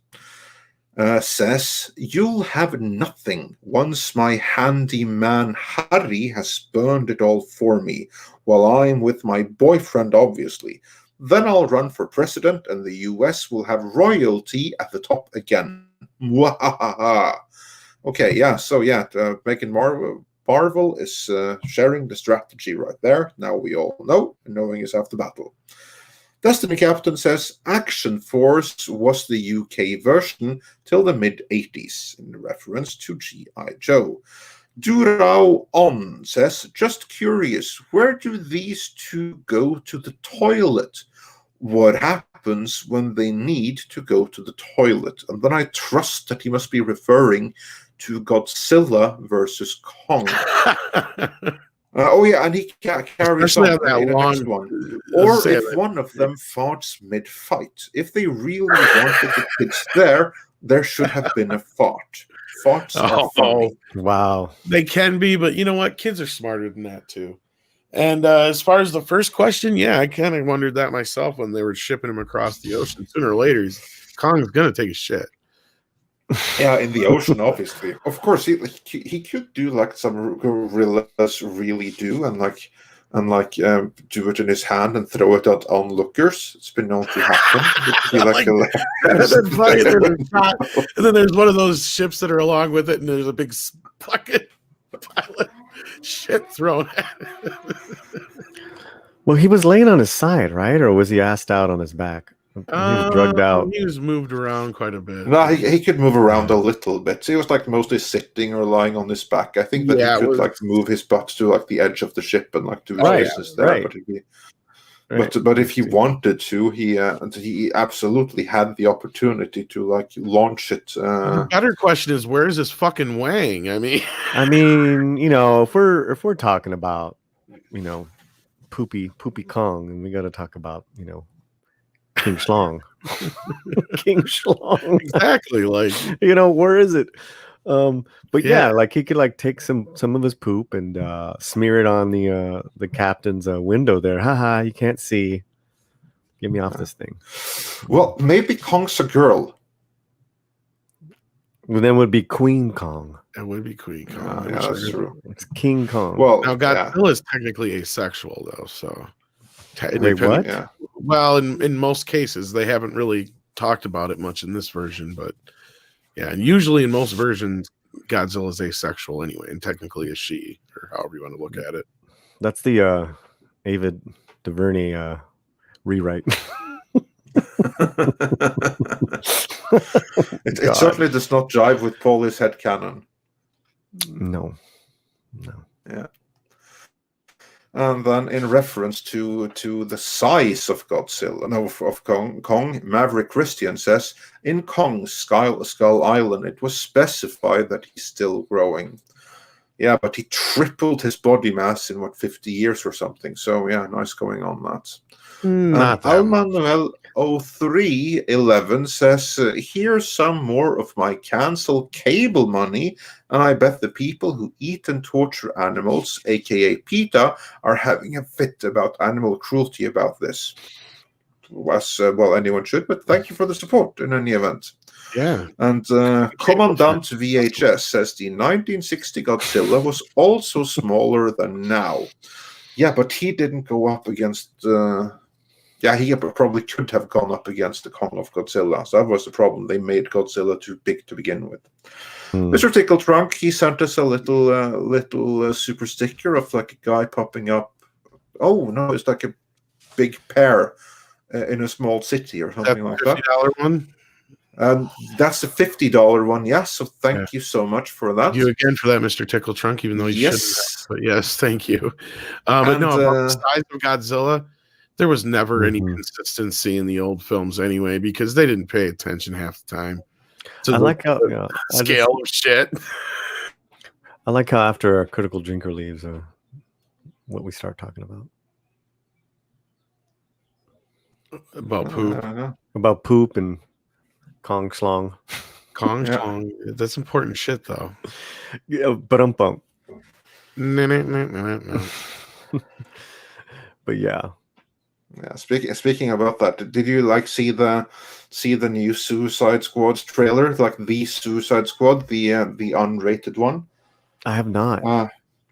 says, you'll have nothing once my handyman Harry has burned it all for me, while I'm with my boyfriend, obviously. Then I'll run for president, and the US will have royalty at the top again. Mwahaha. Okay, yeah, so yeah, Meghan Marvel is sharing the strategy right there. Now we all know, and knowing is half the battle. Destiny Captain says Action Force was the UK version till the mid-80s, in reference to G.I. Joe. Durao On says, just curious, where do these two go to the toilet? What happens when they need to go to the toilet? And then I trust that he must be referring to Godzilla versus Kong. Oh yeah, and he carries on in the next one. Or if one of them farts mid-fight. If they really wanted the kids there should have been a fart. Farts are funny. Wow. They can be, but you know what? Kids are smarter than that too. And as far as the first question, yeah, I kind of wondered that myself when they were shipping him across the ocean. Sooner or later, Kong's going to take a shit. Yeah, in the ocean, obviously. Of course, he could do like some gorillas really do, and like and like do it in his hand and throw it at onlookers. It's been known to happen. It'd be like and then funny, there's a shot, and then there's one of those ships that are along with it, and there's a big bucket pile of shit thrown at it. Well, he was laying on his side, right? Or was he assed out on his back? He was drugged out. He was moved around quite a bit. No, he could move around a little bit. So he was like mostly sitting or lying on his back. I think that he could like move his butt to like the edge of the ship and like do his business there. Right. But if he wanted to, he absolutely had the opportunity to like launch it. The better question is, where is this fucking Wang? I mean, if we're talking about, poopy Kong, and we got to talk about, King Schlong. King Schlong. Exactly. Like, where is it? But yeah, like he could like take some of his poop and smear it on the captain's window there. Haha, you can't see. Get me off this thing. Well, maybe Kong's a girl. Well, then would be Queen Kong. That would be Queen Kong. Yeah, that's true. It's King Kong. Well, now Godzilla is technically asexual, though. So, wait, what? Yeah. Well, in most cases, they haven't really talked about it much in this version, but yeah, and usually in most versions, Godzilla is asexual anyway, and technically is she, or however you want to look at it. That's the Ava DuVernay rewrite. It certainly does not jive with Paulie's headcanon. No. Yeah. And then, in reference to the size of Godzilla, of Kong, Maverick Christian says, in Kong's Skull Island, it was specified that he's still growing. Yeah, but he tripled his body mass in 50 years or something. So yeah, nice going on that. Not that Almanuel 0311 says, here's some more of my cancel cable money, and I bet the people who eat and torture animals, aka PETA, are having a fit about animal cruelty about this. As well, anyone should, but thank you for the support in any event. Yeah. And Commandant VHS says the 1960 Godzilla was also smaller than now. Yeah, but he didn't go up against... he probably could have gone up against the Kong of Godzilla. So that was the problem. They made Godzilla too big to begin with. Mr. Tickle Trunk, he sent us a little super sticker of like a guy popping up. Oh, no, it's like a big pear in a small city or something like that. $50 one? That's the $50 one, yes. So thank you so much for that. Thank you again for that, Mr. Tickle Trunk, even though you shouldn't have. But yes, thank you. But no, about the size of Godzilla, there was never any consistency in the old films anyway, because they didn't pay attention half the time to the scale of shit. I like how after a critical drinker leaves, what we start talking about. About poop. About poop and Kong Schlong. Kong Schlong. That's important shit, though. Yeah, but bump. No. But yeah. Yeah, speaking about that, did you like see the new Suicide Squad trailer, like the Suicide Squad, the unrated one? I have not.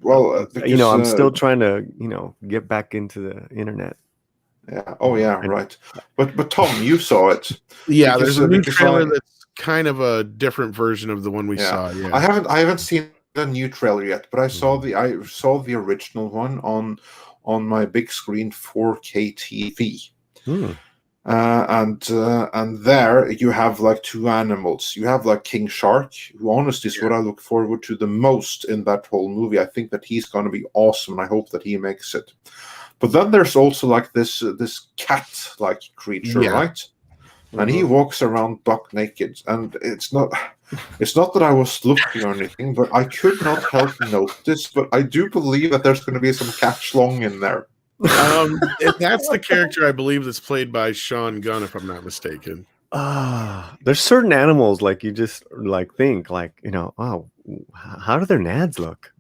Well, because, I'm still trying to get back into the internet. Yeah. Oh yeah. Right. But Tom, you saw it. Yeah. There's a new trailer that's kind of a different version of the one we saw. Yeah. I haven't seen the new trailer yet, but I saw the original one on my big screen 4K TV. And there you have like two animals. You have like King Shark, who honestly is what I look forward to the most in that whole movie. I think that he's going to be awesome, and I hope that he makes it. But then there's also like this cat-like creature, right? And he walks around buck naked, and it's not that I was looking or anything, but I could not help notice. But I do believe that there's going to be some cat schlong in there. That's the character I believe that's played by Sean Gunn, if I'm not mistaken. There's certain animals like you just like think like oh, how do their nads look?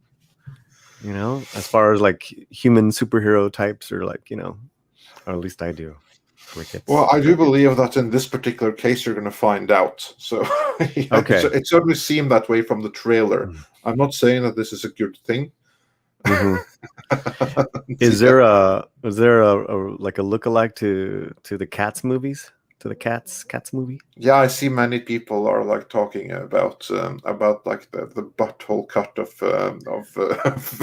As far as like human superhero types, or like or at least I do. Rickets. Well, I do believe that in this particular case, you're going to find out. So, okay, it certainly seemed that way from the trailer. I'm not saying that this is a good thing, Mhm. Is there a like a lookalike to the Cats movies? To the Cats movie? Yeah, I see many people are like talking about like the butthole cut of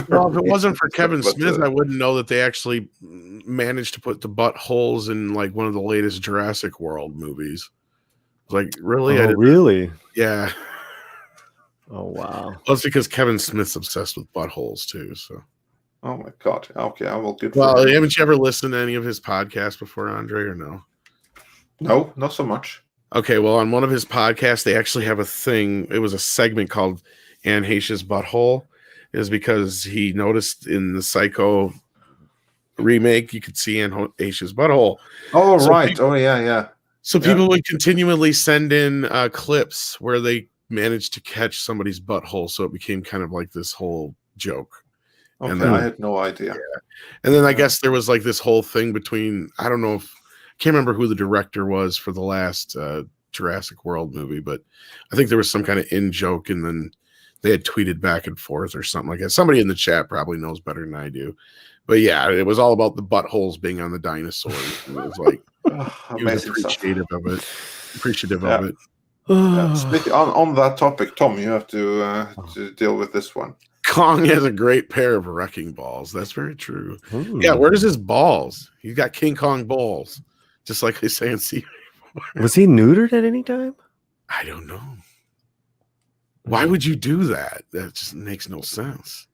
Well, if it wasn't for stuff, Kevin but, Smith, I wouldn't know that they actually managed to put the buttholes in like one of the latest Jurassic World movies. Like, really? Oh, really? Yeah. Oh, wow. Well, it's because Kevin Smith's obsessed with buttholes too. So, oh my god. Okay, I will good. well, for him. haven't you ever listened to any of his podcasts before, Andre, or no? No, not so much. Okay, well, on one of his podcasts, they actually have a thing. It was a segment called Anne Heche's Butthole. Is because he noticed in the Psycho remake, you could see Anne Heche's butthole. Oh, So right. people- Oh, yeah. So Yeah. people would continually send in clips where they managed to catch somebody's butthole. So it became kind of like this whole joke. Okay, And then- I had no idea. And then I Yeah. guess there was like this whole thing between, I don't know if, I can't remember who the director was for the last Jurassic World movie, but I think there was some kind of in joke, and then they had tweeted back and forth or something like that. Somebody in the chat probably knows better than I do. But yeah, it was all about the buttholes being on the dinosaurs. And it was like, he was Amazing stuff. appreciative of it. Appreciative Yeah. of it. Speaking on that topic, Tom, you have to deal with this one. Kong has a great pair of wrecking balls. That's very true. Ooh. Yeah, where's his balls? He's got King Kong balls, just like they say in Sea. Was he neutered at any time? I don't know. Why would you do that? That just makes no sense.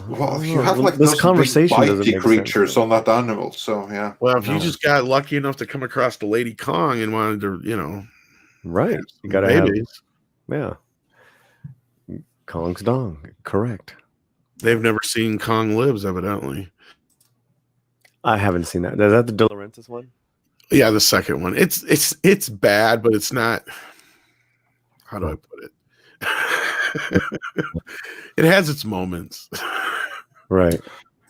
Well, you have like this those conversation big doesn't bitey make creatures sense. on that animal, so yeah. Well, if No. you just got lucky enough to come across the Lady Kong and wanted to, you know, Right. have You some gotta have, babies, yeah. Kong's dong. Correct. they've never seen Kong Lives, evidently. I haven't seen that. Is that the De Laurentiis one? Yeah, the second one. It's bad, but it's not. How do I put it? It has its moments. Right.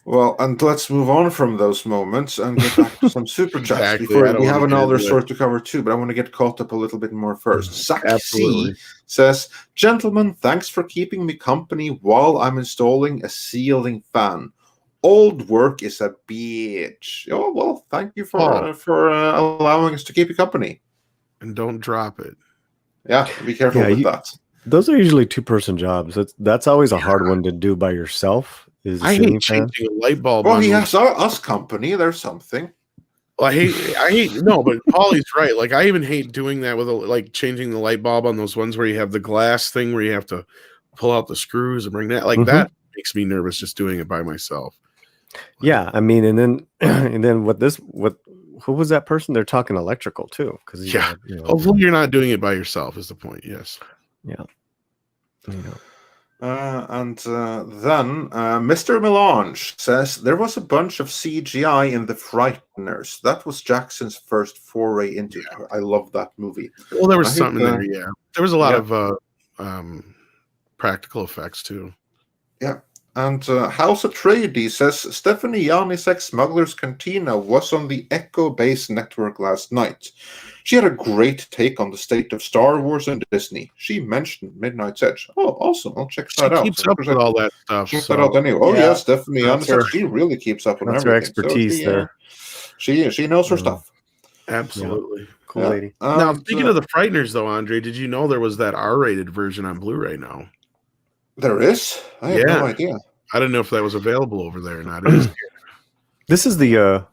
Well, and let's move on from those moments and get back to some super chats Exactly. I before don't we wanna have get another into it. story to cover too, but I want to get caught up a little bit more first. Zach C Absolutely. says, "Gentlemen, thanks for keeping me company while I'm installing a ceiling fan. Old work is a bitch." Oh, well, thank you for allowing us to keep you company. And don't drop it. Yeah, be careful Yeah, with you- that. Those are usually 2-person jobs. That's always a hard one to do by yourself. Is a I ceiling hate fan. changing a light bulb. Well, on he those- has us company. There's something. Well, I hate no, but Paulie's right. Like, I even hate doing that with like changing the light bulb on those ones where you have the glass thing where you have to pull out the screws and bring that. Like, Mhm. that makes me nervous just doing it by myself. Yeah, I mean, and then who was that person? They're talking electrical too, because Yeah. Hopefully, you're not doing it by yourself. Is the point? Yes. you know. And then Mr. Melange says there was a bunch of CGI in The Frighteners. That was Jackson's first foray into. I love that movie. Well, there was I think, something there. Yeah, there was a lot yeah. of practical effects too. Yeah. And House Atreides says Stephanie Yanisek's Smuggler's Cantina was on the Echo Base network last night. She had a great take on the state of Star Wars and Disney. She mentioned Midnight's Edge. Oh, awesome. I'll check She that out. keeps up with all that stuff. Check So that out anyway. Oh, Yeah, yeah, Stephanie that's Yanisek, her- she really keeps up on that's her everything. expertise there. She knows her Mhm. stuff. absolutely. Cool Yeah. lady. Now, And, speaking of the Frighteners, though, Andre, did you know there was that R-rated version on Blu-ray now? there is? I have Yeah. no idea. I didn't know if that was available over there or not. It is. This is the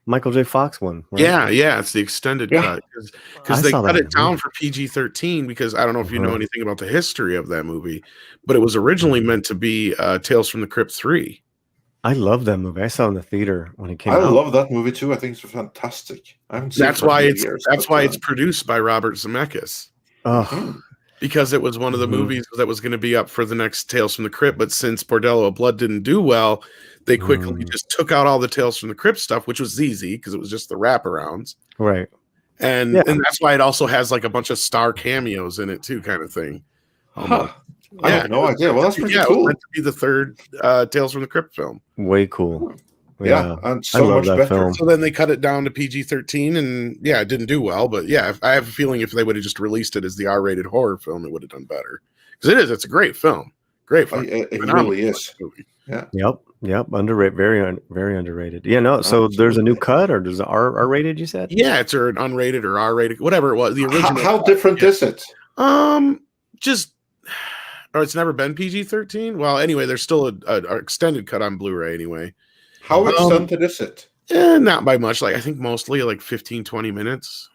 Michael J. Fox one. Right? Yeah, it's the extended Yeah. cut I because they saw cut that it down for PG-13 because I don't know if you know Uh-huh. anything about the history of that movie, but it was originally meant to be Tales from the Crypt 3. I love that movie. I saw it in the theater when it came I out. love that movie too. I think it's fantastic. I haven't seen it That's for a why few it's years, that's but, why it's produced by Robert Zemeckis. Oh, Because it was one of the Mhm. movies that was going to be up for the next Tales from the Crypt, but since Bordello of Blood didn't do well, they quickly just took out all the Tales from the Crypt stuff, which was easy because it was just the wraparounds. right. And Yeah. and that's why it also has like a bunch of star cameos in it too, kind of thing. Huh. I Yeah, have no idea. Well, that's pretty yeah, it was cool. meant to be the third Tales from the Crypt film. Way cool. Yeah, and I so love much that better. film. So then they cut it down to PG-13, and yeah, it didn't do well. But yeah, I have a feeling if they would have just released it as the R-rated horror film, it would have done better. Because it's a great film. Great. It Phenomenal really is. movie. Yeah. Yep. Underrated. Very underrated. Yeah. No. So there's a new cut, or there's R rated? You said. Yeah, it's an unrated or R-rated, whatever it was. The original. How different is it? Just. Or it's never been PG-13. Well, anyway, there's still a extended cut on Blu-ray anyway. How extended is it? Not by much. Like I think mostly like 15, 20 minutes.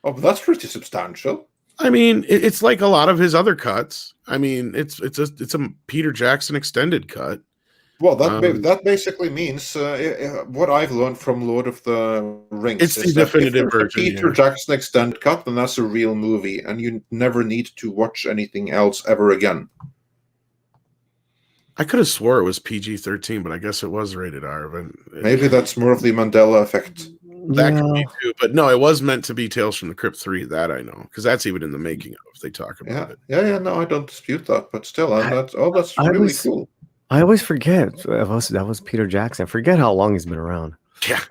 Oh, but that's pretty substantial. I mean, it's like a lot of his other cuts. I mean, it's a Peter Jackson extended cut. Well, that basically means what I've learned from Lord of the Rings. It's the definitive version. Peter Jackson extended cut, then that's a real movie, and you never need to watch anything else ever again. I could have swore it was PG-13, but I guess it was rated R. But maybe that's more of the Mandela effect. That could be too. But no, it was meant to be Tales from the Crypt 3. That I know, because that's even in the making of. They talk about it. Yeah. No, I don't dispute that, but still, that's really cool. I always forget that was Peter Jackson. I forget how long he's been around. Yeah.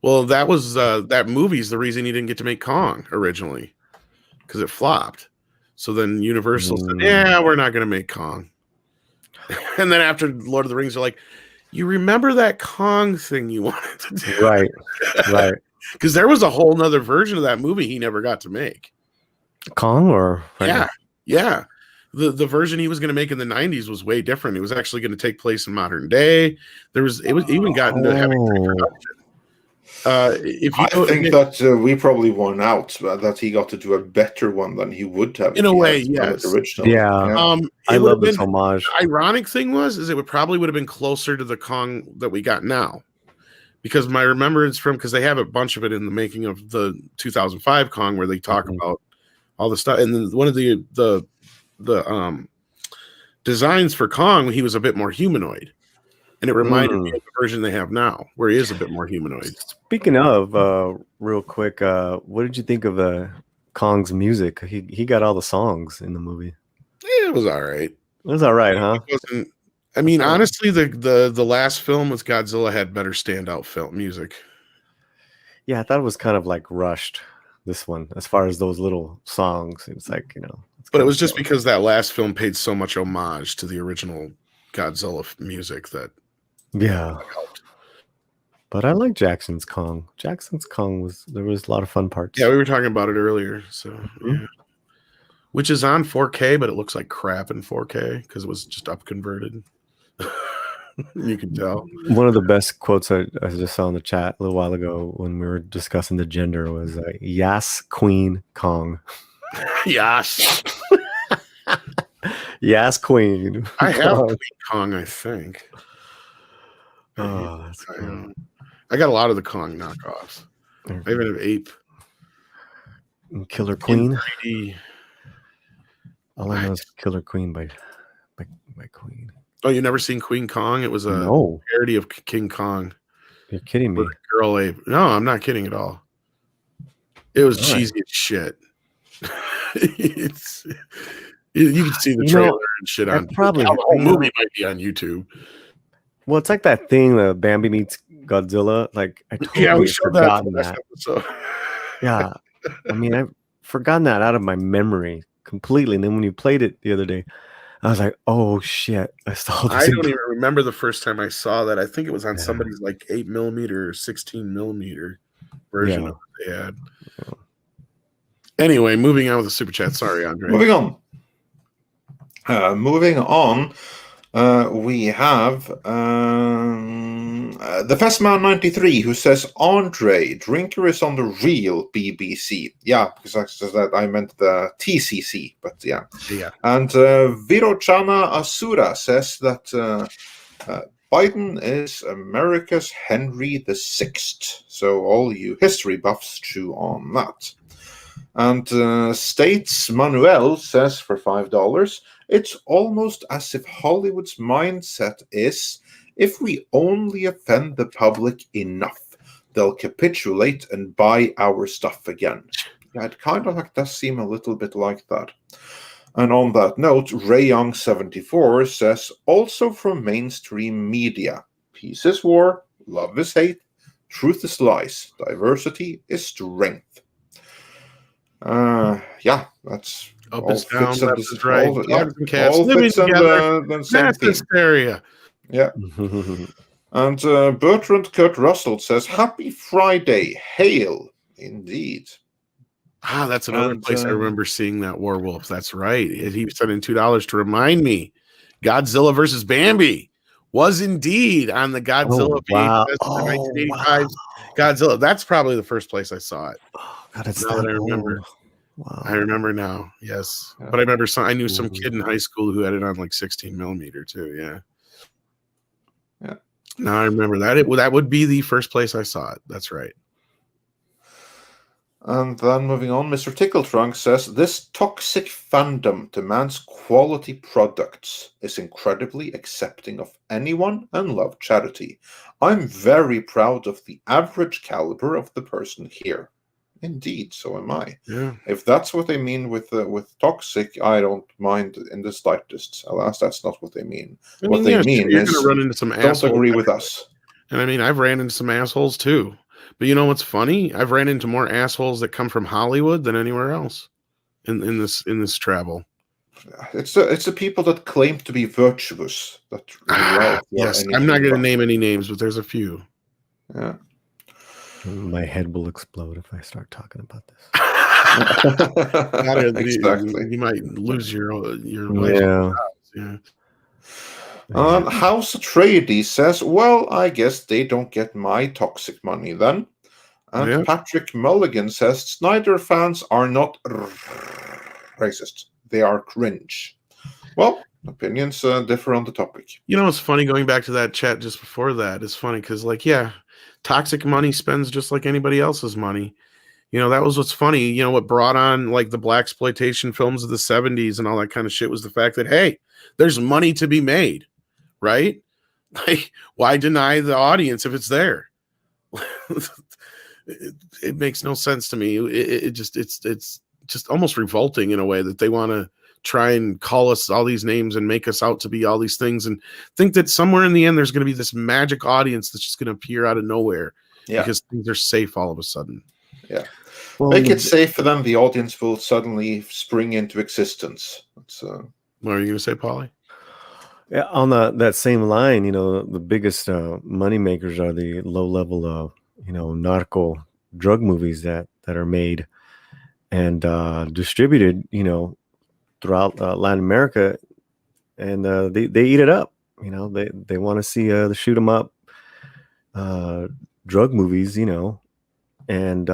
Well, that was that movie's the reason he didn't get to make Kong originally, because it flopped. So then Universal said, "Yeah, we're not going to make Kong." And then after Lord of the Rings, they're like, "You remember that Kong thing you wanted to do?" Right. Because there was a whole nother version of that movie he never got to make. Kong, or yeah. The version he was going to make in the 90s was way different. It was actually going to take place in modern day. It was even gotten to having pre-production. I think that we probably won out, that he got to do a better one than he would have. In a way, yes. Original. Yeah. I love this homage. The ironic thing is it probably would have been closer to the Kong that we got now. Because my remembrance because they have a bunch of it in the making of the 2005 Kong where they talk about all the stuff. And then one of the designs for Kong, he was a bit more humanoid, and it reminded me of the version they have now, where he is a bit more humanoid. Speaking of, real quick, what did you think of Kong's music? He got all the songs in the movie. Yeah, it was all right. It was all right, huh? It wasn't. I mean, honestly, the last film with Godzilla had better standout film music. Yeah, I thought it was kind of like rushed. This one, as far as those little songs, it's like, but it was just because that last film paid so much homage to the original Godzilla music that helped. But I like Jackson's Kong. There was a lot of fun parts. Yeah, we were talking about it earlier. So yeah. Which is on 4K, but it looks like crap in 4K because it was just up converted. You can tell. One of the best quotes I just saw in the chat a little while ago when we were discussing the gender was "Yas Queen Kong." Yes. Yas Queen. I have Queen Kong, I think. Oh, that's cool. I got a lot of the Kong knockoffs. I even have Ape. Killer Queen. All I know What? is Killer Queen by Queen. Oh, you never seen Queen Kong? It was a parody of King Kong. You're kidding me. Girl ape. No, I'm not kidding at all. It was cheesy as shit. You can see the trailer and shit on. Probably the whole movie might be on YouTube. Well, it's like that thing, the Bambi meets Godzilla. Like I totally forgotten that. Yeah, I mean, I've forgotten that out of my memory completely. And then when you played it the other day, I was like, "Oh shit!" I saw this. I don't even remember the first time I saw that. I think it was on somebody's like 8mm or 16mm version of what they had. Anyway, moving on with the super chat. Sorry, Andre. Moving on. We have the Festman 93 who says, "Andre, Drinker is on the real BBC." Yeah, because I meant the TCC, but yeah. And Virochana Asura says that Biden is America's Henry VI. So all you history buffs chew on that. And States Manuel says for $5, "It's almost as if Hollywood's mindset is, if we only offend the public enough, they'll capitulate and buy our stuff again." Yeah, it kind of does seem a little bit like that. And on that note, Rayyoung74 says, "Also from mainstream media, peace is war, love is hate, truth is lies, diversity is strength." Yeah, that's Up All is down, fits in left this, is right. all, Dogs and cats all living fits in together. the same Mass theme. hysteria. Yeah. And Bertrand Kurt Russell says, "Happy Friday, hail!" Indeed. Ah, that's another And, place I remember seeing that Werewolf. That's right. He sent in $2 to remind me. Godzilla versus Bambi was indeed on the Godzilla wow. VHS Oh, 1985 Godzilla. That's probably the first place I saw it. Oh, God, it's Now that that I remember. old. Wow. I remember now. Yes. Yeah. But I remember I knew some kid in high school who had it on like 16 millimeter too. Yeah. Yeah. Now I remember that. That would be the first place I saw it. That's right. And then moving on, Mr. Tickletrunk says, "This toxic fandom demands quality products, is incredibly accepting of anyone, and love charity. I'm very proud of the average caliber of the person here." Indeed, so am I. Yeah. If that's what they mean with toxic, I don't mind in the slightest. Alas, that's not what they mean. What they mean you're is, going to run into some don't assholes. agree with us. And I mean, I've ran into some assholes too. But you know what's funny? I've ran into more assholes that come from Hollywood than anywhere else in this travel. It's the people that claim to be virtuous that yes, I'm not going to name any names, but there's a few. Yeah. My head will explode if I start talking about this. Exactly. You might lose your Yeah. yeah. House Atreides says, "Well, I guess they don't get my toxic money then." And Yeah. Patrick Mulligan says, "Snyder fans are not racist. They are cringe." Well, opinions differ on the topic. You know, it's funny going back to that chat just before that. It's funny because, like, yeah, toxic money spends just like anybody else's money. You know, that was what's funny. You know, what brought on like the blaxploitation films of the 70s and all that kind of shit was the fact that, hey, there's money to be made, right? Like, why deny the audience if it's there? It makes no sense to me. It's just almost revolting in a way that they want to try and call us all these names and make us out to be all these things and think that somewhere in the end there's going to be this magic audience that's just going to appear out of nowhere because things are safe all of a sudden. Yeah. Well, make it safe for them, the audience will suddenly spring into existence. What are you going to say, Paulie? Yeah, on that same line, you know, the biggest money makers are the low level narco drug movies that are made and distributed, you know, throughout Latin America, and they eat it up. You know, they want to see the shoot 'em up drug movies, you know, and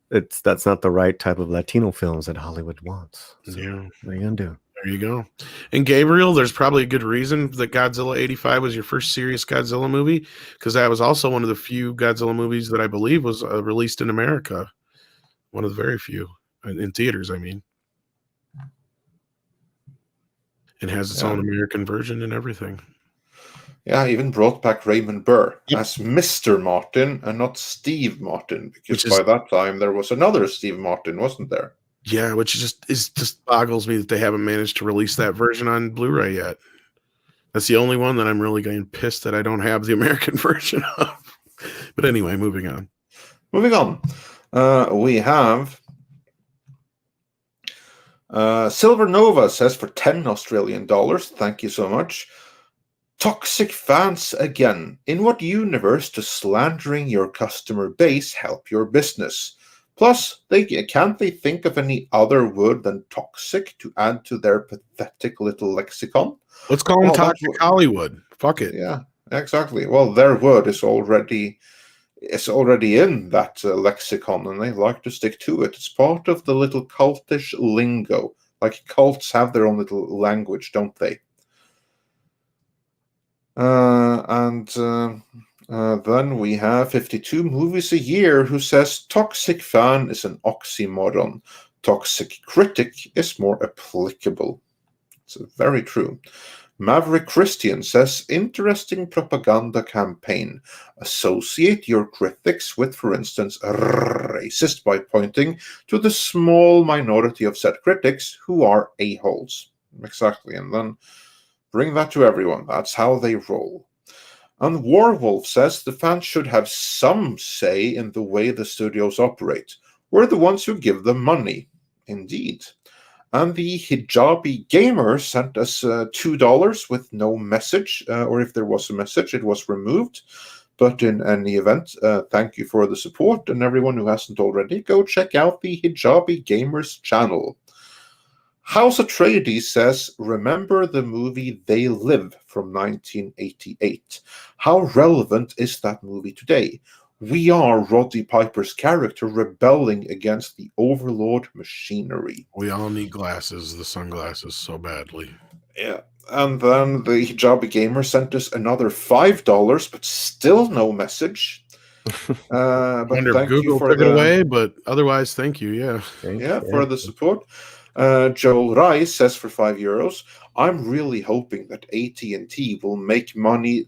that's not the right type of Latino films that Hollywood wants. So Yeah, what are you gonna do? There you go. And Gabriel, there's probably a good reason that Godzilla 85 was your first serious Godzilla movie, because that was also one of the few Godzilla movies that I believe was released in America. One of the very few in theaters, I mean. It has its own American version and everything. Yeah, even brought back Raymond Burr as Mr. Martin and not Steve Martin, because by that time there was another Steve Martin, wasn't there? Yeah, which just boggles me that they haven't managed to release that version on Blu-ray yet. That's the only one that I'm really getting pissed that I don't have the American version of. But anyway, moving on. Moving on. We have Silver Nova says for $10 Australian. Thank you so much. Toxic fans again. In what universe does slandering your customer base help your business? Plus, can't they think of any other word than toxic to add to their pathetic little lexicon? Let's call them Toxic Hollywood. Fuck it. Yeah, exactly. Well, their word is already in that lexicon, and they like to stick to it. It's part of the little cultish lingo. Like cults have their own little language, don't they? Then we have 52 movies a year who says toxic fan is an oxymoron. Toxic critic is more applicable. It's very true. Maverick Christian says interesting propaganda campaign. Associate your critics with, for instance, racist by pointing to the small minority of said critics who are a-holes. Exactly, and then bring that to everyone. That's how they roll. And Warwolf says the fans should have some say in the way the studios operate. We're the ones who give them money. Indeed. And the Hijabi Gamer sent us $2 with no message, or if there was a message, it was removed. But in any event, thank you for the support, and everyone who hasn't already, go check out the Hijabi Gamer's channel. House Atreides says, remember the movie They Live from 1988. How relevant is that movie today? We are Roddy Piper's character rebelling against the overlord machinery. We all need glasses, the sunglasses, so badly. Yeah. And then the Hijabi Gamer sent us another $5, but still no message. But Wonder if thank you Google for took it the away, but otherwise, thank you. Yeah. for the support. Joel Rice says for €5, I'm really hoping that AT&T will make money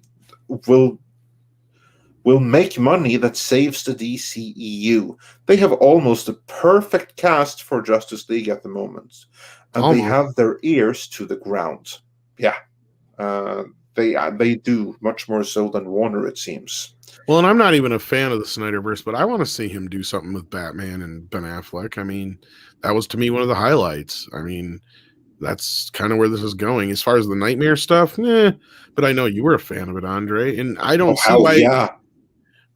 that saves the DCEU. They have almost a perfect cast for Justice League at the moment, and they have their ears to the ground. Yeah, they do much more so than Warner, it seems. Well, and I'm not even a fan of the SnyderVerse, but I want to see him do something with Batman and Ben Affleck. I mean, that was to me one of the highlights. I mean, that's kind of where this is going. As far as the Nightmare stuff, but I know you were a fan of it, Andre, and I don't see why. Yeah.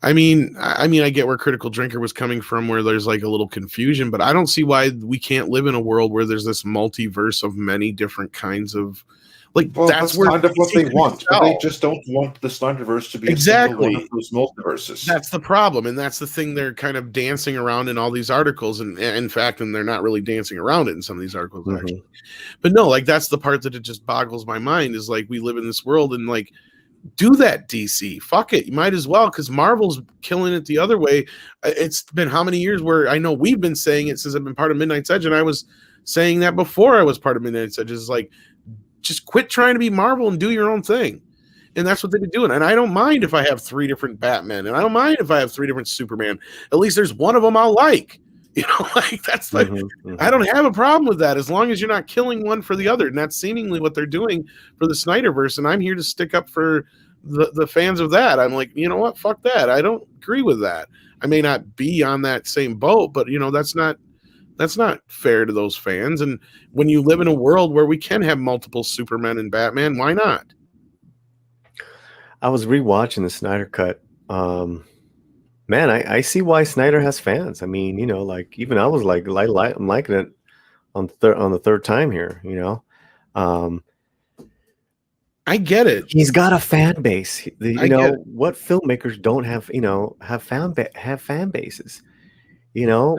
I mean, I get where Critical Drinker was coming from, where there's like a little confusion, but I don't see why we can't live in a world where there's this multiverse of many different kinds of, like, well, that's where kind of what they want. But they just don't want the SnyderVerse to be exactly a single one of those multiverses. That's the problem, and that's the thing they're kind of dancing around in all these articles, and in fact, and they're not really dancing around it in some of these articles actually. But no, like that's the part that it just boggles my mind is like we live in this world and like. Do that, DC. Fuck it. You might as well, because Marvel's killing it the other way. It's been how many years where I know we've been saying it since I've been part of Midnight's Edge, and I was saying that before I was part of Midnight's Edge. Is like, just quit trying to be Marvel and do your own thing. And that's what they've been doing. And I don't mind if I have 3 different Batmen, and I don't mind if I have 3 different Superman. At least there's one of them I'll like. You know, like that's like I don't have a problem with that as long as you're not killing one for the other. And that's seemingly what they're doing for the SnyderVerse. And I'm here to stick up for the fans of that. I'm like, you know what? Fuck that. I don't agree with that. I may not be on that same boat, but you know, that's not fair to those fans. And when you live in a world where we can have multiple Supermen and Batman, why not? I was rewatching the Snyder Cut. Man, I see why Snyder has fans. I mean, you know, like even I was like I'm liking it on the third time here. You know, I get it. He's got a fan base. You know what filmmakers don't have? You know, have fan bases. You know,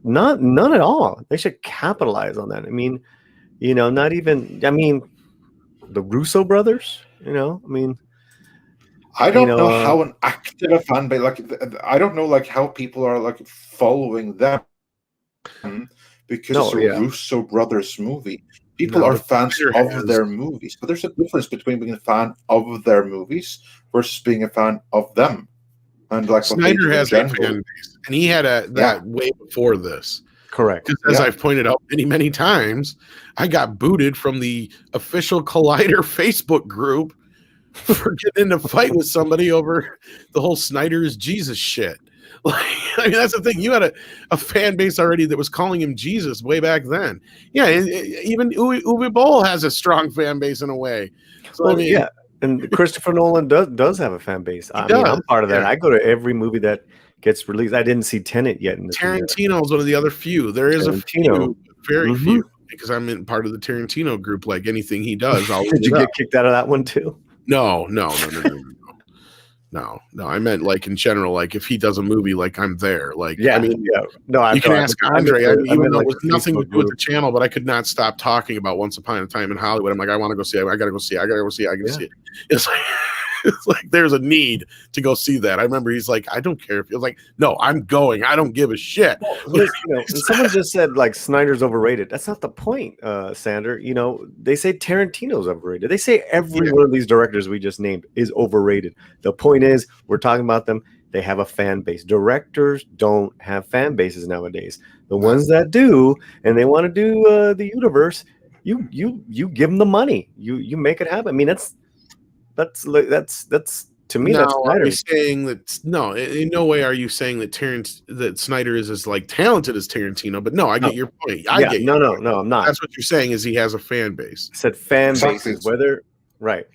none at all. They should capitalize on that. I mean, you know, not even. I mean, the Russo brothers. You know, I mean. I don't know how an active fan base, like I don't know like how people are like following them because it's a Russo brothers movie. People are fans of their movies, but there's a difference between being a fan of their movies versus being a fan of them. And like Snyder has a fan base, and he had that way before this. Correct. Because as I've pointed out many times, I got booted from the official Collider Facebook group for getting in a fight with somebody over the whole Snyder's Jesus shit. Like, I mean, that's the thing. You had a fan base already that was calling him Jesus way back then. Yeah, even Uwe Boll has a strong fan base in a way. So, well, I mean, yeah, and Christopher Nolan does have a fan base. I mean, I'm part of that. I go to every movie that gets released. I didn't see Tenet yet. Tarantino is one of the other few. There is a few, very few, because I'm in part of the Tarantino group. Like anything he does, I'll did you get kicked out of that one too? No. I meant like in general, like if he does a movie, like I'm there. Like, I mean, no, you can ask Andre. Even though it was nothing to do with the channel, but I could not stop talking about Once Upon a Time in Hollywood. I'm like, I want to go see it. I gotta go see it. I gotta go see it. I gotta see it. It's like there's a need to go see that. I remember he's like, I don't care if you're like, no, I'm going. I don't give a shit. Well, someone just said like Snyder's overrated. That's not the point, Sander. You know, they say Tarantino's overrated. They say every one of these directors we just named is overrated. The point is, we're talking about them. They have a fan base. Directors don't have fan bases nowadays. The ones that do, and they want to do the universe, you give them the money. You make it happen. I mean, that's To me, now, that's are Snyder. you saying that? No, in no way are you saying that Snyder is as like talented as Tarantino. But no, I get your point. I get your point. No, I'm not. That's what you're saying is he has a fan base. I said fan Exactly. bases, whether right.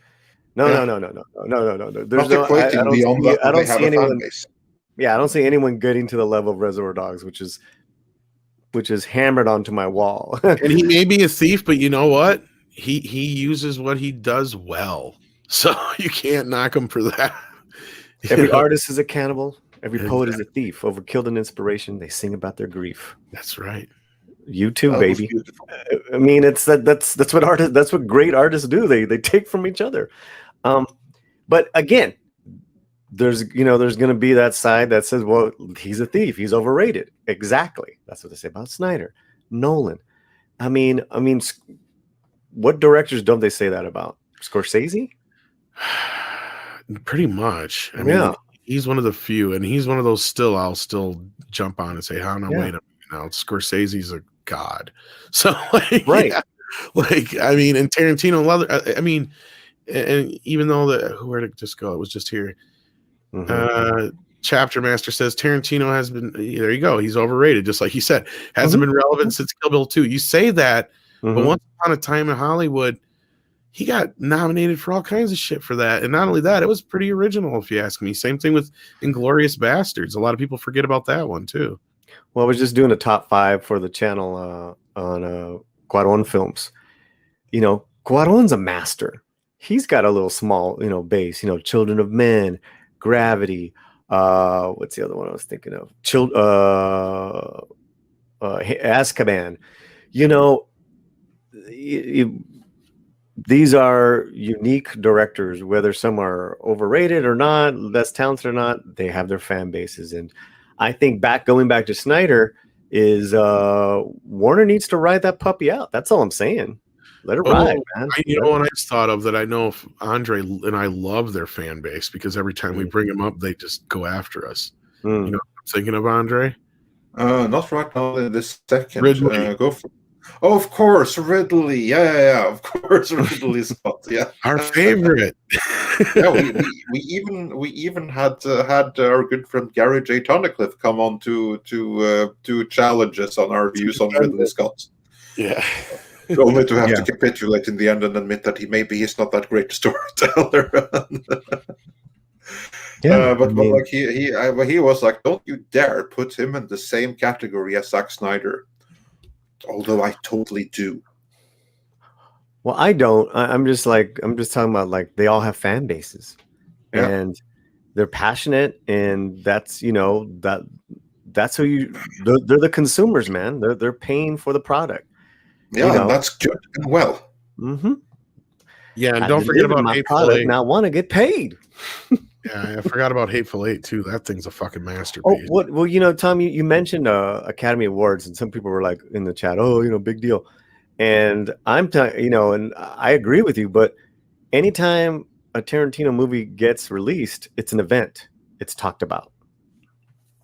No. There's Not no. I equating don't beyond see, that I they don't have see a fan anyone. base. Yeah, I don't see anyone getting to the level of Reservoir Dogs, which is hammered onto my wall. And he may be a thief, but you know what? He uses what he does well, so you can't knock him for that. Every You know? artist is a cannibal. Every poet is a thief. Overkilled in inspiration, they sing about their grief. That's right. You too, That was baby. beautiful. I mean, that's what artists. That's what great artists do. They take from each other. But again, there's going to be that side that says, well, he's a thief. He's overrated. Exactly. That's what they say about Snyder, Nolan. I mean, what directors don't they say that about? Scorsese? Pretty much. I mean, he's one of the few, and he's one of those I'll still jump on and say, "How no, wait a minute, Scorsese's a god." So, right, like, I mean, and Tarantino, I mean, and even though where'd it just go? It was just here. Chapter Master says Tarantino has been. There you go. He's overrated, just like you said. Hasn't been relevant since Kill Bill 2. You say that, but once upon a time in Hollywood, he got nominated for all kinds of shit for that. And not only that, it was pretty original, if you ask me. Same thing with Inglourious Bastards. A lot of people forget about that one, too. Well, I was just doing a top 5 for the channel on Cuarón films. Cuarón's a master. He's got a little small, base. Children of Men, Gravity. What's the other one I was thinking of? Azkaban. These are unique directors, whether some are overrated or not, less talented or not, they have their fan bases. And I think going back to Snyder is Warner needs to ride that puppy out. That's all I'm saying. Let it ride, man. You know what I just thought of that I know if Andre and I love their fan base because every time we bring them up, they just go after us. You know what I'm thinking of, Andre? Not right now in this second. Ridley. Go for Oh, of course, Ridley. Yeah. Of course, Ridley Scott. Yeah, our favorite. Yeah, we even had our good friend Gary J. Tunnicliffe come on to challenge us on our views on Ridley Scott. Yeah. Only to have to capitulate in the end and admit that he's not that great a storyteller. But like he was like, don't you dare put him in the same category as Zack Snyder. Although I totally do. Well, I don't. I'm just talking about like they all have fan bases, and they're passionate, and that's that's who they're the consumers, man. They're paying for the product. Yeah, and that's good and well. Mm-hmm. Yeah, and don't forget about Hateful Eight. And I want to get paid. Yeah, I forgot about Hateful Eight too. That thing's a fucking masterpiece. Oh, what? Well, Tom, you mentioned Academy Awards, and some people were like in the chat, "Oh, big deal." And and I agree with you. But anytime a Tarantino movie gets released, it's an event. It's talked about.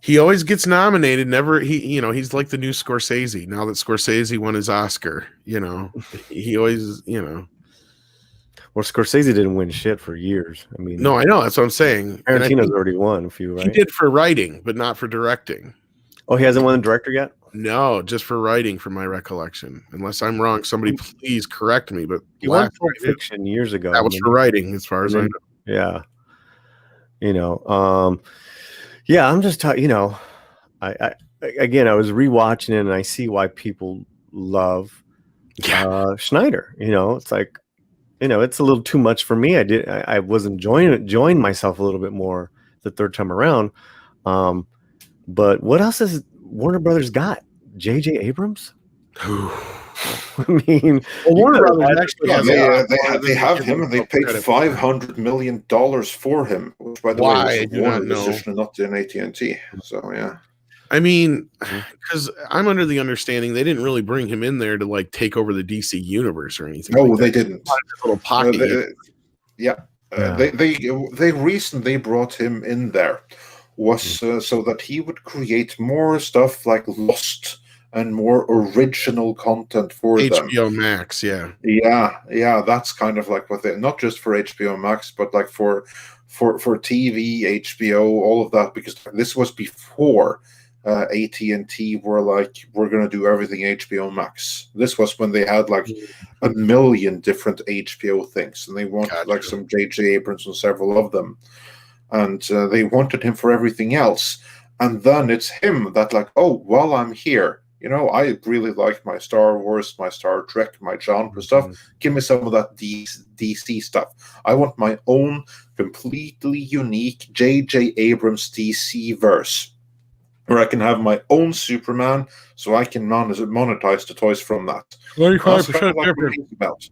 He always gets nominated. Never he's like the new Scorsese. Now that Scorsese won his Oscar, he always Well, Scorsese didn't win shit for years. I mean, no, I know. That's what I'm saying. Tarantino's already won a few, right? He did for writing, but not for directing. Oh, he hasn't won director yet? No, just for writing, from my recollection. Unless I'm wrong, somebody please correct me. But he won for fiction years ago. That was for writing, as far as I know. Yeah. I'm just talking. I was rewatching it, and I see why people love Snyder. It's like. It's a little too much for me. I was enjoying myself a little bit more the third time around. But what else has Warner Brothers got? J.J. Abrams? I mean, Warner Brothers actually they have him, and they paid $500 million for him, which, by the way, was a Warner decision, not an AT&T. So yeah. I mean, because I'm under the understanding they didn't really bring him in there to like take over the DC universe or anything. No, they didn't. Little pocket. The reason they brought him in there was so that he would create more stuff like Lost and more original content for HBO Max. Yeah, that's kind of like what they, not just for HBO Max, but like for for TV, HBO, all of that, because this was before AT&T were like, we're going to do everything HBO Max. This was when they had like a million different HBO things, and they wanted like some J.J. Abrams and several of them, and they wanted him for everything else. And then it's him that like, oh, well, I'm here. You know, I really like my Star Wars, my Star Trek, my genre stuff. Give me some of that DC stuff. I want my own completely unique J.J. Abrams DC verse, where I can have my own Superman, so I can monetize the toys from that. 35% about.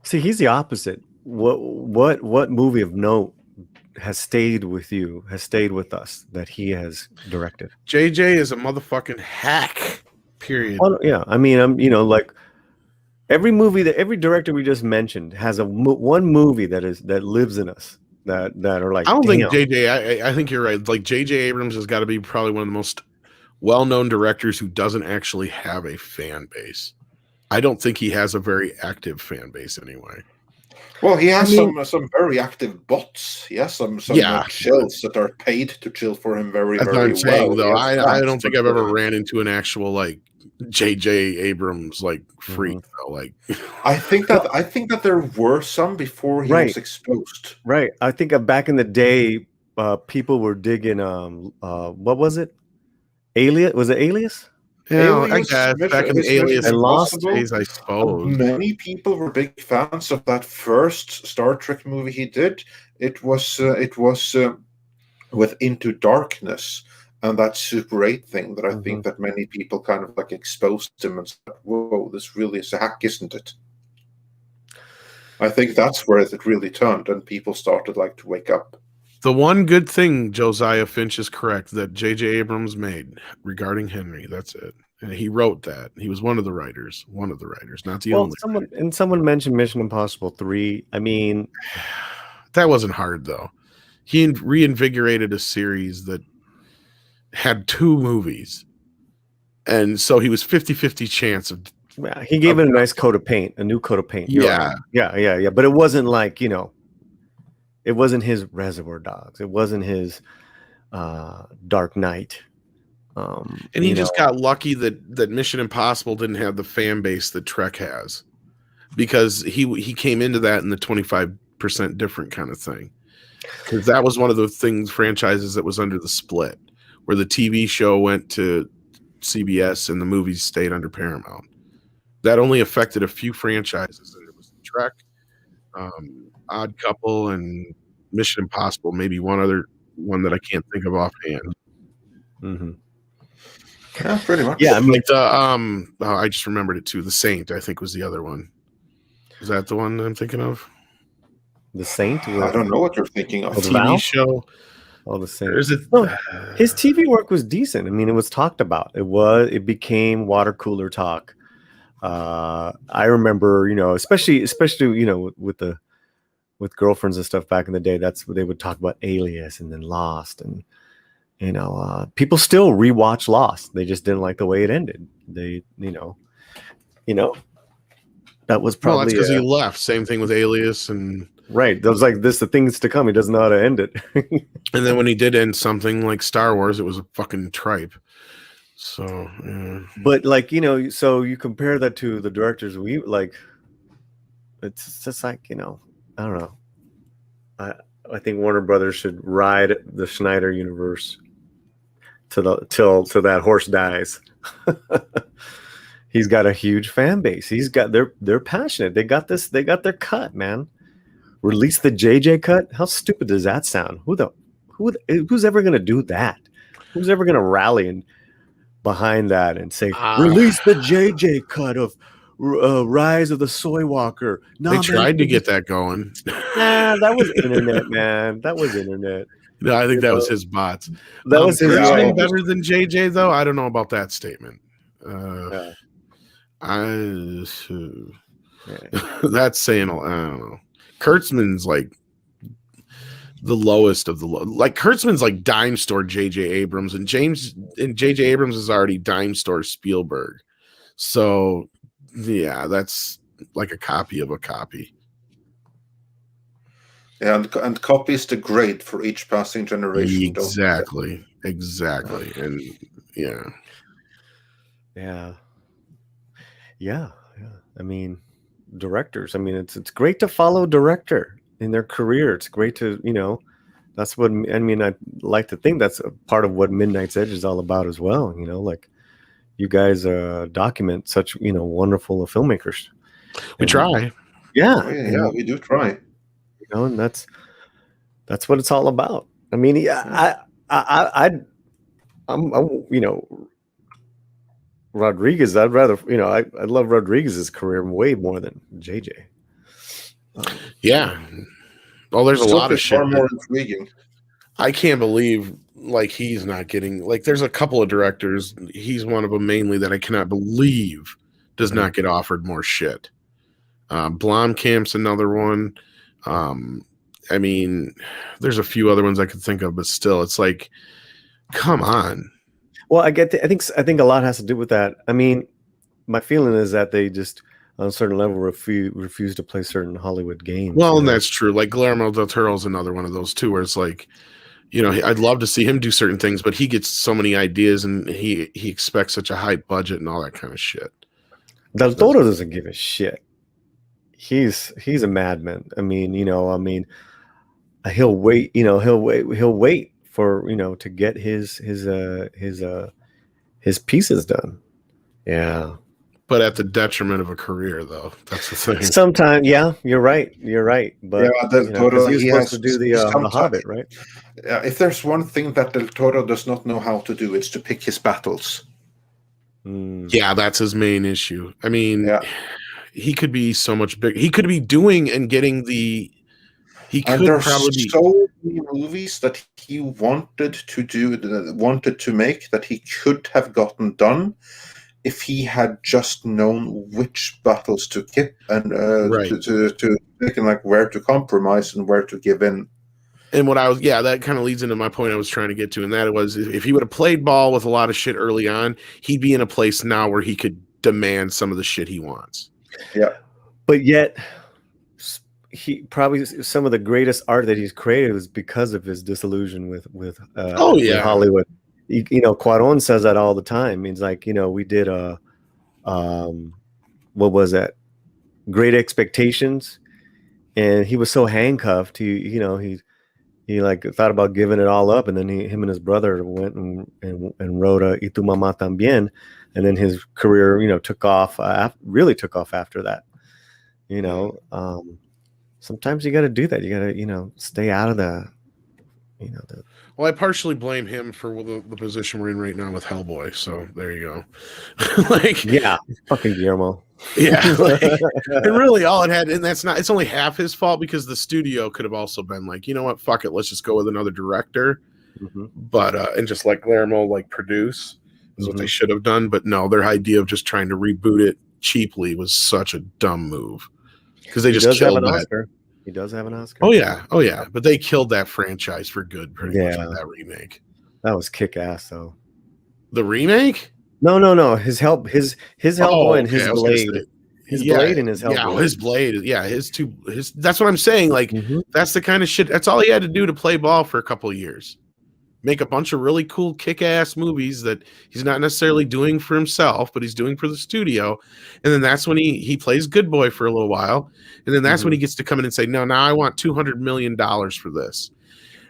See, he's the opposite. What movie of note has stayed with you, has stayed with us, that he has directed? JJ is a motherfucking hack. Period. Well, yeah, I mean, I'm like every movie that every director we just mentioned has one movie that lives in us that are like. I don't think damn. JJ. I think you're right. Like JJ Abrams has got to be probably one of the most well-known directors who doesn't actually have a fan base. I don't think he has a very active fan base anyway. Well, he has some very active bots. He has some chills that are paid to chill for him very, That's very what I'm saying, well. though. I don't think I've ever ran into an actual like J.J. Abrams like freak. Though. Like, I think that there were some before he was exposed. Right. I think back in the day, people were digging. What was it? Alias? Was it Alias? Yeah, Alias, I guess back in the Alias and Lost days, I suppose. Many people were big fans of that first Star Trek movie he did. It was with Into Darkness and that Super 8 thing that I think that many people kind of like exposed him and said, "Whoa, this really is a hack, isn't it?" I think that's where it really turned, and people started like to wake up. The one good thing Josiah Finch is correct that J.J. Abrams made regarding Henry. That's it. And he wrote that. He was one of the writers, not the only. Someone mentioned Mission Impossible 3. I mean, that wasn't hard though. He reinvigorated a series that had 2 movies. And so he was 50-50 chance of. Yeah, he gave it a nice coat of paint, a new coat of paint. Yeah. Yeah. But it wasn't like, it wasn't his Reservoir Dogs. It wasn't his Dark Knight. And he just got lucky that Mission Impossible didn't have the fan base that Trek has, because he came into that in the 25% different kind of thing. Because that was one of the franchises that was under the split, where the TV show went to CBS and the movies stayed under Paramount. That only affected a few franchises, and it was Trek, Odd Couple, and Mission Impossible, maybe one other one that I can't think of offhand. Yeah, pretty much. Yeah, I mean, like I just remembered it too. The Saint, I think, was the other one. Is that the one I'm thinking of? The Saint? I don't know what you're thinking of. A TV show. Oh, the Saint. His TV work was decent. I mean, it was talked about. It became water cooler talk. I remember, especially with girlfriends and stuff back in the day, that's what they would talk about, Alias and then Lost, and people still rewatch Lost. They just didn't like the way it ended. They, that was probably that's because he left. Same thing with Alias and right. That was like this. The things to come. He doesn't know how to end it. And then when he did end something like Star Wars, it was a fucking tripe. So, yeah. But like so you compare that to the directors we like. It's just like I don't know. I think Warner Brothers should ride the Snyder universe till that horse dies. He's got a huge fan base. They're passionate. They got their cut, man. Release the JJ cut. How stupid does that sound? Who's ever gonna do that? Who's ever gonna rally and behind that and say release the JJ cut of Rise of the Soy Walker? They tried to get that going. Nah, that was internet, man. That was internet. No, I think that was his bots. That was his better than JJ though. I don't know about that statement. That's saying I don't know. Kurtzman's like the lowest of the low. Like Kurtzman's like dime store JJ Abrams, and JJ Abrams is already dime store Spielberg. So yeah, that's like a copy of a copy. and copies degrade for each passing generation. Exactly. And yeah. I mean, directors. I mean, it's great to follow director in their career. It's great to, that's what I mean. I like to think that's a part of what Midnight's Edge is all about as well. Like you guys document such wonderful filmmakers. We try. Yeah, we do try. And that's what it's all about. I mean, I'm Rodriguez. I'd rather, I love Rodriguez's career way more than JJ. Yeah. Well, there's a lot of shit. Far more intriguing. I can't believe he's not getting there's a couple of directors. He's one of them mainly that I cannot believe does not get offered more shit. Blomkamp's another one. I mean, there's a few other ones I could think of, but still, it's like, come on. Well, I think a lot has to do with that. I mean, my feeling is that they just on a certain level refuse to play certain Hollywood games. Well, and that's true. Like Guillermo del Toro is another one of those too, where it's like, I'd love to see him do certain things, but he gets so many ideas and he expects such a high budget and all that kind of shit. Del Toro doesn't give a shit. He's a madman. I mean, he'll wait. He'll wait for to get his pieces done. Yeah. But at the detriment of a career, though. That's the thing. Sometimes, yeah, you're right. But Del Toro, he's supposed to do the Hobbit, right? If there's one thing that Del Toro does not know how to do, it's to pick his battles. Yeah, that's his main issue. I mean, he could be so much bigger. He could be doing and getting the. There's so many movies that he wanted to make that he could have gotten done if he had just known which battles to keep and to pick and where to compromise and where to give in. And that kind of leads into my point I was trying to get to, and that was if he would have played ball with a lot of shit early on, he'd be in a place now where he could demand some of the shit he wants. Yeah, but yet he probably some of the greatest art that he's created was because of his disillusion with Hollywood. Cuarón says that all the time. He's like, we did what was that? Great Expectations, and he was so handcuffed. He thought about giving it all up, and then him and his brother went and wrote Y Tu Mamá También, and then his career, took off. Really took off after that. Sometimes you got to do that. You got to, stay out of the. Well, I partially blame him for the position we're in right now with Hellboy. So there you go. Fucking Guillermo. Yeah, and really all it had, and it's only half his fault because the studio could have also been like, you know what, fuck it, let's just go with another director. But and just let Guillermo produce is what they should have done. But no, their idea of just trying to reboot it cheaply was such a dumb move because they just killed that. He does have an Oscar. Oh yeah, but they killed that franchise for good, pretty much with that remake. That was kick ass, though. The remake? No. His Hellboy and his blade. His blade and his Hellboy. Yeah, his blade. Yeah, his. That's what I'm saying. That's the kind of shit. That's all he had to do to play ball for a couple of years. Make a bunch of really cool kick-ass movies that he's not necessarily doing for himself, but he's doing for the studio. And then that's when he plays good boy for a little while. And then that's when he gets to come in and say, no, now I want $200 million for this.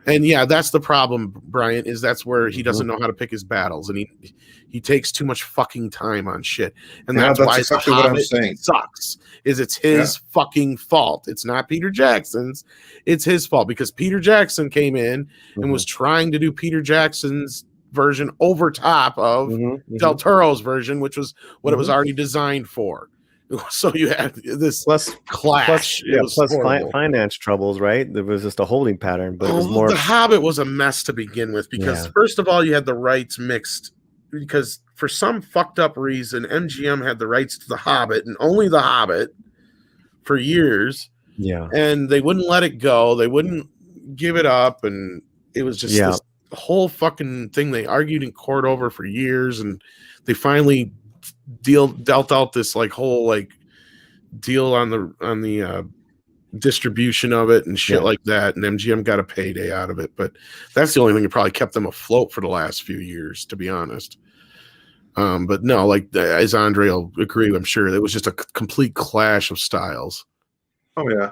And yeah, that's the problem, Brian, is that's where he doesn't know how to pick his battles. And he takes too much fucking time on shit. And that's why exactly what I'm saying. Sucks. It's his fucking fault. It's not Peter Jackson's. It's his fault because Peter Jackson came in and was trying to do Peter Jackson's version over top of Del Toro's version, which was what it was already designed for. So you had this clash. Plus finance troubles, right? There was just a holding pattern, but it was more. The Hobbit was a mess to begin with because first of all, you had the rights mixed because for some fucked up reason, MGM had the rights to the Hobbit and only the Hobbit for years. Yeah, and they wouldn't let it go. They wouldn't give it up, and it was just this whole fucking thing. They argued in court over for years, and they finally dealt out this whole deal on the distribution of it and shit like that, and MGM got a payday out of it. But that's the only thing that probably kept them afloat for the last few years, to be honest. But no, like as Andre will agree, I'm sure it was just a complete clash of styles. Oh yeah,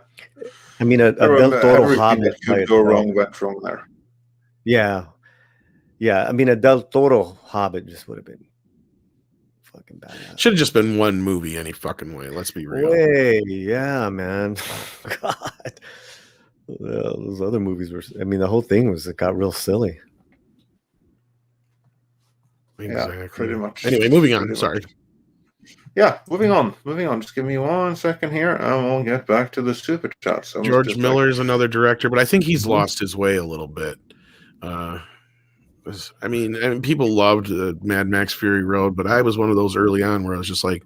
I mean, a Del Toro everything Hobbit that could go wrong went wrong there. Yeah. I mean, a Del Toro Hobbit just would have been fucking badass. Should have just been one movie any fucking way. Let's be real. Yeah, man. God, those other movies were. I mean, the whole thing got real silly. Exactly. Yeah, pretty much. Anyway, moving on. Sorry. Yeah, moving on. Just give me 1 second here, and we'll get back to the super chat. So George Miller is another director, but I think he's lost his way a little bit. I mean, people loved Mad Max Fury Road, but I was one of those early on where I was just like,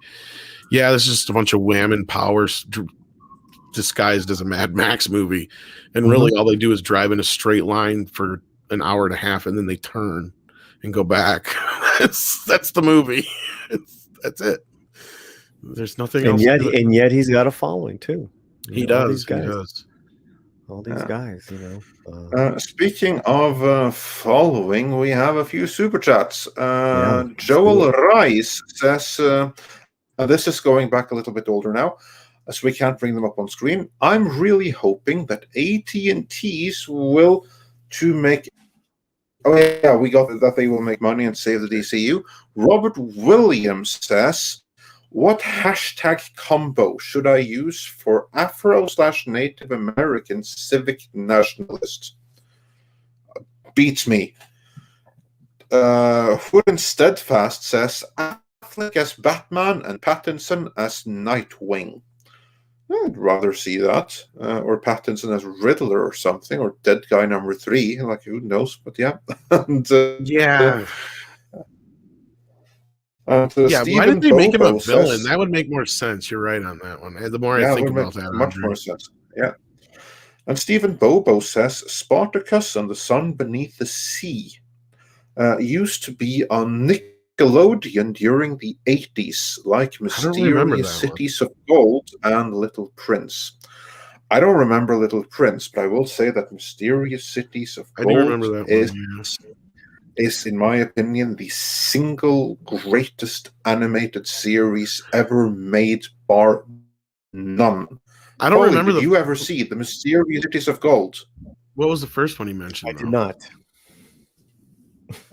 yeah, this is just a bunch of whammon powers disguised as a Mad Max movie. And really all they do is drive in a straight line for an hour and a half, and then they turn and go back. That's the movie. That's it. There's nothing else. And yet he's got a following too. He does. All these guys, you know. Speaking of following, we have a few super chats. Joel Rice says, this is going back a little bit older now, so we can't bring them up on screen. I'm really hoping that AT&T's will to make... Oh, yeah, we got that they will make money and save the DCU. Robert Williams says, what hashtag combo should I use for Afro/Native American civic nationalist? Beats me. Hood and Steadfast says, Affleck as Batman and Pattinson as Nightwing. I'd rather see that. Or Pattinson as Riddler or something, or Dead Guy number 3. Like, who knows? But yeah. And, why did they make him a villain? That would make more sense. You're right on that one. The more I think about that, much more sense. Yeah. And Stephen Bobo says Spartacus and the Sun Beneath the Sea used to be on Nickelodeon during the 80s, like Mysterious Cities of Gold and Little Prince. I don't remember Little Prince, but I will say that Mysterious Cities of Gold is, in my opinion, the single greatest animated series ever made, bar none. I don't remember. Did you ever see the Mysterious Cities of Gold? What was the first one you mentioned? I did not.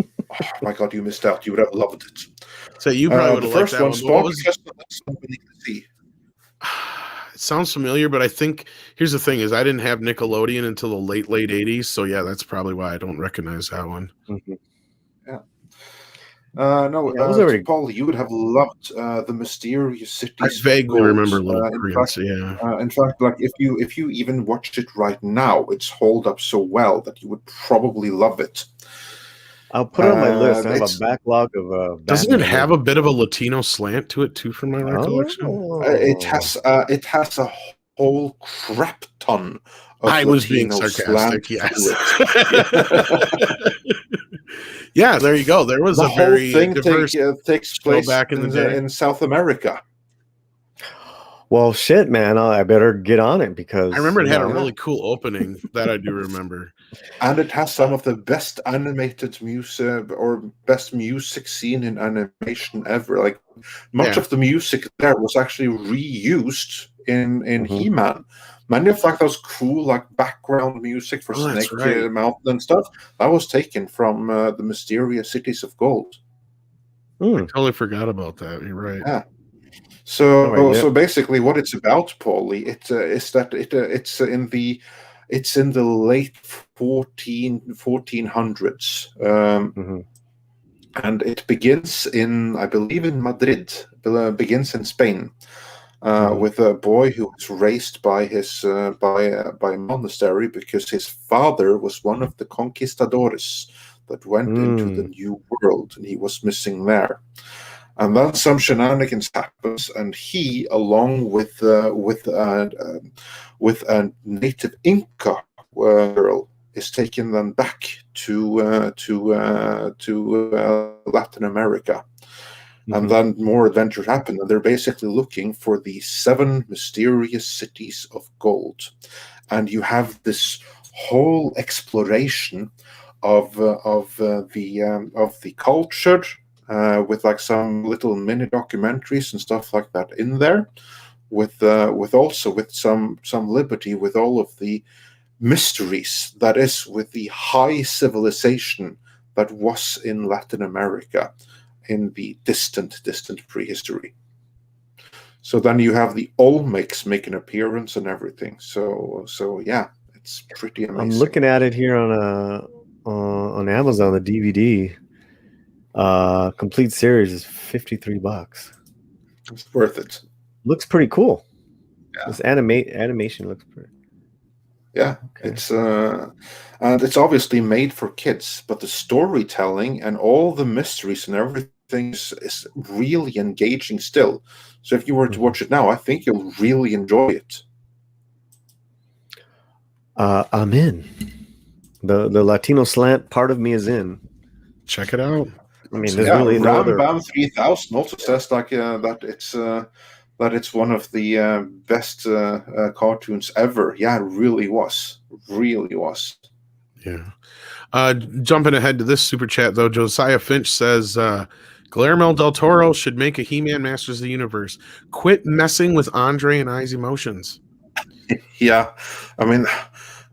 Oh my God, you missed out. You would have loved it. So you probably would have liked that one. It sounds familiar, but I think here's the thing: is I didn't have Nickelodeon until the late '80s. So yeah, that's probably why I don't recognize that one. Paul, you would have loved the Mysterious Cities. I vaguely remember Little Prince. In fact, like if you even watched it right now, it's holed up so well that you would probably love it. I'll put it on my list. I have a backlog of. Doesn't it have a bit of a Latino slant to it too, from my recollection? It has a whole crap ton. I was being sarcastic. Yes. Yeah, there you go. There was a very diverse takes place back in the day in South America. Well, shit, man, I better get on it because I remember it had a really cool opening that I do remember, and it has some of the best animated music or best music scene in animation ever. Like much of the music there was actually reused in He-Man. Many of like those cool like background music for Snake Mountain and stuff that was taken from the Mysterious Cities of Gold. I totally forgot about that. You're right. Yeah. So basically, what it's about, Paulie, is that it's in the late 1400s, and it begins in, I believe, in Madrid. Begins in Spain. With a boy who was raised by his by a monastery because his father was one of the conquistadores that went into the New World, and he was missing there. And then some shenanigans happens, and he, along with a native Inca girl, is taken then back to Latin America. And then more adventures happen, and they're basically looking for the 7 mysterious cities of gold. And you have this whole exploration of the culture, with like some little mini documentaries and stuff like that in there, with also with some liberty with all of the mysteries that is with the high civilization that was in Latin America in the distant prehistory. So then you have the Olmecs make an appearance and everything. So yeah, it's pretty amazing. I'm looking at it here on Amazon, the DVD. Complete series is $53. It's worth it. Looks pretty cool. Yeah. This animation looks pretty. Yeah, Okay. And it's obviously made for kids, but the storytelling and all the mysteries and everything is really engaging still. So if you were to watch it now, I think you'll really enjoy it. I'm in. The Latino slant part of me is in. Check it out. I mean, there's really no other. Bam 3000 also says like that it's one of the best cartoons ever. Yeah, it really was. Really was. Yeah. Jumping ahead to this super chat, though, Josiah Finch says Guillermo del Toro should make a He-Man Masters of the Universe. Quit messing with Andre and I's emotions. Yeah. I mean,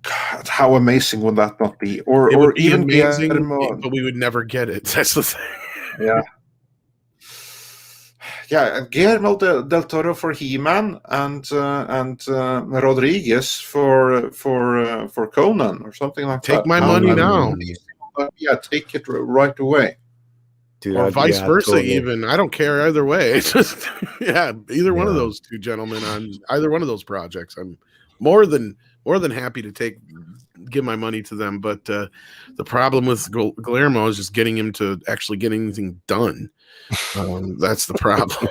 God, how amazing would that not be? Or It would be even amazing, but we would never get it. That's the thing. Yeah. Yeah, Guillermo del Toro for He-Man and Rodriguez for Conan or something like that. Take my money now. Yeah, take it right away. Dude, Or vice versa, totally. even. I don't care either way. It's just, yeah, either one of those two gentlemen on either one of those projects. I'm more than happy to give my money to them. But the problem with Guillermo is just getting him to actually get anything done. That's the problem.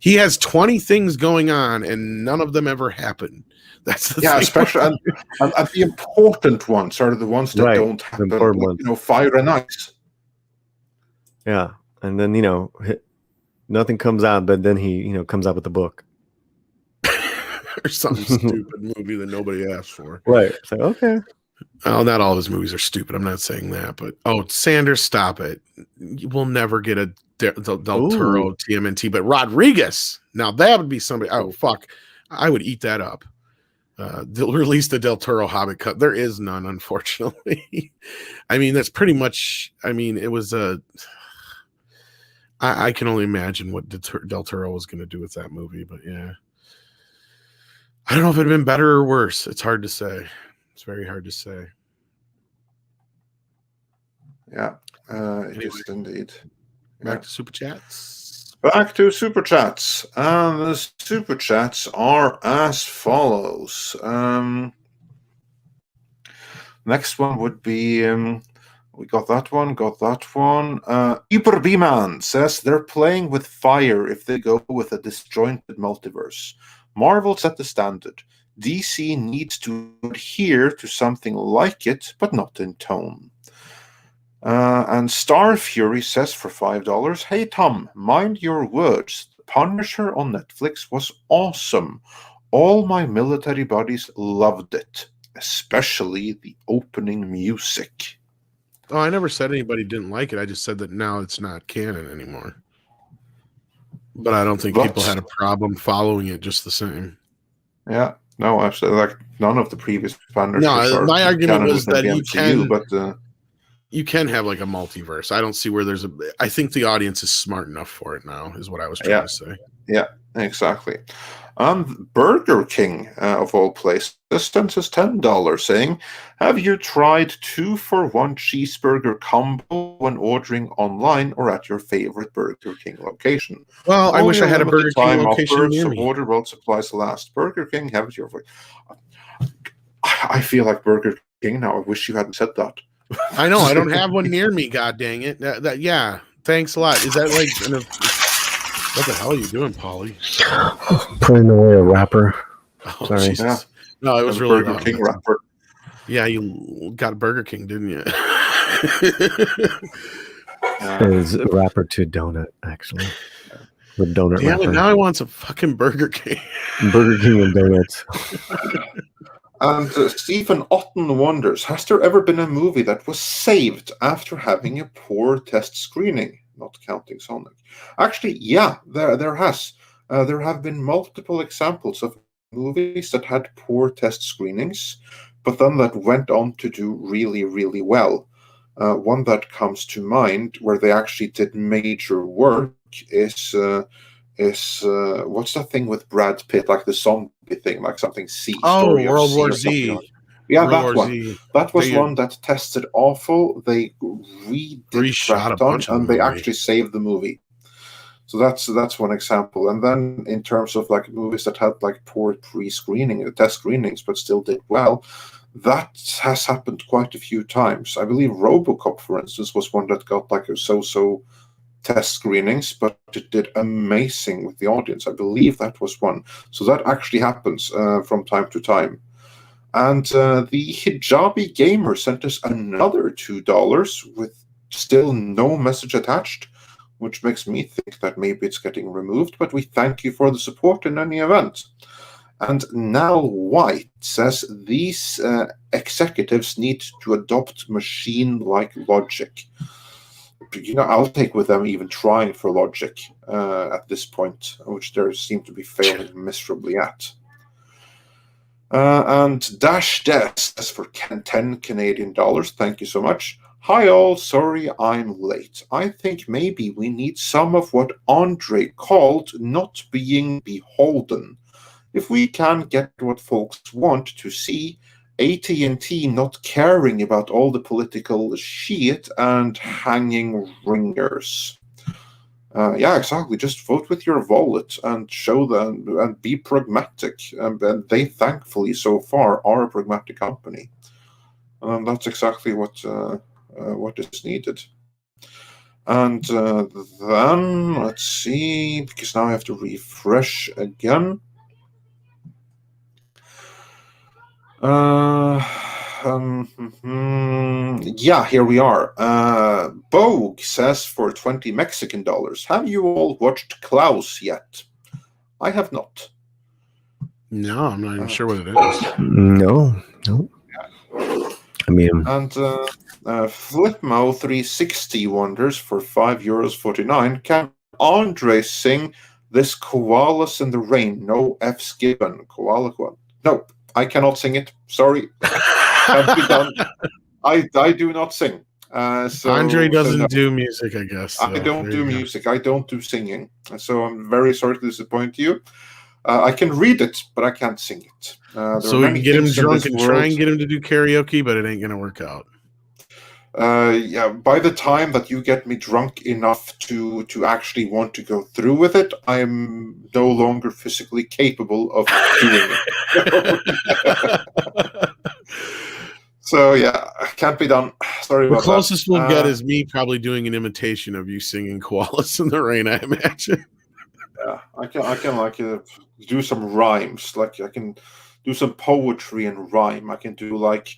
He has 20 things going on, and none of them ever happen. That's the thing. Especially and the important ones are the ones that don't happen. Like, Fire and Ice. Yeah, and then nothing comes out, but then he comes out with the book or some stupid movie that nobody asked for. Right. So okay. Oh, not all of his movies are stupid. I'm not saying that, but Sanders, stop it. We'll never get a Del Toro TMNT, but Rodriguez. Now that would be somebody. Oh fuck, I would eat that up. They'll release the Del Toro Hobbit cut. There is none, unfortunately. I mean, that's pretty much. I mean, it was a. I can only imagine what Del Toro was going to do with that movie, but yeah. I don't know if it'd been better or worse. It's hard to say. It's very hard to say. Yeah, it is indeed. Back to Super Chats. Back to Super Chats. And the Super Chats are as follows. Next one would be... we got that one. Hyper B-Man says they're playing with fire if they go with a disjointed multiverse. Marvel set the standard. DC needs to adhere to something like it, but not in tone. And Star Fury says for $5, hey Tom, mind your words. The Punisher on Netflix was awesome. All my military buddies loved it, especially the opening music. Oh, I never said anybody didn't like it. I just said that now it's not canon anymore. But I don't think people had a problem following it just the same. Yeah, no, actually, like none of the previous Punishers. No, my argument was that you can have like a multiverse. I don't see where there's I think the audience is smart enough for it now, is what I was trying to say. Yeah, exactly. Burger King, of all places, sends us $10 saying, have you tried 2-for-1 cheeseburger combo when ordering online or at your favorite Burger King location? Well, I wish I had a Burger King location near me. Order while supplies last. Burger King, have it your way. I feel like Burger King now. I wish you hadn't said that. I know. I don't have one near me, god dang it. Yeah, thanks a lot. Is that like... What the hell are you doing, Paulie? Putting away a wrapper. Oh, sorry. Jesus. Yeah. No, it was really Burger King wrapper. Yeah, you got a Burger King, didn't you? Is wrapper to donut, actually. The donut Damn it, wrapper. now I want some fucking Burger King. Burger King and donuts. And Stephen Otten wonders, has there ever been a movie that was saved after having a poor test screening? Not counting Sonic. Actually, yeah, there has. There have been multiple examples of movies that had poor test screenings, but then that went on to do really, really well. One that comes to mind where they actually did major work is what's that thing with Brad Pitt, like the zombie thing, like something C. Oh, Story of World C War or something Z. like. Yeah, World that War one. Z. That was They one that tested awful. They redid reshot a crap ton, bunch of and the they movie. actually saved the movie. So that's one example. And then in terms of like movies that had like poor pre-screening, test screenings, but still did well, that has happened quite a few times. I believe RoboCop, for instance, was one that got like a so-so test screenings, but it did amazing with the audience. I believe that was one. So that actually happens from time to time. And the Hijabi Gamer sent us another $2 with still no message attached, which makes me think that maybe it's getting removed, but we thank you for the support in any event. And Nal White says these executives need to adopt machine-like logic. I'll take with them even trying for logic at this point, which they seem to be failing miserably at. And Dash Des says for 10 Canadian dollars, thank you so much. Hi all, sorry I'm late. I think maybe we need some of what Andre called not being beholden. If we can get what folks want to see, AT&T not caring about all the political shit and hanging ringers. Yeah, exactly. Just vote with your wallet and show them and be pragmatic. And they, thankfully, so far, are a pragmatic company. And that's exactly what is needed. And then, let's see, because now I have to refresh again. Yeah, here we are. Bogue says for 20 Mexican dollars, have you all watched Klaus yet? I have not. No, I'm not even sure what it is. No. I mean, And Flipmo360 wonders for €5.49. Can Andre sing this Koalas in the Rain? No F's given. Koala. Nope, I cannot sing it. Sorry. Can't be done. I do not sing. Andre doesn't do music, I guess. So I don't do music. I don't do singing. So I'm very sorry to disappoint you. I can read it, but I can't sing it. So we can get him drunk and try and get him to do karaoke, but it ain't going to work out. Yeah, by the time that you get me drunk enough to actually want to go through with it, I'm no longer physically capable of doing it. So yeah, can't be done. Sorry about that. The closest we'll get is me probably doing an imitation of you singing Koalas in the Rain, I imagine. Yeah, I can like do some rhymes. Like I can do some poetry and rhyme. I can do like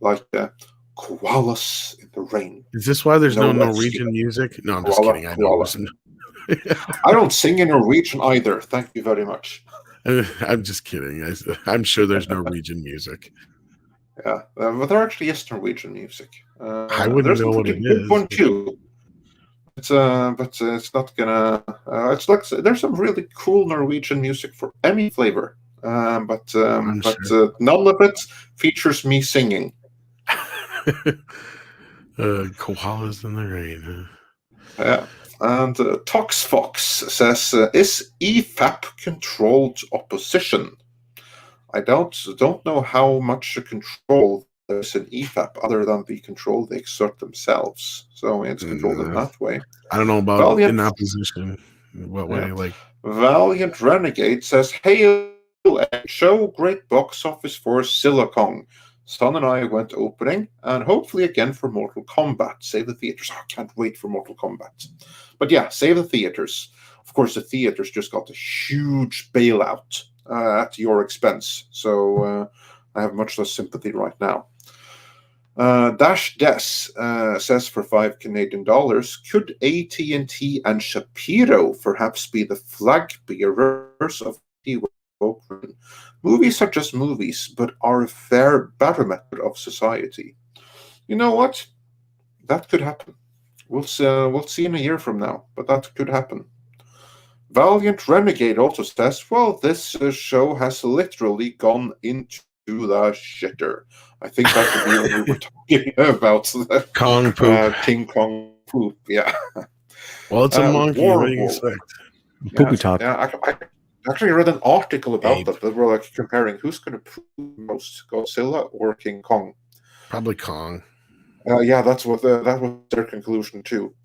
koalas in the rain. Is this why there's no Norwegian music? No, I'm just kidding. I know. I don't sing in Norwegian either. Thank you very much. I'm just kidding. I'm sure there's Norwegian music. Yeah, but there actually is Norwegian music. I wouldn't know what it is. One too. But it's not gonna. It's like there's some really cool Norwegian music for any flavor. But none of it features me singing. Koalas in the Rain. Yeah. And ToxFox says, is EFAP controlled opposition? I don't know how much control there's in EFAP other than the control they exert themselves. So it's controlled in that way. I don't know about in opposition. What way? Like Valiant Renegade says, hey, show great box office for Silicon. Son and I went opening, and hopefully again for Mortal Kombat. Save the theaters. Oh, I can't wait for Mortal Kombat. But yeah, save the theaters. Of course, the theaters just got a huge bailout at your expense. So I have much less sympathy right now. Dash Des says for $5 Canadian, could AT&T and Shapiro perhaps be the flag bearers of the woke movement? Movies are just movies, but are a fair barometer of society. You know what? That could happen. We'll see in a year from now, but that could happen. Valiant Renegade also says, well, this show has literally gone into the shitter. I think that would be when we were talking about the Kong poop. King Kong poop. Yeah. Well, it's a monkey. What do you expect? Poopy talk. Yeah, I actually read an article about that. They were like comparing who's going to poop most, Godzilla or King Kong. Probably Kong. Yeah, that was their conclusion too.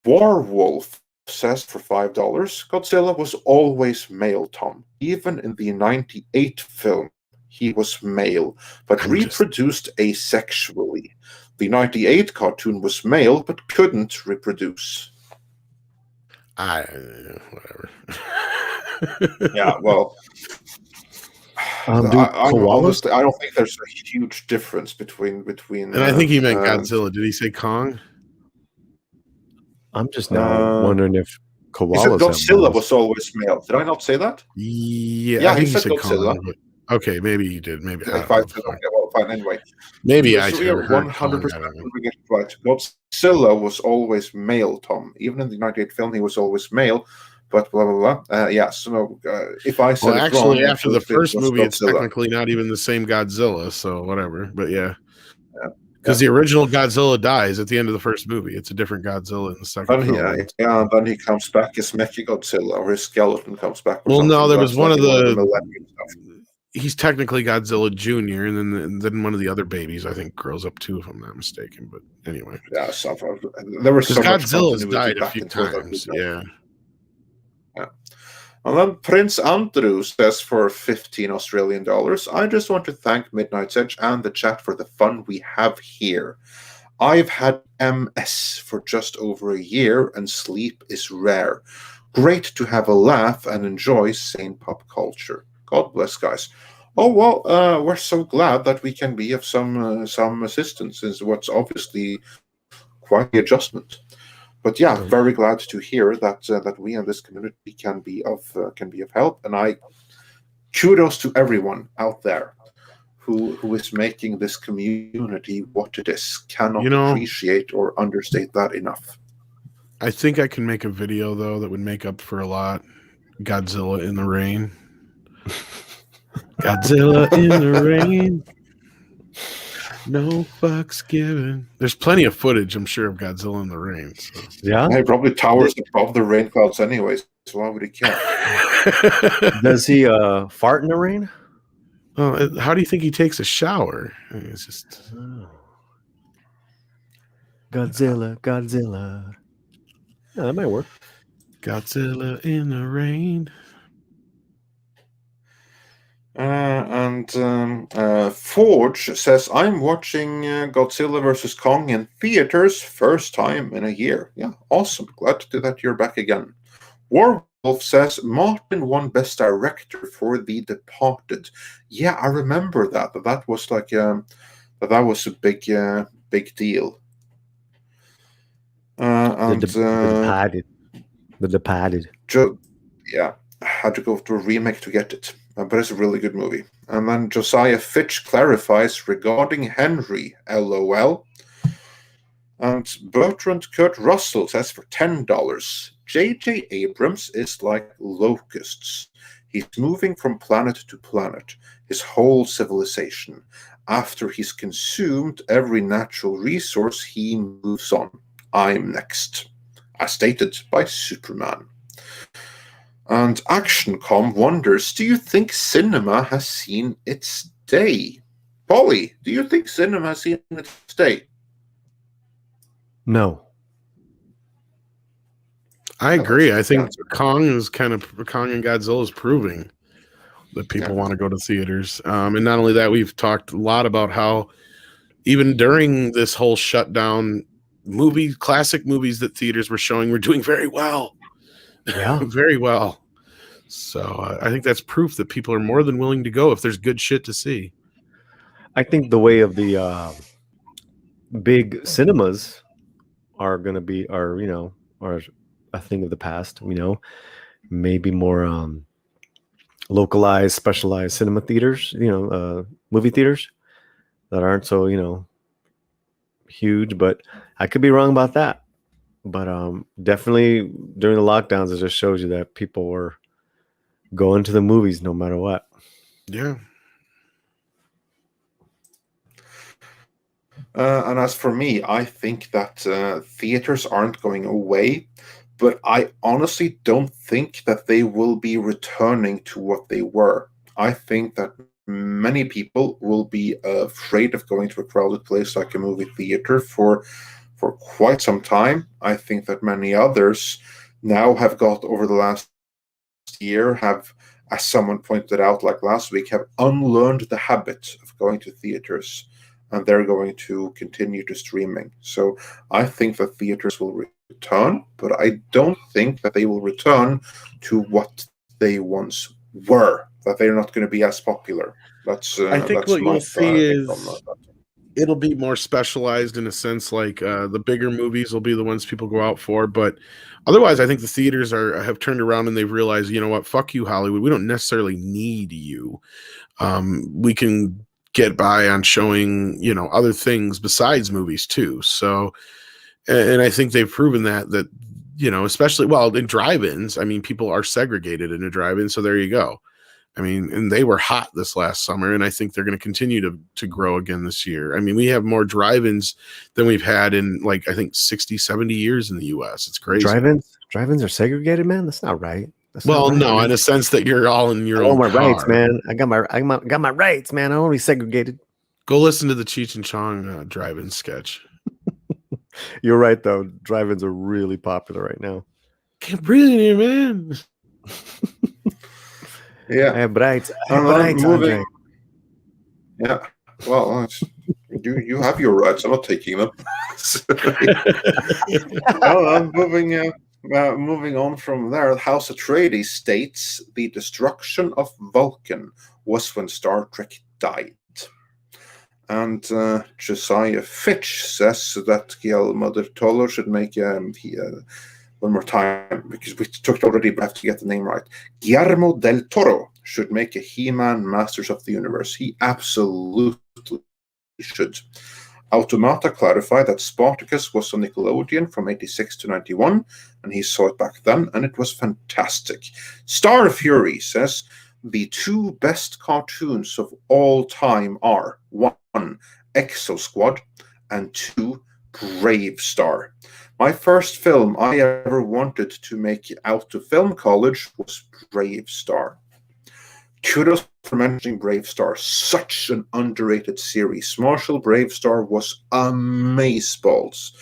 Warwolf says for $5, Godzilla was always male, Tom. Even in the 98 film, he was male, but reproduced asexually. The 98 cartoon was male, but couldn't reproduce. Whatever. Yeah, well, I don't think there's a huge difference between. And I think he meant Godzilla. Did he say Kong? I'm just now wondering if koalas. Godzilla was always male. Did I not say that? Yeah, I think he you said Godzilla. Kong, okay, maybe you did. Maybe fine. Anyway, maybe I should should 100% get it right. Godzilla was always male, Tom. Even in the 98 film, he was always male. But blah blah blah. Yeah. So if I said actually, wrong, after the first movie, it's technically not even the same Godzilla. So whatever. But yeah. Because the original Godzilla dies at the end of the first movie. It's a different Godzilla in the second film. And then he comes back as Mechagodzilla, or his skeleton comes back. Well, no, there was one of the he's technically Godzilla Jr., and then one of the other babies, I think, grows up too, if I'm not mistaken. But anyway. Yeah, there was so Godzilla's died a few times. Yeah. And then Prince Andrew says for 15 Australian dollars, I just want to thank Midnight's Edge and the chat for the fun we have here. I've had MS for just over a year and sleep is rare. Great to have a laugh and enjoy sane pop culture. God bless, guys. Oh, well, we're so glad that we can be of some assistance in what's obviously quite the adjustment. But yeah, very glad to hear that we in this community can be of help, and I kudos to everyone out there who is making this community what it is. Cannot appreciate or understate that enough. I think I can make a video though that would make up for a lot. Godzilla in the rain. Godzilla in the rain. No fucks given. There's plenty of footage, I'm sure, of Godzilla in the rain. So. Yeah, he probably towers above the rain clouds, anyways. So why would he care? Does he fart in the rain? Well, how do you think he takes a shower? I mean, it's just Godzilla. Yeah, that might work. Godzilla in the rain. Forge says, I'm watching Godzilla vs. Kong in theaters, first time in a year. Yeah, awesome. Glad that you're back again. Warwolf says, Martin won Best Director for The Departed. Yeah, I remember that. That was like, that was a big deal. The Departed. Yeah, I had to go to a remake to get it. But it's a really good movie. And then Josiah Fitch clarifies regarding Henry, LOL. And Bertrand Kurt Russell says for $10, J.J. Abrams is like locusts. He's moving from planet to planet, his whole civilization. After he's consumed every natural resource, he moves on. I'm next. As stated by Superman. And ActionCom wonders, do you think cinema has seen its day? Polly, do you think cinema has seen its day? No. I agree. I think Kong and Godzilla is proving that people want to go to theaters. And not only that, we've talked a lot about how even during this whole shutdown, classic movies that theaters were showing were doing very well. Yeah, very well. So I think that's proof that people are more than willing to go if there's good shit to see. I think the way of the big cinemas are a thing of the past. Maybe more localized, specialized cinema theaters. Movie theaters that aren't so huge. But I could be wrong about that. But definitely during the lockdowns, it just shows you that people were going to the movies no matter what. Yeah. And as for me, I think that theaters aren't going away, but I honestly don't think that they will be returning to what they were. I think that many people will be afraid of going to a crowded place like a movie theater for quite some time. I think that many others now have got over the last year have, as someone pointed out like last week, have unlearned the habit of going to theaters, and they're going to continue to streaming. So I think that theaters will return, but I don't think that they will return to what they once were, that they're not going to be as popular. I think that's what my you'll see take on is that. it'll be more specialized in a sense, like the bigger movies will be the ones people go out for. But otherwise, I think the theaters have turned around and they've realized, you know what, fuck you, Hollywood. We don't necessarily need you. We can get by on showing, other things besides movies too. So, and I think they've proven that, especially, well, in drive-ins, I mean, people are segregated in a drive-in. So there you go. I mean, and they were hot this last summer, and I think they're going to continue to grow again this year. I mean, we have more drive-ins than we've had in, like, I think 60, 70 years in the U.S. It's crazy. Drive-ins are segregated, man. That's not right. Well, no, in a sense that you're all in your own my car. rights, man. I got my rights, man. I don't be segregated. Go listen to the Cheech and Chong drive-in sketch. You're right, though. Drive-ins are really popular right now. Can't breathe in here, man. Yeah. I have rights. Moving. Andre. Yeah. Well, you have your rights. I'm not taking them. Well, I'm moving on from there. House Atreides states the destruction of Vulcan was when Star Trek died. And Josiah Fitch says that Guillermo del Toro should make one more time, because we took it already, but I have to get the name right. Guillermo del Toro should make a He-Man Masters of the Universe. He absolutely should. Automata clarified that Spartacus was on Nickelodeon from 86 to 91, and he saw it back then, and it was fantastic. Star Fury says the two best cartoons of all time are 1, Exo Squad, and 2, Brave Star. My first film I ever wanted to make it out to film college was Brave Star. Kudos for mentioning Brave Star. Such an underrated series. Marshall Brave Star was amazeballs.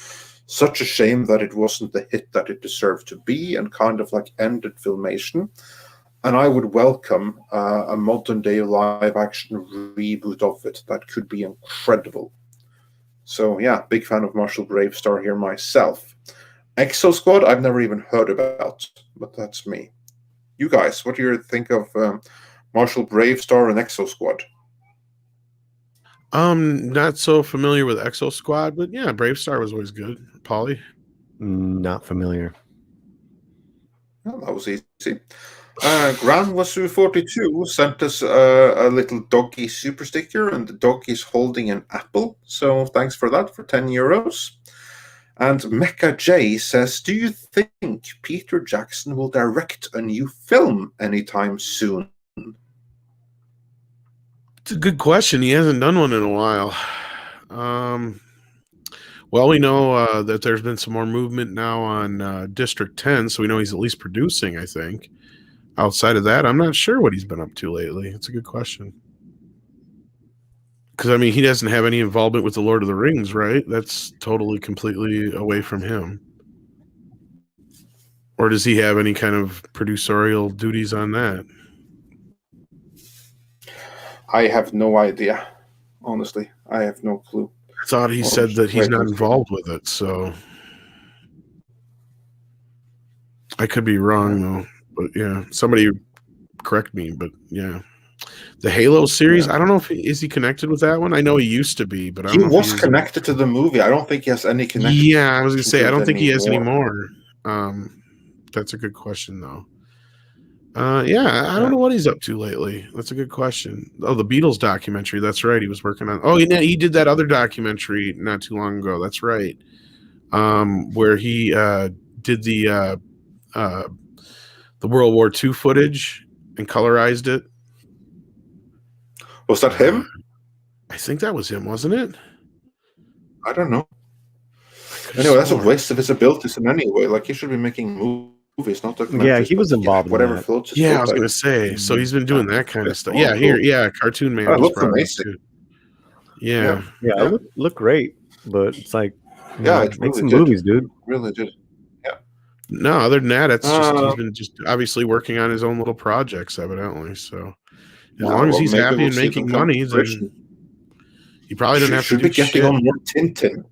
Such a shame that it wasn't the hit that it deserved to be, and kind of like ended Filmation. And I would welcome a modern day live action reboot of it. That could be incredible. So yeah, big fan of Marshall Brave Star here myself. Exo Squad, I've never even heard about, but that's me. You guys, what do you think of Marshall Brave Star and Exo Squad? Not so familiar with Exo Squad, but yeah, Brave Star was always good. Polly? Not familiar. Well, that was easy. Grand Wasu 42 sent us a little doggy super sticker, and the doggy's holding an apple. So thanks for that, for €10. And Mecha J says, do you think Peter Jackson will direct a new film anytime soon? It's a good question. He hasn't done one in a while. Well, we know that there's been some more movement now on District 10, so we know he's at least producing, I think. Outside of that, I'm not sure what he's been up to lately. It's a good question. Because, I mean, he doesn't have any involvement with the Lord of the Rings, right? That's totally, completely away from him. Or does he have any kind of producerial duties on that? I have no idea. Honestly, I have no clue. I thought he said that he's not involved with it, so I could be wrong, though. But yeah, somebody correct me, but yeah. The Halo series. Yeah. I don't know if is he connected with that one. I know he used to be, but I He don't know was if he is. connected to the movie. I don't think he has any connection. Yeah, I was gonna say to I it don't think he has anymore. anymore. That's a good question though. Yeah, I don't know what he's up to lately. That's a good question. Oh, the Beatles documentary. That's right. He was working on. Oh, he did that other documentary not too long ago. That's right. Where he did the World War II footage and colorized it. Was that him? I think that was him, wasn't it? I don't know. I Anyway, that's a swore. waste of his abilities in any way. Like, he should be making movies, not documentaries. Yeah, he was but, involved in whatever that. floats his Yeah, boat. I was gonna say. So he's been doing that kind of stuff. Yeah, here, yeah, Cartoon Man. That just looks brought it up, amazing. too. Yeah. Yeah, it looked great, but it's like, it make really some did. movies, dude. It really did. Yeah. No, other than that, it's just he's been just obviously working on his own little projects, evidently. So as long as he's happy and making money, then he probably doesn't have to should do be getting shit. on more Tintin.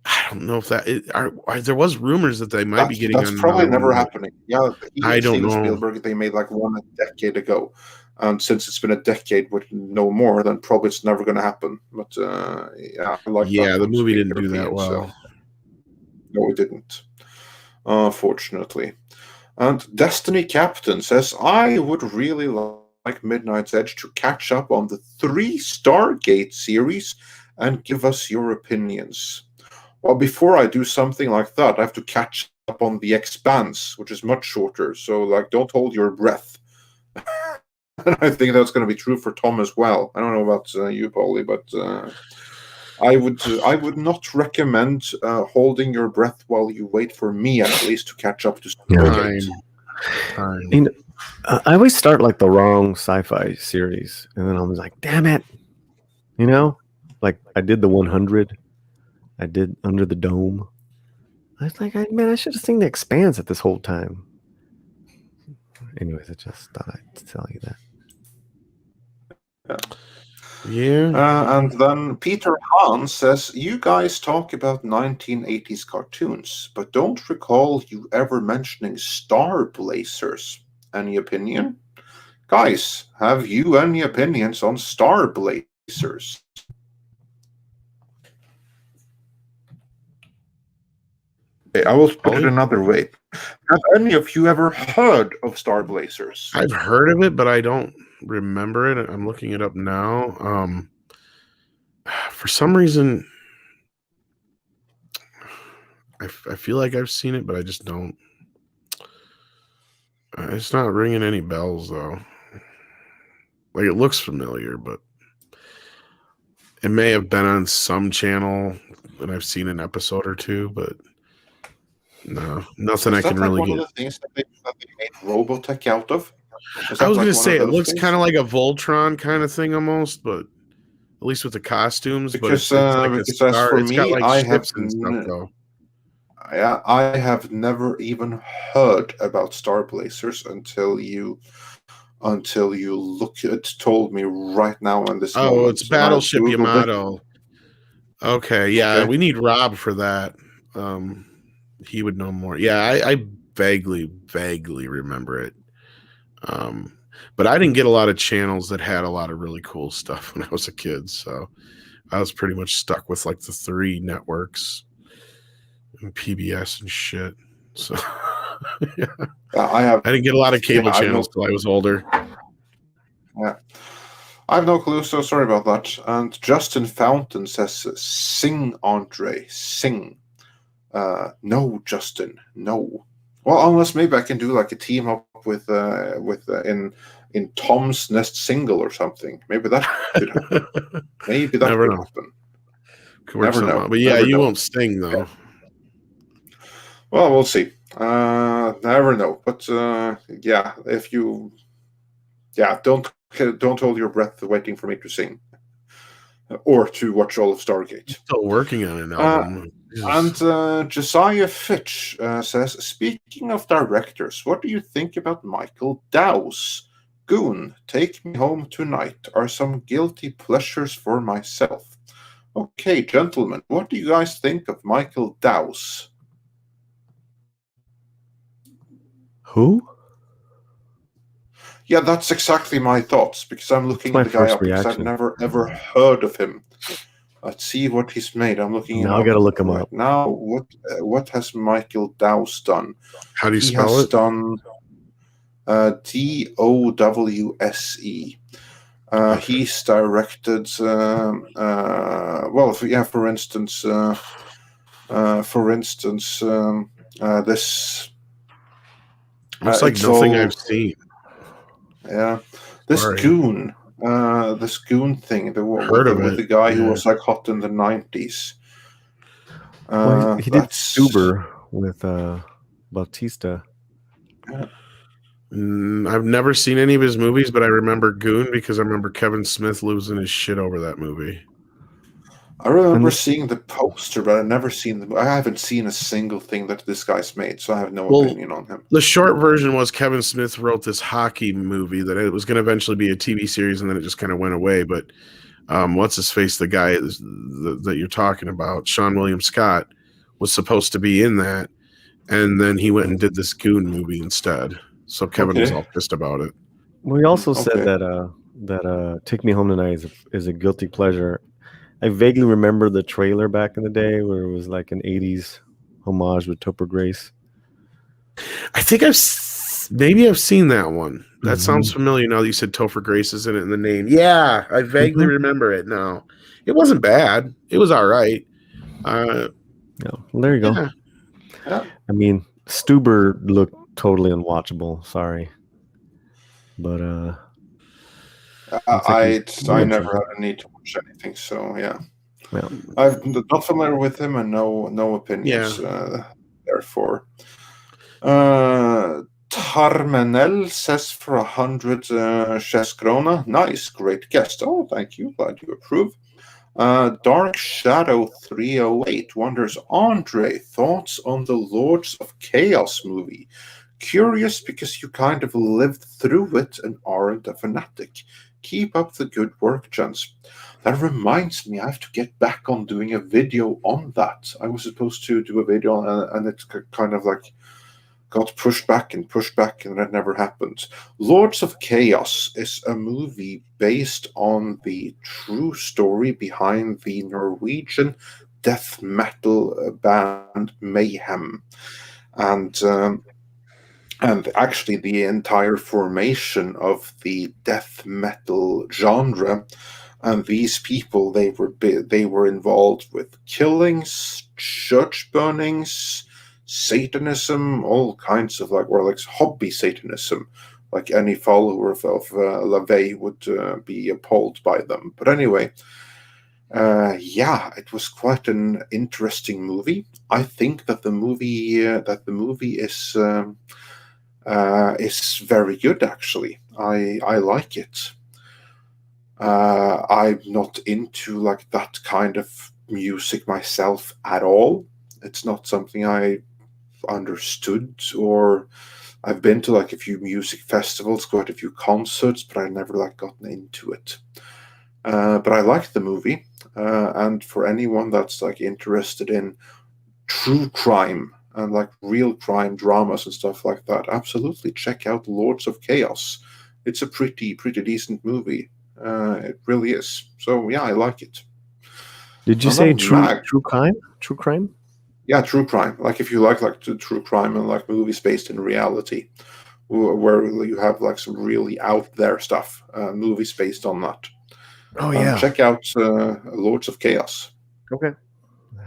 I don't know if that there was rumors that they might be getting that's on. Probably never happening. Yeah, I don't know. Spielberg, they made like one a decade ago, and since it's been a decade with no more, then probably it's never going to happen. But yeah, I like that. The movie didn't do that well. So. No, it didn't. Unfortunately. And Destiny Captain says, I would really like Midnight's Edge to catch up on the 3 Stargate series and give us your opinions. Well, before I do something like that, I have to catch up on The Expanse, which is much shorter. So, like, don't hold your breath. And I think that's going to be true for Tom as well. I don't know about you, Paulie, but I would not recommend holding your breath while you wait for me, at least, to catch up to Stargate. Time. I always start like the wrong sci-fi series, and then I'm like, damn it, like I did the 100, I did Under the Dome. I was like, I should have seen The Expanse at this whole time. Anyways, I just thought I'd tell you that. Yeah. And then Peter Hahn says, you guys talk about 1980s cartoons, but don't recall you ever mentioning Star Blazers. Any opinion? Guys, have you any opinions on Star Blazers? Okay, I will put it another way. Have any of you ever heard of Star Blazers? I've heard of it, but I don't remember it. I'm looking it up now. For some reason, I feel like I've seen it, but I just don't. It's not ringing any bells, though. Like, it looks familiar, but it may have been on some channel, and I've seen an episode or two, but no, nothing I can really get. Is that one of the things that they made Robotech out of? I was going to say, it looks kind of like a Voltron kind of thing almost, but at least with the costumes. Because, but it's like a star. For it's me, got like I ships have and stuff, though. Yeah, I have never even heard about Star Blazers until you told me right now on this moment. Oh, it's Battleship Yamato. Okay, yeah, okay. We need Rob for that. He would know more. Yeah, I vaguely remember it. But I didn't get a lot of channels that had a lot of really cool stuff when I was a kid, so I was pretty much stuck with like the 3 networks and PBS and shit. So yeah. I didn't get a lot of cable channels till I was older. Yeah. I have no clue, so sorry about that. And Justin Fountain says, sing, Andre, sing. No, Justin, no. Well, unless maybe I can do like a team up with in Tom's Nest single or something. Maybe that could happen. Maybe that could happen. Never know. But yeah, you won't sing though. Yeah. Well, we'll see. Never know. But yeah, if you, don't hold your breath waiting for me to sing or to watch all of Stargate. Still working on an album. And Josiah Fitch says, speaking of directors, what do you think about Michael Dow's Goon, Take Me Home Tonight are some guilty pleasures for myself. Okay, gentlemen, what do you guys think of Michael Dow's? Who? Yeah, that's exactly my thoughts, because I'm looking my the guy first up because I've reaction. never ever heard of him. Let's see what he's made. I'm looking Now him I gotta up look him right up. now. What has Michael Dowse done? How do you He spell has it? done Dowse. Okay. He's directed. Well, for instance, this. Looks like It's nothing all. I've seen. Yeah, this Sorry. goon. This goon thing. Heard of With the it. guy who Yeah. was like hot in the 90s. Well, he did That's. Stuber with Bautista. I've never seen any of his movies, but I remember Goon because I remember Kevin Smith losing his shit over that movie. I remember And- seeing the poster, but I've never seen the. I haven't seen a single thing that this guy's made, so I have no Well, opinion on him. The short version was Kevin Smith wrote this hockey movie that it was going to eventually be a TV series, and then it just kind of went away. But what's his face? The guy that you're talking about, Sean William Scott, was supposed to be in that, and then he went and did this Goon movie instead. So Kevin was all pissed about it. Well, he also said Okay. that Take Me Home Tonight is a guilty pleasure. I vaguely remember the trailer back in the day where it was like an 80s homage with Topher Grace. I think maybe I've seen that one. That sounds Mhm. familiar now that you said Topher Grace is in it in the name. Yeah, I vaguely remember it now. It wasn't bad. It was all right. Yeah, well, there you go. Yeah. I mean, Stuber looked totally unwatchable. Sorry, but I never had a need to watch anything, so yeah. I'm not familiar with him and no opinions. Therefore, Tarmenel says for 100 Chess Krona. Nice, great guest. Oh, thank you. Glad you approve. Dark Shadow 308 wonders, Andre, thoughts on the Lords of Chaos movie? Curious because you kind of lived through it and aren't a fanatic. Keep up the good work, gents. That reminds me, I have to get back on doing a video on that. I was supposed to do a video and it's kind of like got pushed back and that never happened. Lords of Chaos is a movie based on the true story behind the Norwegian death metal band MEitM. And actually the entire formation of the death metal genre. And these people, they were involved with killings, church burnings, Satanism, all kinds of hobby Satanism, like any follower of LaVey would be appalled by them. But anyway, it was quite an interesting movie. I think that the movie is very good. Actually, I like it. I'm not into like that kind of music myself at all. It's not something I understood, or I've been to like a few music festivals, quite a few concerts, but I never like gotten into it. But I liked the movie, and for anyone that's like interested in true crime and like real crime dramas and stuff like that, absolutely check out Lords of Chaos. It's a pretty decent movie. It really is. So yeah, I like it. Did you say true crime? True crime? Yeah, true crime. Like if you like true crime and like movies based in reality, where you have like some really out there stuff, movies based on that. Oh yeah. Check out Lords of Chaos. Okay.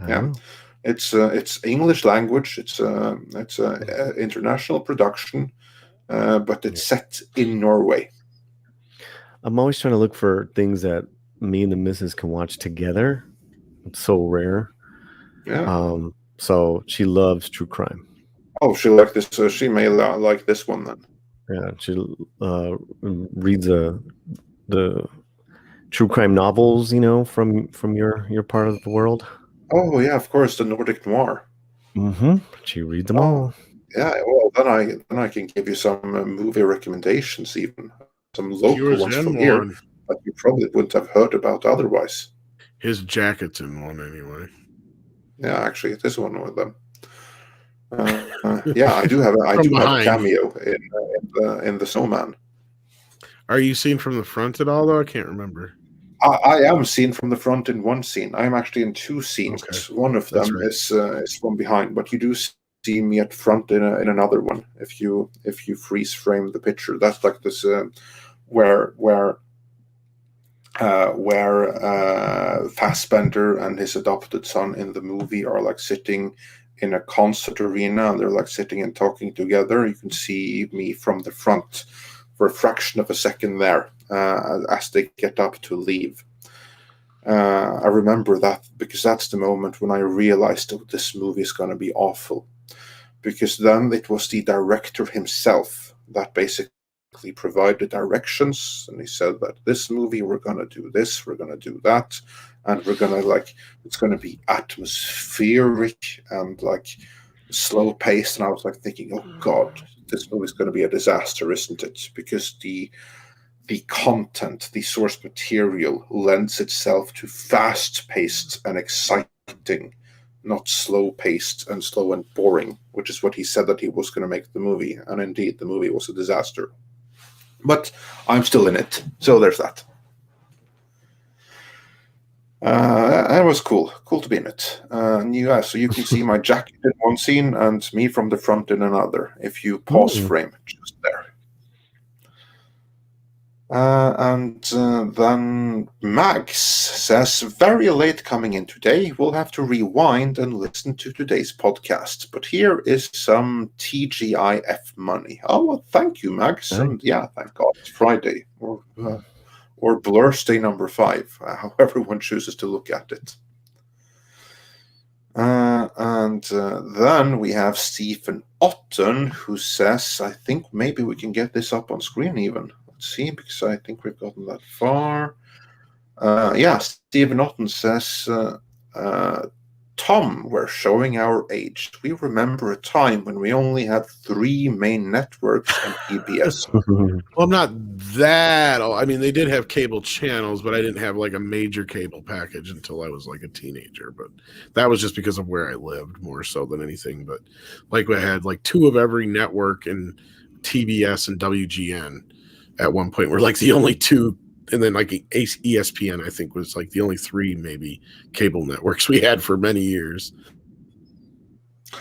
Yeah, it's English language. It's a international production, but it's set in Norway. I'm always trying to look for things that me and the missus can watch together. It's so rare. Yeah. So she loves true crime. Oh, she liked this. She may like this one then. Yeah, she reads the true crime novels, from your part of the world. Oh yeah, of course, the Nordic noir. Mm-hmm. She reads them all. Yeah, well then I can give you some movie recommendations, even some local ones from here that you probably wouldn't have heard about otherwise. His jacket's in one anyway. Yeah, actually, it is one of them. Yeah, I do have a cameo in the Snowman. Are you seen from the front at all, though? I can't remember. I am seen from the front in one scene. I am actually in two scenes. Okay. One of That's them right. is from behind, but you do see me at front in another one. If you freeze frame the picture, that's like this where Fassbender and his adopted son in the movie are like sitting in a concert arena, and they're like sitting and talking together. You can see me from the front for a fraction of a second there as they get up to leave. I remember that because that's the moment when I realized that this movie is going to be awful. Because then it was the director himself that basically provided directions, and he said that this movie we're going to do this, we're going to do that, and we're going to it's going to be atmospheric and like slow paced. And I was like thinking, oh god, this movie is going to be a disaster, isn't it? Because the content, the source material lends itself to fast paced and exciting, not slow paced and slow and boring, which is what he said that he was going to make the movie. And indeed, the movie was a disaster. But I'm still in it, so there's that. It was cool to be in it. So you can see my jacket in one scene and me from the front in another. If you pause frame, just there. Then Max says, very late coming in today. We'll have to rewind and listen to today's podcast. But here is some TGIF money. Oh, well, thank you, Max. Thanks. And yeah, thank God it's Friday. Or Blur's Day number 5, however one chooses to look at it. Then we have Stephen Otten, who says, I think maybe we can get this up on screen even. See, because I think we've gotten that far. Stephen Otten says, Tom, we're showing our age. We remember a time when we only had 3 main networks and PBS. Well, not that. I mean, they did have cable channels, but I didn't have like a major cable package until I was like a teenager. But that was just because of where I lived more so than anything. But like we had like 2 of every network, and TBS and WGN at one point were like the only 2, and then like ESPN I think was like the only 3 maybe cable networks we had for many years,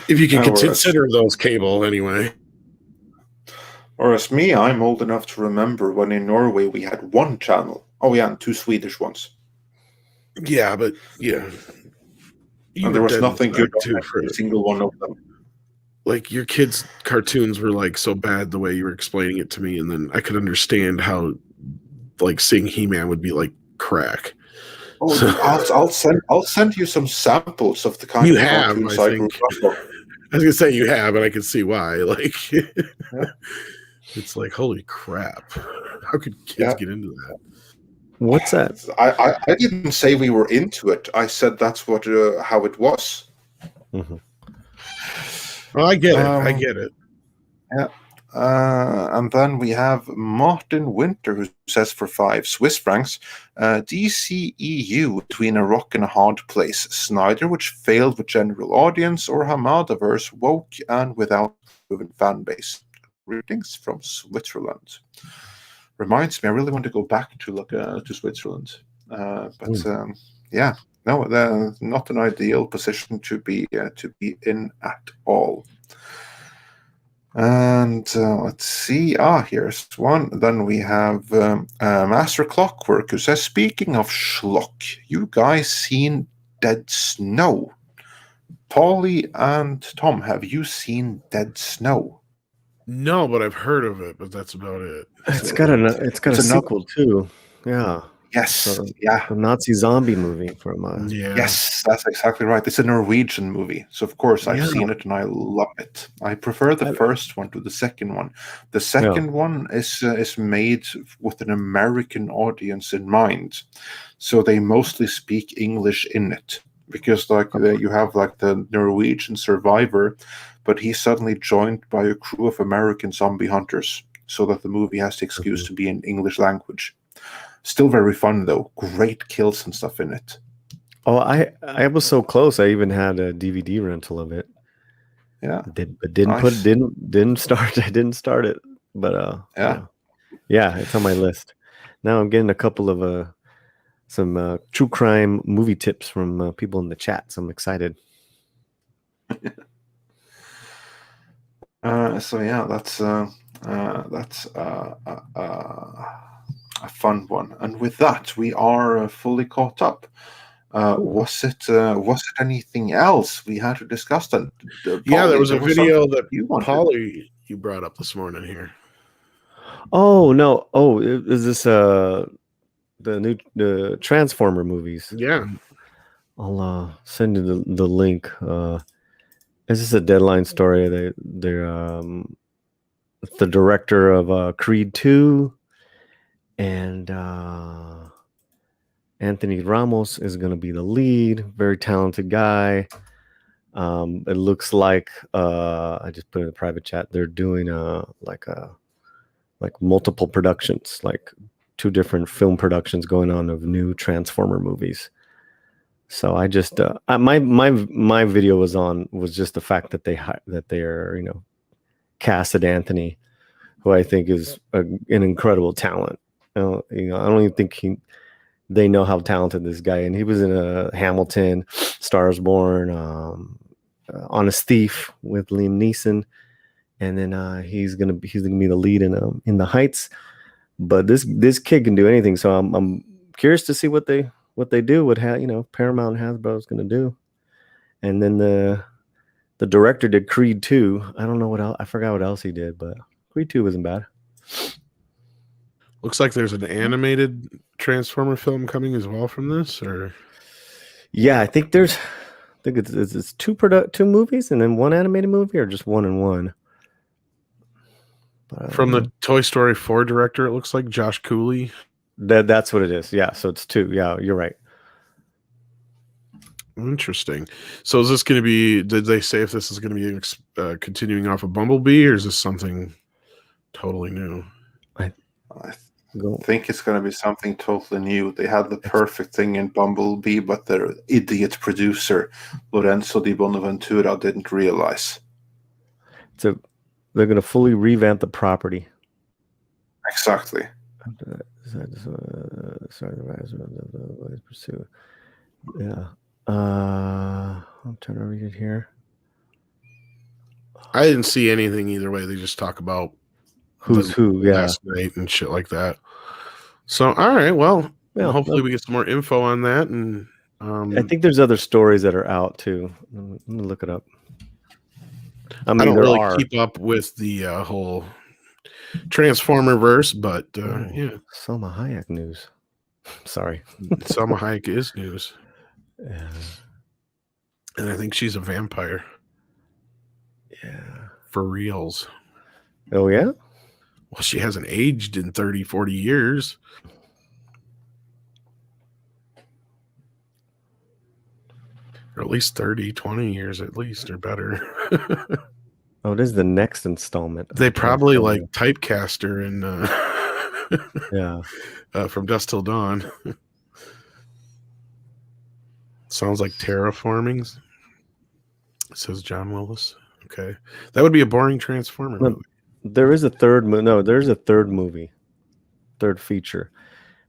if you can consider those cable anyway. Whereas me, I'm old enough to remember when in Norway we had 1 channel. Oh yeah, and 2 Swedish ones. Yeah, but yeah, and there was nothing good on every single one of them. Like your kids' cartoons were like so bad the way you were explaining it to me, and then I could understand how like seeing He-Man would be like crack. Oh, so, I'll send you some samples of the kind you of have, cartoons I I think. grew up on. I was gonna say you have, and I can see why. Like, it's like holy crap! How could kids get into that? What's that? I didn't say we were into it. I said that's what how it was. Mm-hmm. Well, I get it. I get it. Yeah. And then we have Martin Winter, who says for 5 Swiss francs, DCEU between a rock and a hard place. Snyder, which failed with general audience, or SnyderVerse, woke and without proven fan base. Greetings from Switzerland. Reminds me, I really want to go back to look to Switzerland. Yeah. No, not an ideal position to be in at all. And let's see. Here's one. Then we have Master Clockwork, who says, speaking of schlock, you guys seen Dead Snow? Paulie and Tom, have you seen Dead Snow? No, but I've heard of it, but that's about it. It's got a sequel too. Yeah. Yes. So, yeah. The Nazi zombie movie from. Yes, that's exactly right. It's a Norwegian movie, so of course I've seen it and I love it. I prefer the first one to the second one. The second one is made with an American audience in mind, so they mostly speak English in it. Because you have like the Norwegian survivor, but he's suddenly joined by a crew of American zombie hunters, so that the movie has the excuse to be in English language. Still very fun though. Great kills and stuff in it. Oh, I was so close. I even had a DVD rental of it. Yeah, didn't start. I didn't start it, but yeah. Yeah, it's on my list. Now I'm getting a couple of some true crime movie tips from people in the chat, so I'm excited. So yeah, that's a fun one. And with that, we are fully caught up. Was it anything else we had to discuss? Then, Yeah, there Paulie, was a something video that you wanted. Paulie you brought up this morning here. Oh no! Oh, is this the Transformer movies? Yeah. I'll send you the link. This is a Deadline story. They're the director of Creed 2, and Anthony Ramos is going to be the lead. Very talented guy. It looks like I just put in the private chat. They're doing like multiple productions, like 2 different film productions going on of new Transformer movies. So I just my video was just the fact that they are casted Anthony, who I think is an incredible talent. I don't even think they know how talented this guy is. And he was in a Hamilton, Stars Born, Honest Thief with Liam Neeson, and then he's gonna be the lead in The Heights. But this kid can do anything, so I'm curious to see what they do. What Paramount and Hasbro is gonna do. And then the director did Creed 2. I don't know what else. I forgot what else he did, but Creed 2 wasn't bad. Looks like there's an animated Transformer film coming as well from this, or yeah, I think it's 2 movies and then 1 animated movie, or just 1 and 1. From the Toy Story 4 director, it looks like Josh Cooley. That's what it is. Yeah, so it's 2. Yeah, you're right. Interesting. So is this going to be? Did they say if this is going to be continuing off of Bumblebee, or is this something totally new? I think it's going to be something totally new. They had the perfect thing in Bumblebee, but their idiot producer Lorenzo Di Bonaventura didn't realize. So they're going to fully revamp the property. Exactly. Yeah. I'm trying to read it here. I didn't see anything either way. They just talk about who's who, last night and shit like that. So, all right, well, hopefully we get some more info on that. And I think there's other stories that are out too. Let me look it up. I don't really keep up with the whole Transformer verse, but yeah. Salma Hayek news. Sorry. Salma Hayek is news. Yeah. And I think she's a vampire. Yeah. For reals. Oh, yeah? Well, she hasn't aged in 30, 40 years. Or at least 30, 20 years at least, or better. Oh, it is the next installment. They probably like typecast her in From Dusk Till Dawn. Sounds like terraforming, says John Willis. Okay. That would be a boring Transformer movie. There is a third there's a third movie, third feature,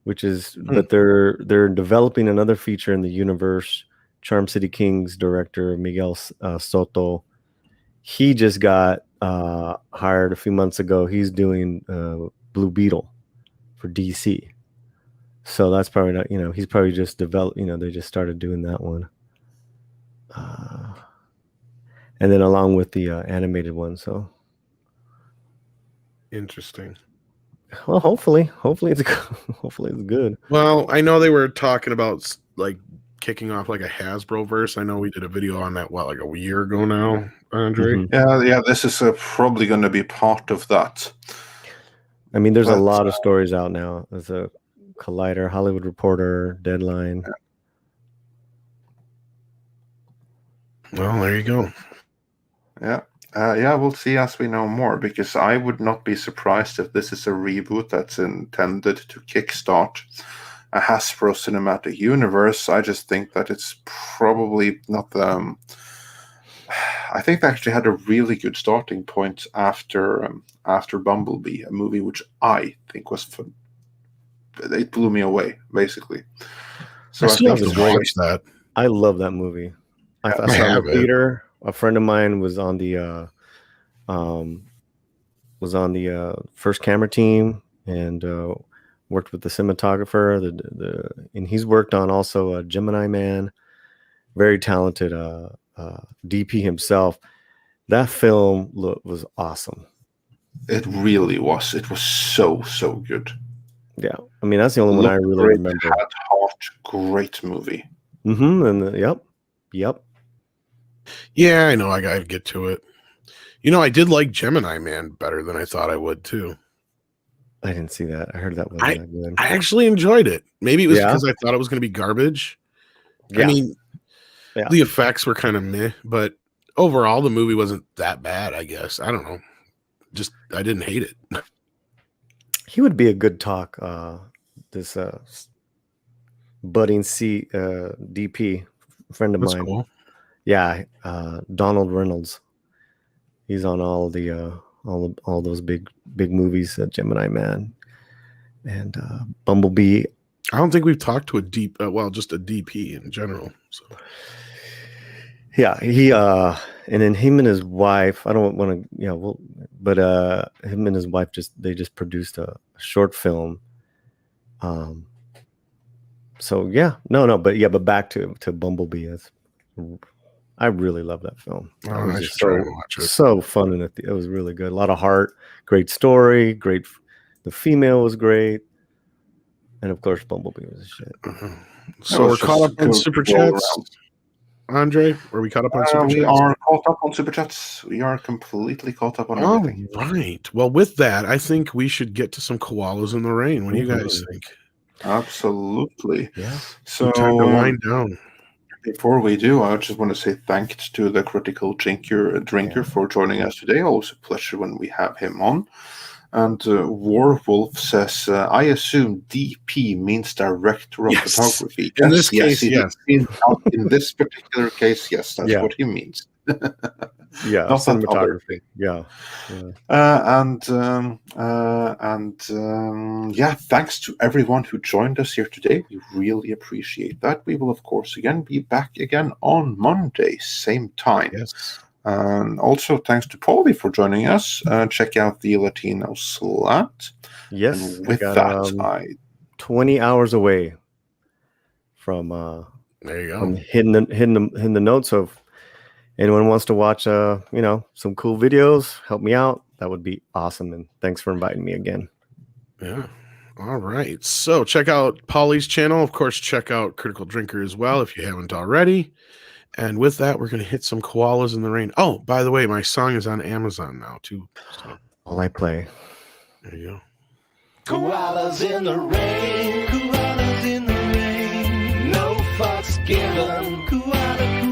which is but they're developing another feature in the universe. Charm City Kings director Miguel Soto, he just got hired a few months ago. He's doing Blue Beetle for DC. So that's probably not, he's probably just developed, they just started doing that one. And then along with the animated one, so. Interesting. Well, hopefully it's good. Well, I know they were talking about like kicking off like a Hasbro verse. I know we did a video on that like a year ago now, Andre. Mm-hmm. Yeah. This is probably going to be part of that. I mean, there's a lot of stories out now. There's a Collider, Hollywood Reporter, Deadline. Well, there you go. Yeah. We'll see as we know more, because I would not be surprised if this is a reboot that's intended to kickstart a Hasbro cinematic universe. I just think that it's probably not I think they actually had a really good starting point after Bumblebee, a movie which I think was fun. It blew me away, basically. So I still have it's to watch that. I love that movie. I Yeah, saw I it in have the it. theater. A friend of mine was on the first camera team and worked with the cinematographer. And he's worked on also Gemini Man, very talented DP himself. That film was awesome. It really was. It was so good. Yeah, I mean that's the only one I really Great, remember. had heart, great movie. And yep. Yeah, I know. I gotta get to it. I did like Gemini Man better than I thought I would too. I didn't see that. I heard that wasn't that good. I actually enjoyed it. Maybe it was because I thought it was going to be garbage. Yeah. I mean, Yeah. the effects were kind of meh, but overall the movie wasn't that bad, I guess. I don't know. Just I didn't hate it. He would be a good talk. This budding DP friend of That's mine. cool. Yeah, Donald Reynolds. He's on all the all those big movies, Gemini Man and Bumblebee. I don't think we've talked to just a DP in general. So yeah, he and then him and his wife. I don't want to, but him and his wife just produced a short film. So yeah, but back to Bumblebee. I really love that film. I should try and watch it. So fun, and it was really good. A lot of heart, great story, great. The female was great, and of course, Bumblebee was a shit. So we're caught up on super chats, Andre. Are we caught up on super chats? We are caught up on super chats. We are completely caught up on everything. Right. Well, with that, I think we should get to some koalas in the rain. What do you guys think? Absolutely. Yeah. So time to wind down. Before we do, I just want to say thanks to the Critical Drinker for joining us today. Always a pleasure when we have him on. And Warwolf says, I assume DP means director of photography. In this case, yes. In this particular case, yes, that's what he means. Yeah, not cinematography. Thanks to everyone who joined us here today. We really appreciate that. We will, of course, again be back again on Monday, same time. Yes. And also thanks to Paulie for joining us. Check out the Latino Slat. Yes, and with that, 20 hours away from there you go. From hitting the notes. So if anyone wants to watch some cool videos, help me out. That would be awesome. And thanks for inviting me again. Yeah. All right. So check out Paulie's channel. Of course, check out Critical Drinker as well if you haven't already. And with that, we're going to hit some koalas in the rain. Oh, by the way, my song is on Amazon now, too. So. All I play. There you go. Koalas in the rain. Koalas in the rain. No fucks given. Koala.